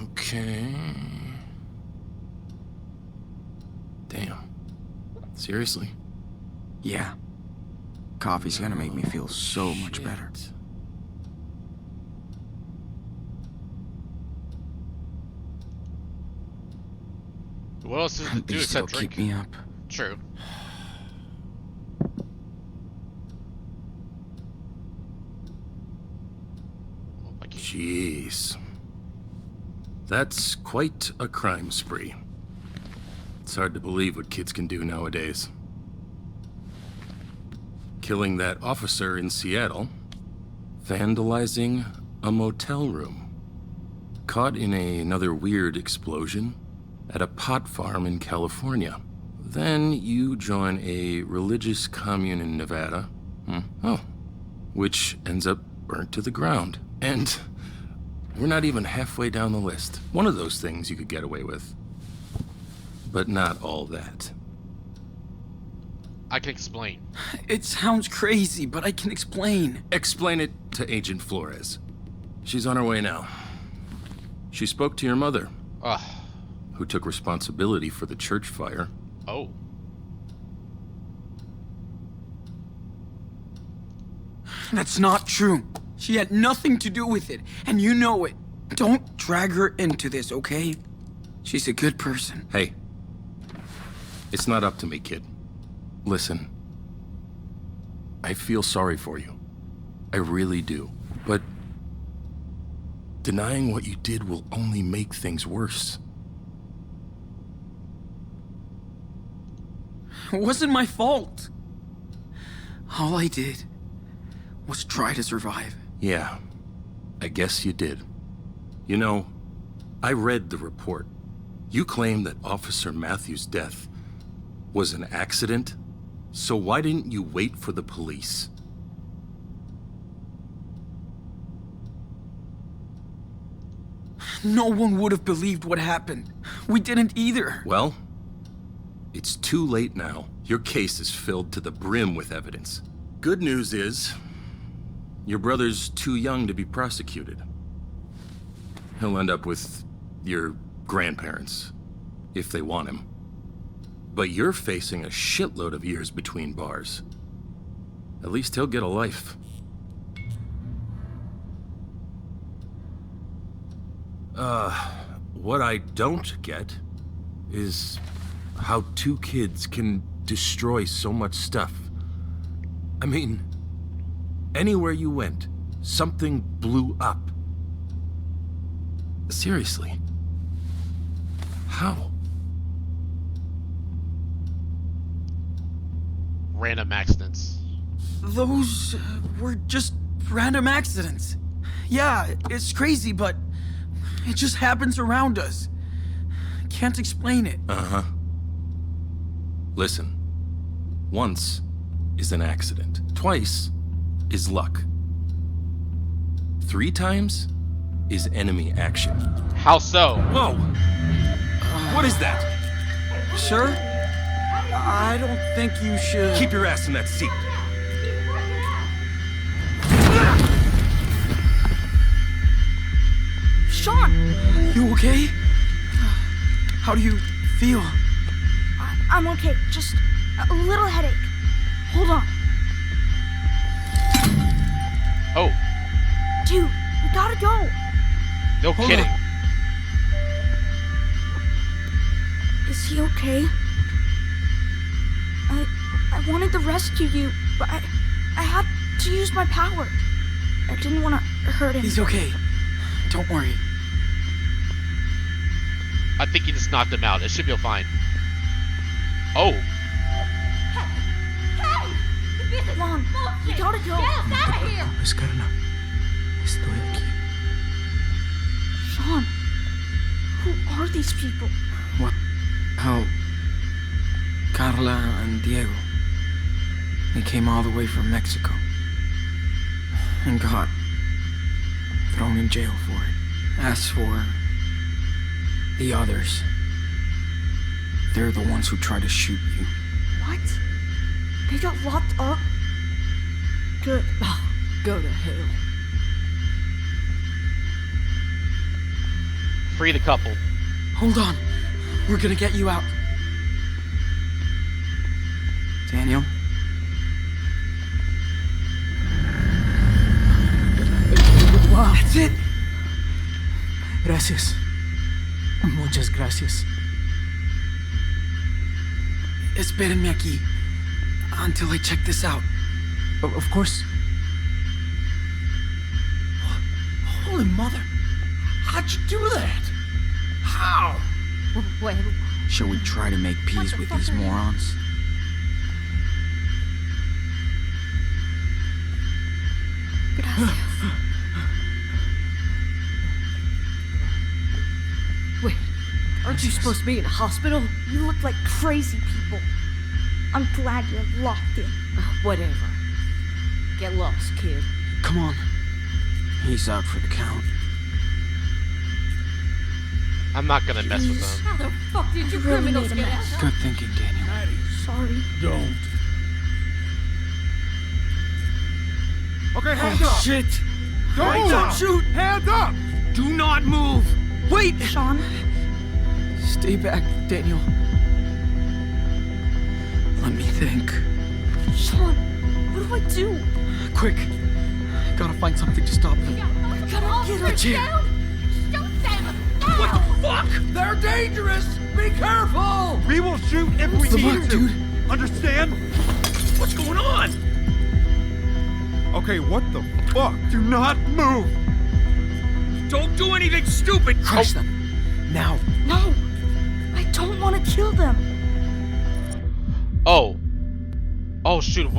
Okay. Damn. Seriously? Yeah. Coffee's gonna make me feel so much better. What else is to At do least it'll except drink? keep me up. True. Jeez. That's quite a crime spree. It's hard to believe what kids can do nowadays. Killing that officer in Seattle, vandalizing a motel room, caught in another weird explosion at a pot farm in California. Then you join a religious commune in Nevada, which ends up burnt to the ground. And we're not even halfway down the list. One of those things you could get away with. But not all that. I can explain. It sounds crazy, but I can explain. Explain it to Agent Flores. She's on her way now. She spoke to your mother, who took responsibility for the church fire. Oh. That's not true. She had nothing to do with it, and you know it. Don't drag her into this, okay? She's a good person. Hey. It's not up to me, kid. Listen. I feel sorry for you. I really do. But denying what you did will only make things worse. It wasn't my fault. All I did was try to survive. Yeah, I guess you did. You know, I read the report. You claim that Officer Matthews' death was an accident, so why didn't you wait for the police? No one would have believed what happened. We didn't either. Well, It's too late now. Your case is filled to the brim with evidence. Good news is, your brother's too young to be prosecuted. He'll end up with your grandparents, if they want him. But you're facing a shitload of years between bars. At least he'll get a life. What I don't get is how two kids can destroy so much stuff. I mean, anywhere you went, something blew up. Seriously. How? Random accidents. Those were just random accidents. Yeah, it's crazy, but it just happens around us. Can't explain it. Uh-huh. Listen. Once is an accident. Twice is luck. 3 times is enemy action. How so? Whoa! What is that? Sir? I don't think you should... Keep your ass in that seat. Sean! You okay? How do you feel? I'm okay. Just a little headache. Hold on. Oh. Dude, we gotta go. No kidding. Is he okay? I wanted to rescue you, but I had to use my power. I didn't want to hurt him. He's okay. Don't worry. I think he just knocked him out. It should be fine. Oh. Come on, we gotta go. Carla. Estoy aquí. Sean, who are these people? What? How? Carla and Diego. They came all the way from Mexico. And got thrown in jail for it. As for the others, they're the ones who tried to shoot you. What? They got locked up? Good. Oh, go to hell. Free the couple. Hold on. We're gonna get you out. Daniel? Wow. That's it! Gracias. Muchas gracias. Espérenme aquí. Until I check this out. Of course. Holy mother. How'd you do that? How? Well, Shall we try to make peace with these morons? Gracias. wait, aren't you supposed to be in a hospital? You look like crazy people. I'm glad you're locked in. Whatever. Get lost, kid. Come on. He's out for the count. I'm not gonna mess with them. How the fuck did you really criminals made a get out? mess. Good thinking, Daniel. Sorry. Don't. Okay, hands Oh, up. shit! Don't shoot! Hands up. Do not move! Wait! Sean? Stay back, Daniel. Let me think. Sean, what do I do? Quick! Gotta find something to stop them. I gotta get The chair! What the fuck? They're dangerous. Be careful. We will shoot if we The need fuck, to. dude? Understand? What's going on? Okay, what the fuck? Do not move. Don't do anything stupid. Crush them. Now. No! I don't want to kill them. Oh. Oh, shoot.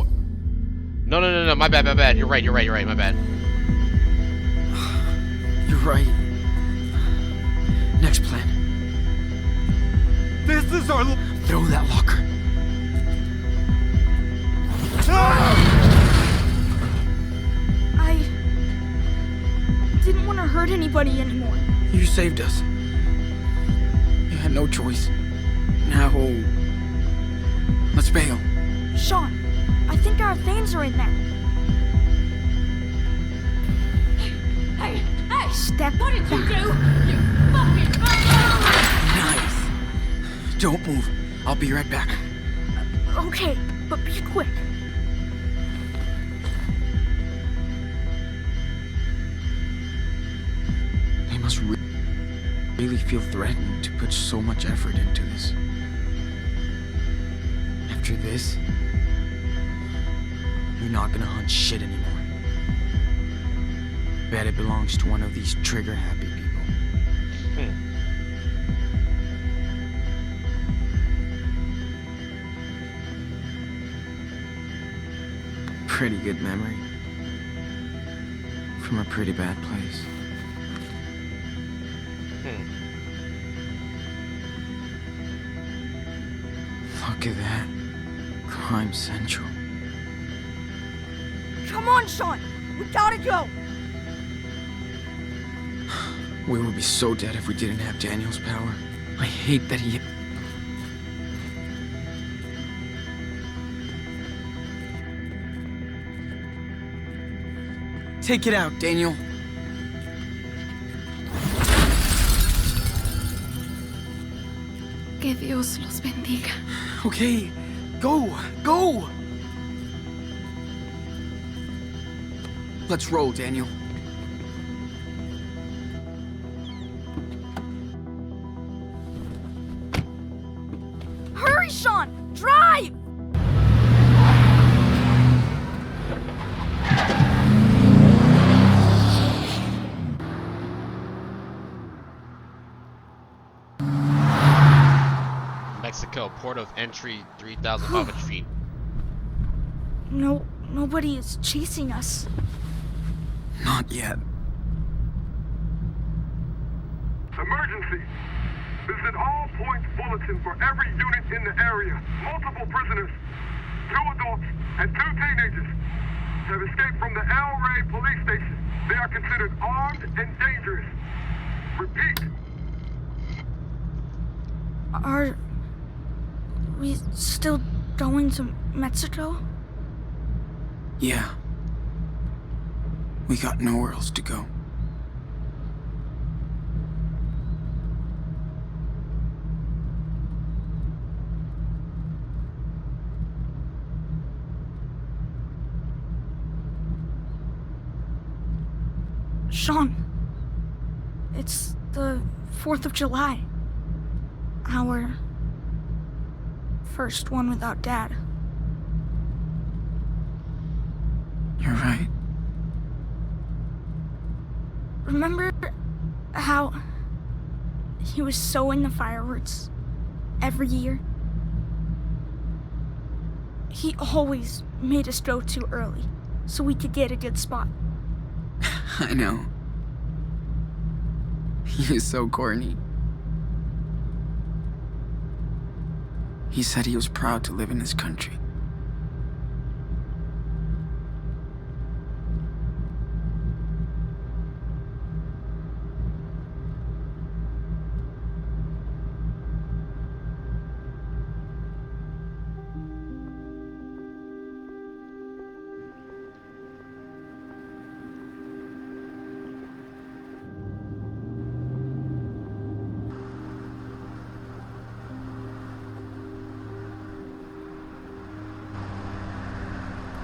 No. My bad. You're right. My bad. You're right. Next plan. This is our... Throw that locker. I didn't want to hurt anybody anymore. You saved us. You had no choice. Now, Let's bail. Sean, I think our things are in there. Hey, hey! Step What did you back. do? You fucking Knife. Don't move. I'll be right back. Okay, but be quick. They must really feel threatened to put so much effort into this. After this, you're not gonna hunt shit anymore. Bet it belongs to one of these trigger-happy people. Pretty good memory. From a pretty bad place. Look at that. Crime Central. Come on, Sean. We gotta go. We would be so dead if we didn't have Daniel's power. I hate that he... Take it out, Daniel. Que Dios los bendiga. Okay, go, go! Let's roll, Daniel. Hurry, Sean! Drive! Mexico, port of entry 3,500 feet. No, nobody is chasing us. Not yet. Emergency! Visit all points bulletin for every unit in the area. Multiple prisoners, 2 adults, and 2 teenagers have escaped from the El Rey police station. They are considered armed and dangerous. Repeat. Are we still going to Mexico? Yeah. We got nowhere else to go. Sean, it's the 4th of July. Our first one without Dad. You're right. Remember how he was so into fireworks every year? He always made us go too early so we could get a good spot. I know. He is so corny. He said he was proud to live in his country.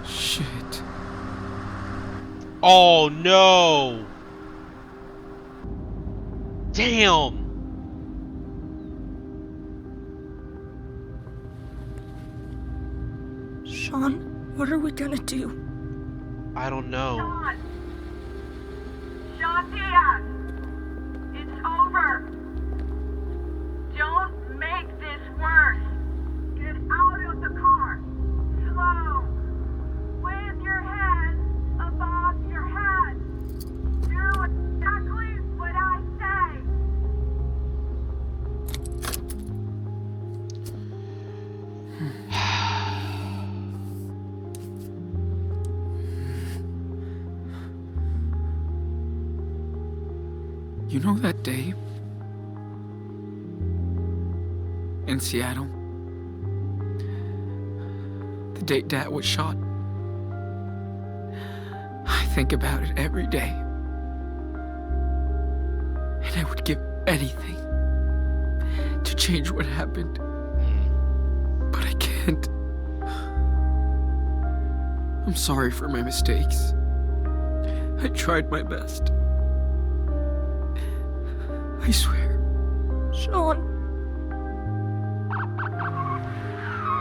Shit. Oh no! Damn! Sean, what are we gonna do? I don't know. Sean Diaz! It's over! Don't make this worse! Get out of the car! Slow! With your hands above your head! Do exactly what I say! You know that day? In Seattle? the day Dad was shot. I think about it every day. And I would give anything to change what happened. But I can't. I'm sorry for my mistakes. I tried my best. I swear. Sean.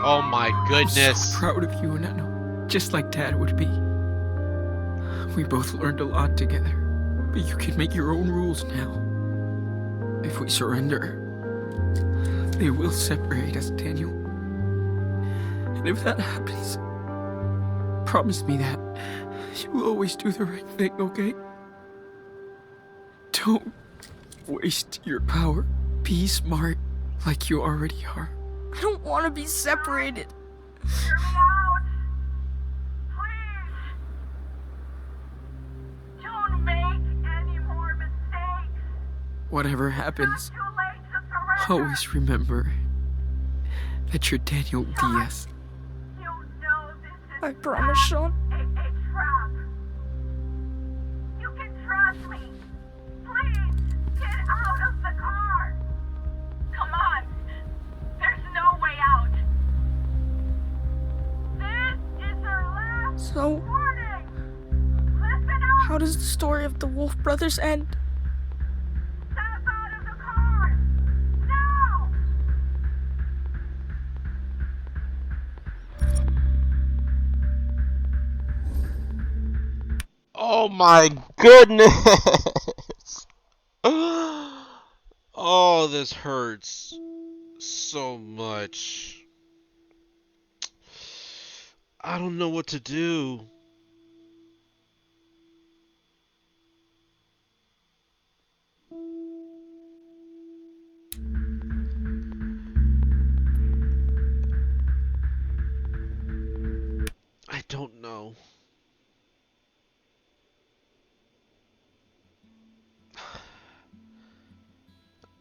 Oh my goodness. I'm so proud of you, and I know, just like Dad would be. We both learned a lot together, but you can make your own rules now. If we surrender, they will separate us, Daniel. And if that happens, promise me that you will always do the right thing, okay? Don't waste your power. Be smart like you already are. I don't want to be separated. Hear me out. Please. Don't make any more mistakes. Whatever happens, Too late to surrender. always remember that you're Daniel Diaz. You know this is I promise, Sean. a trap. You can trust me. Please, get out of the car. Come on. There's no way out. This is our last So, warning. Listen up. how does the story of the Wolf brothers end? Step out of the car. Now. Oh my goodness. Oh, this hurts so much. I don't know what to do. I don't know.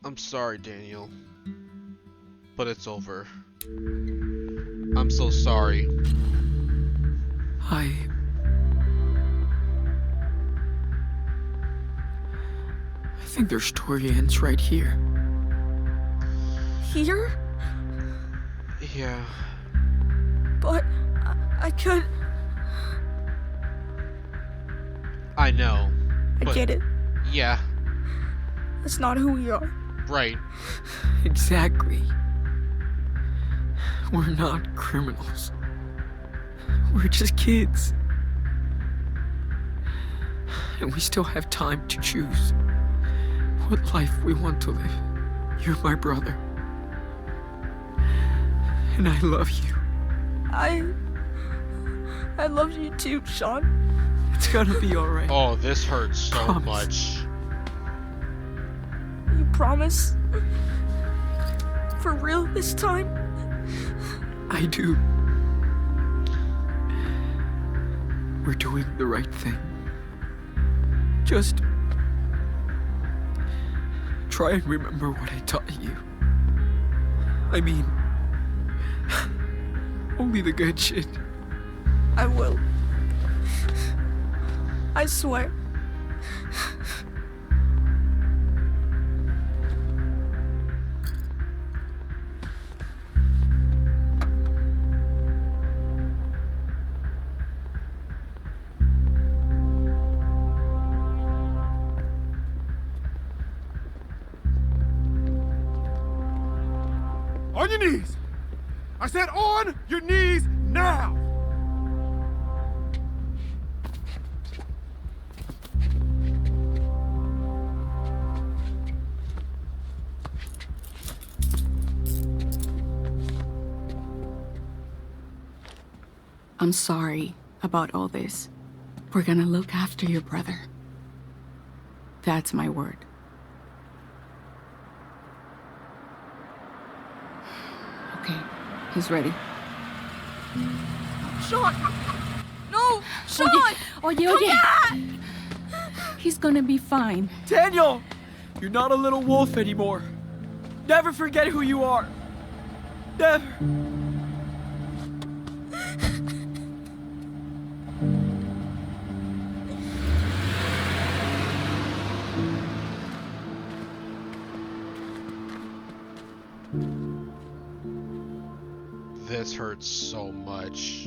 I'm sorry, Daniel. But it's over. I'm so sorry. I think their story ends right here. Here? Yeah. But I could. I know. I but get it. Yeah. That's not who we are. Right. Exactly. We're not criminals. We're just kids. And we still have time to choose what life we want to live. You're my brother. And I love you. I love you too, Sean. It's gonna be alright. Oh, this hurts so Promise. much. You promise? For real this time? I do. We're doing the right thing. Just try and remember what I taught you. I mean, only the good shit. I will. I swear. On your knees! I said on your knees now! I'm sorry about all this. We're gonna look after your brother. That's my word. Okay, he's ready. Sean! No! Sean! Oye, Come oye. back! He's gonna be fine. Daniel! You're not a little wolf anymore. Never forget who you are. Never. This hurts so much.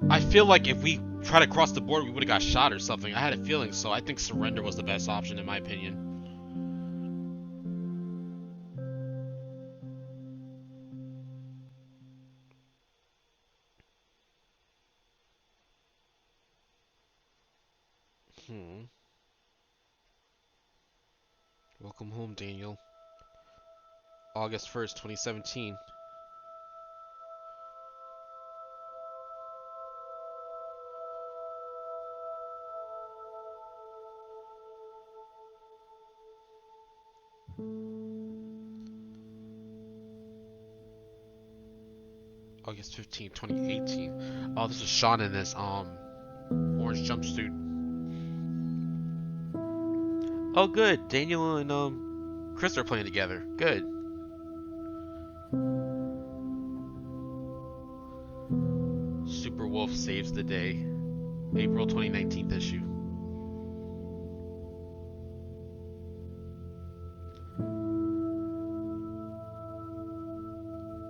I feel like if we tried to cross the border, we would have got shot or something. I had a feeling, so I think surrender was the best option in my opinion. Welcome home, Daniel. August 1st, 2017. August 15th, 2018. Oh, this is Sean in this orange jumpsuit. Oh, good. Daniel and Chris are playing together. Good. Super Wolf saves the day. April 2019 issue.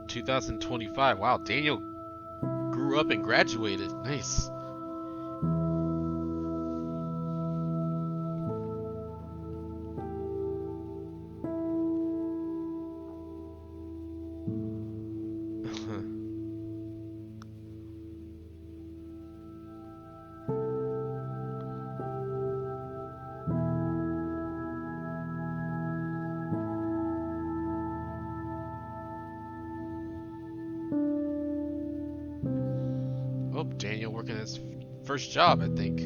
$2025. Wow, Daniel grew up and graduated. Nice. Oh, Daniel working his first job, I think.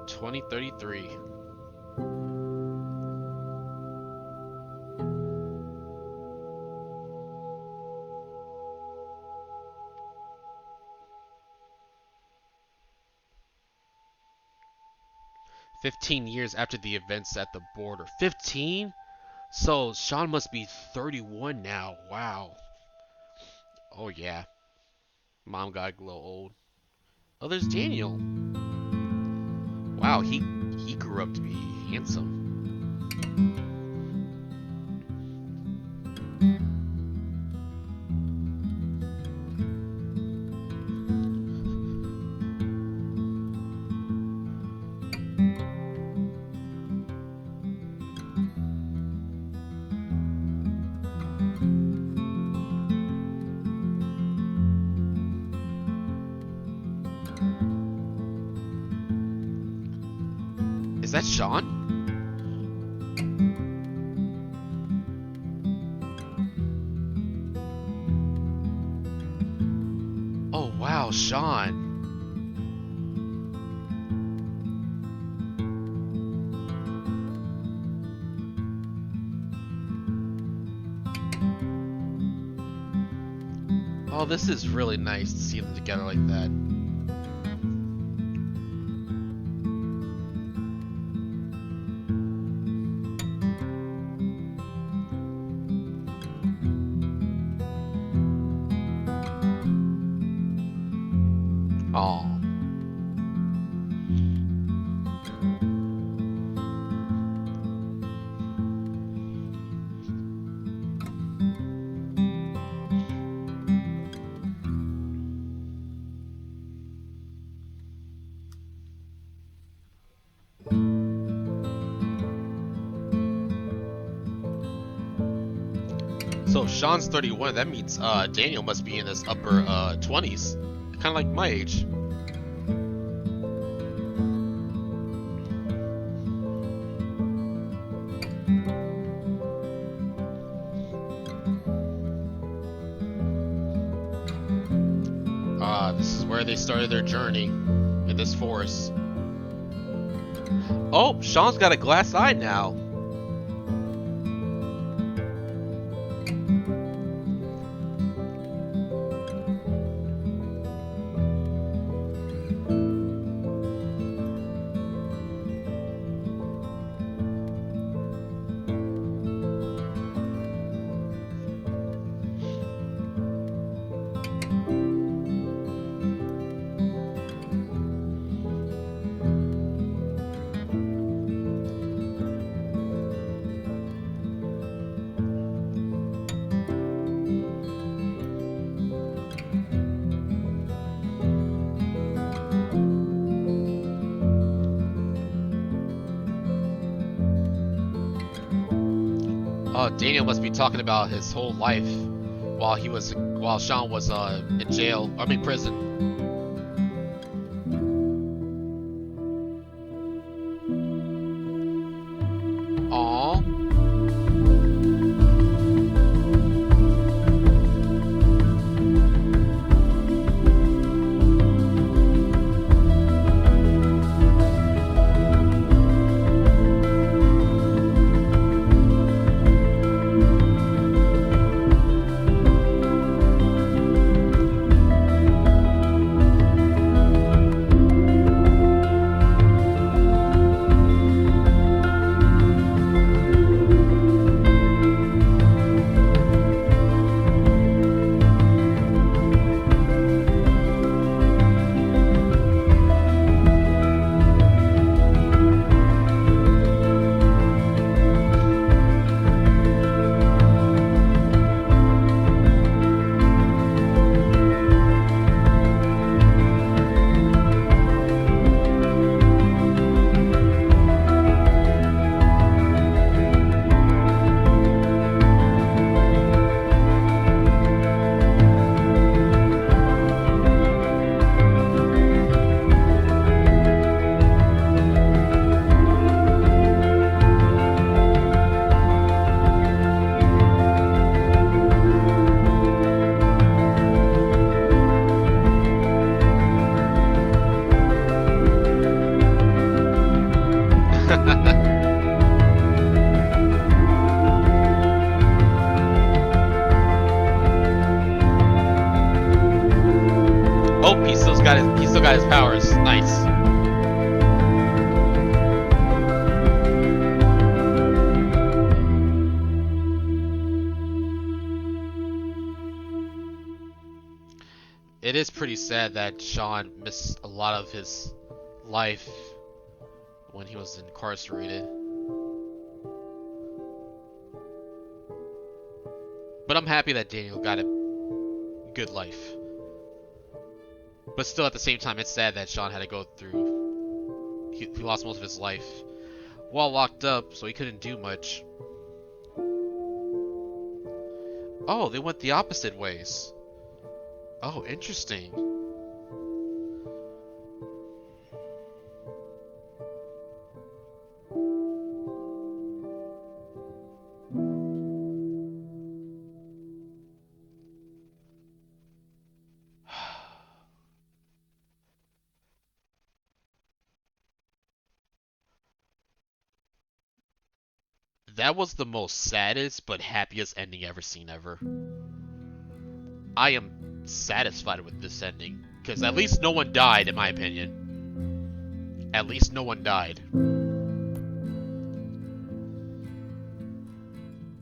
$20.33. $15 years after the events at the border. 15? So Sean must be 31 now. Wow. Oh yeah. Mom got a little old. Oh, there's Daniel. Wow, he grew up to be handsome. Is that Sean? Oh wow, Sean. Oh, this is really nice to see them together like that. Oh. So Sean's 31. That means Daniel must be in his upper 20s, kind of like my age. This is where they started their journey in this forest. Oh, Sean's got a glass eye now. Daniel must be talking about his whole life while Sean was in jail. I mean prison. Aww. Oh, he still got his powers. Nice. It is pretty sad that Sean missed a lot of his life when he was incarcerated. But I'm happy that Daniel got a good life. But still, at the same time, it's sad that Sean had to go through... He lost most of his life while locked up, so he couldn't do much. Oh, they went the opposite ways. Oh, interesting. That was the most saddest but happiest ending ever seen ever. I am satisfied with this ending, because at least no one died, in my opinion. At least no one died.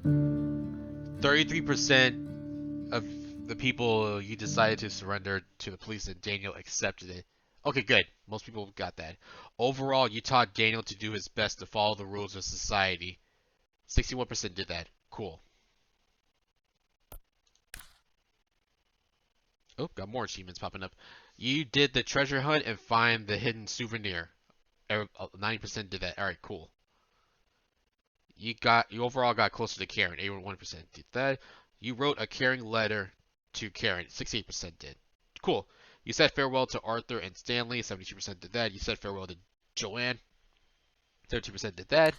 33% of the people you decided to surrender to the police and Daniel accepted it. Okay, good. Most people got that. Overall, you taught Daniel to do his best to follow the rules of society. 61% did that. Cool. Oh, got more achievements popping up. You did the treasure hunt and find the hidden souvenir. 90% did that. Alright, cool. You overall got closer to Karen. 81% did that. You wrote a caring letter to Karen. 68% did. Cool. You said farewell to Arthur and Stanley. 72% did that. You said farewell to Joanne. 32% did that.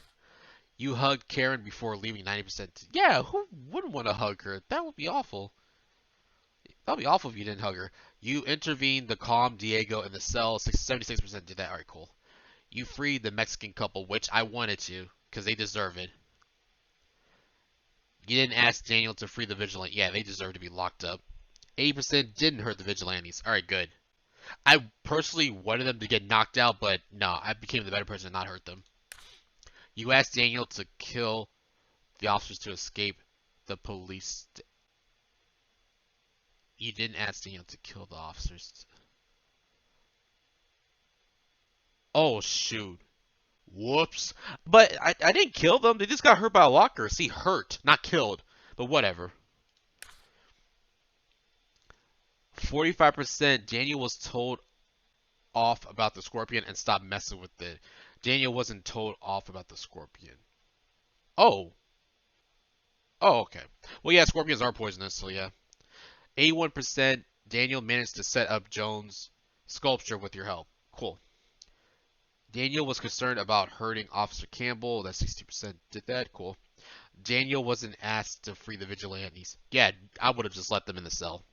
You hugged Karen before leaving. 90%. Yeah, who wouldn't want to hug her? That would be awful. That would be awful if you didn't hug her. You intervened to calm Diego in the cell. 76% did that. Alright, cool. You freed the Mexican couple, which I wanted to, because they deserve it. You didn't ask Daniel to free the vigilante. Yeah, they deserve to be locked up. 80% didn't hurt the vigilantes. Alright, good. I personally wanted them to get knocked out, but no, I became the better person to not hurt them. You asked Daniel to kill the officers to escape the police. You didn't ask Daniel to kill the officers. Oh, shoot. Whoops. But I didn't kill them. They just got hurt by a locker. See, hurt, not killed. But whatever. 45% Daniel was told off about the scorpion and stopped messing with it. Daniel wasn't told off about the scorpion. Oh. Oh, okay. Well, yeah, scorpions are poisonous, so yeah. 81%, Daniel managed to set up Jones' sculpture with your help. Cool. Daniel was concerned about hurting Officer Campbell. That 60% did that. Cool. Daniel wasn't asked to free the vigilantes. Yeah, I would have just let them in the cell.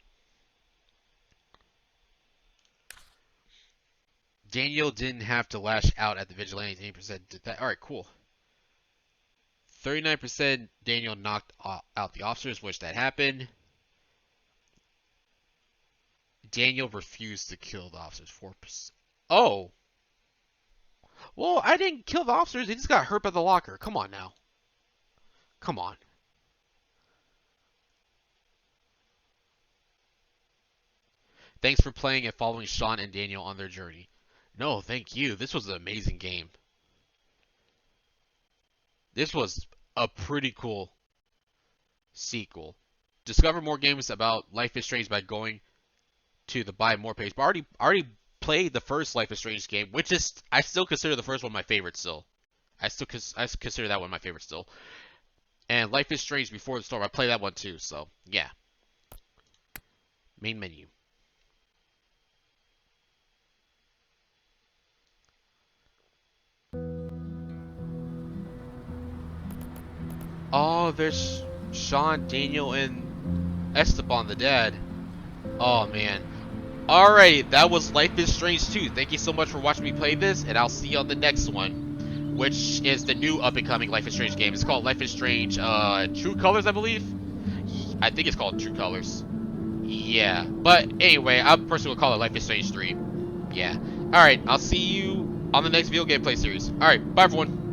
Daniel didn't have to lash out at the vigilantes. 80% did that. Alright, cool. 39% Daniel knocked out the officers, which that happened. Daniel refused to kill the officers. 4%. Oh! Well, I didn't kill the officers. They just got hurt by the locker. Come on now. Come on. Thanks for playing and following Sean and Daniel on their journey. No, thank you. This was an amazing game. This was a pretty cool sequel. Discover more games about Life is Strange by going to the Buy More page. But I already played the first Life is Strange game, which is, I still consider the first one my favorite still. I consider that one my favorite still. And Life is Strange Before the Storm, I played that one too, so yeah. Main menu. Oh, there's Sean, Daniel, and Esteban, the dad. Oh, man. Alright, that was Life is Strange 2. Thank you so much for watching me play this, and I'll see you on the next one, which is the new up-and-coming Life is Strange game. It's called Life is Strange True Colors, I believe? I think it's called True Colors. Yeah, but anyway, I personally would call it Life is Strange 3. Yeah. Alright, I'll see you on the next video gameplay series. Alright, bye everyone.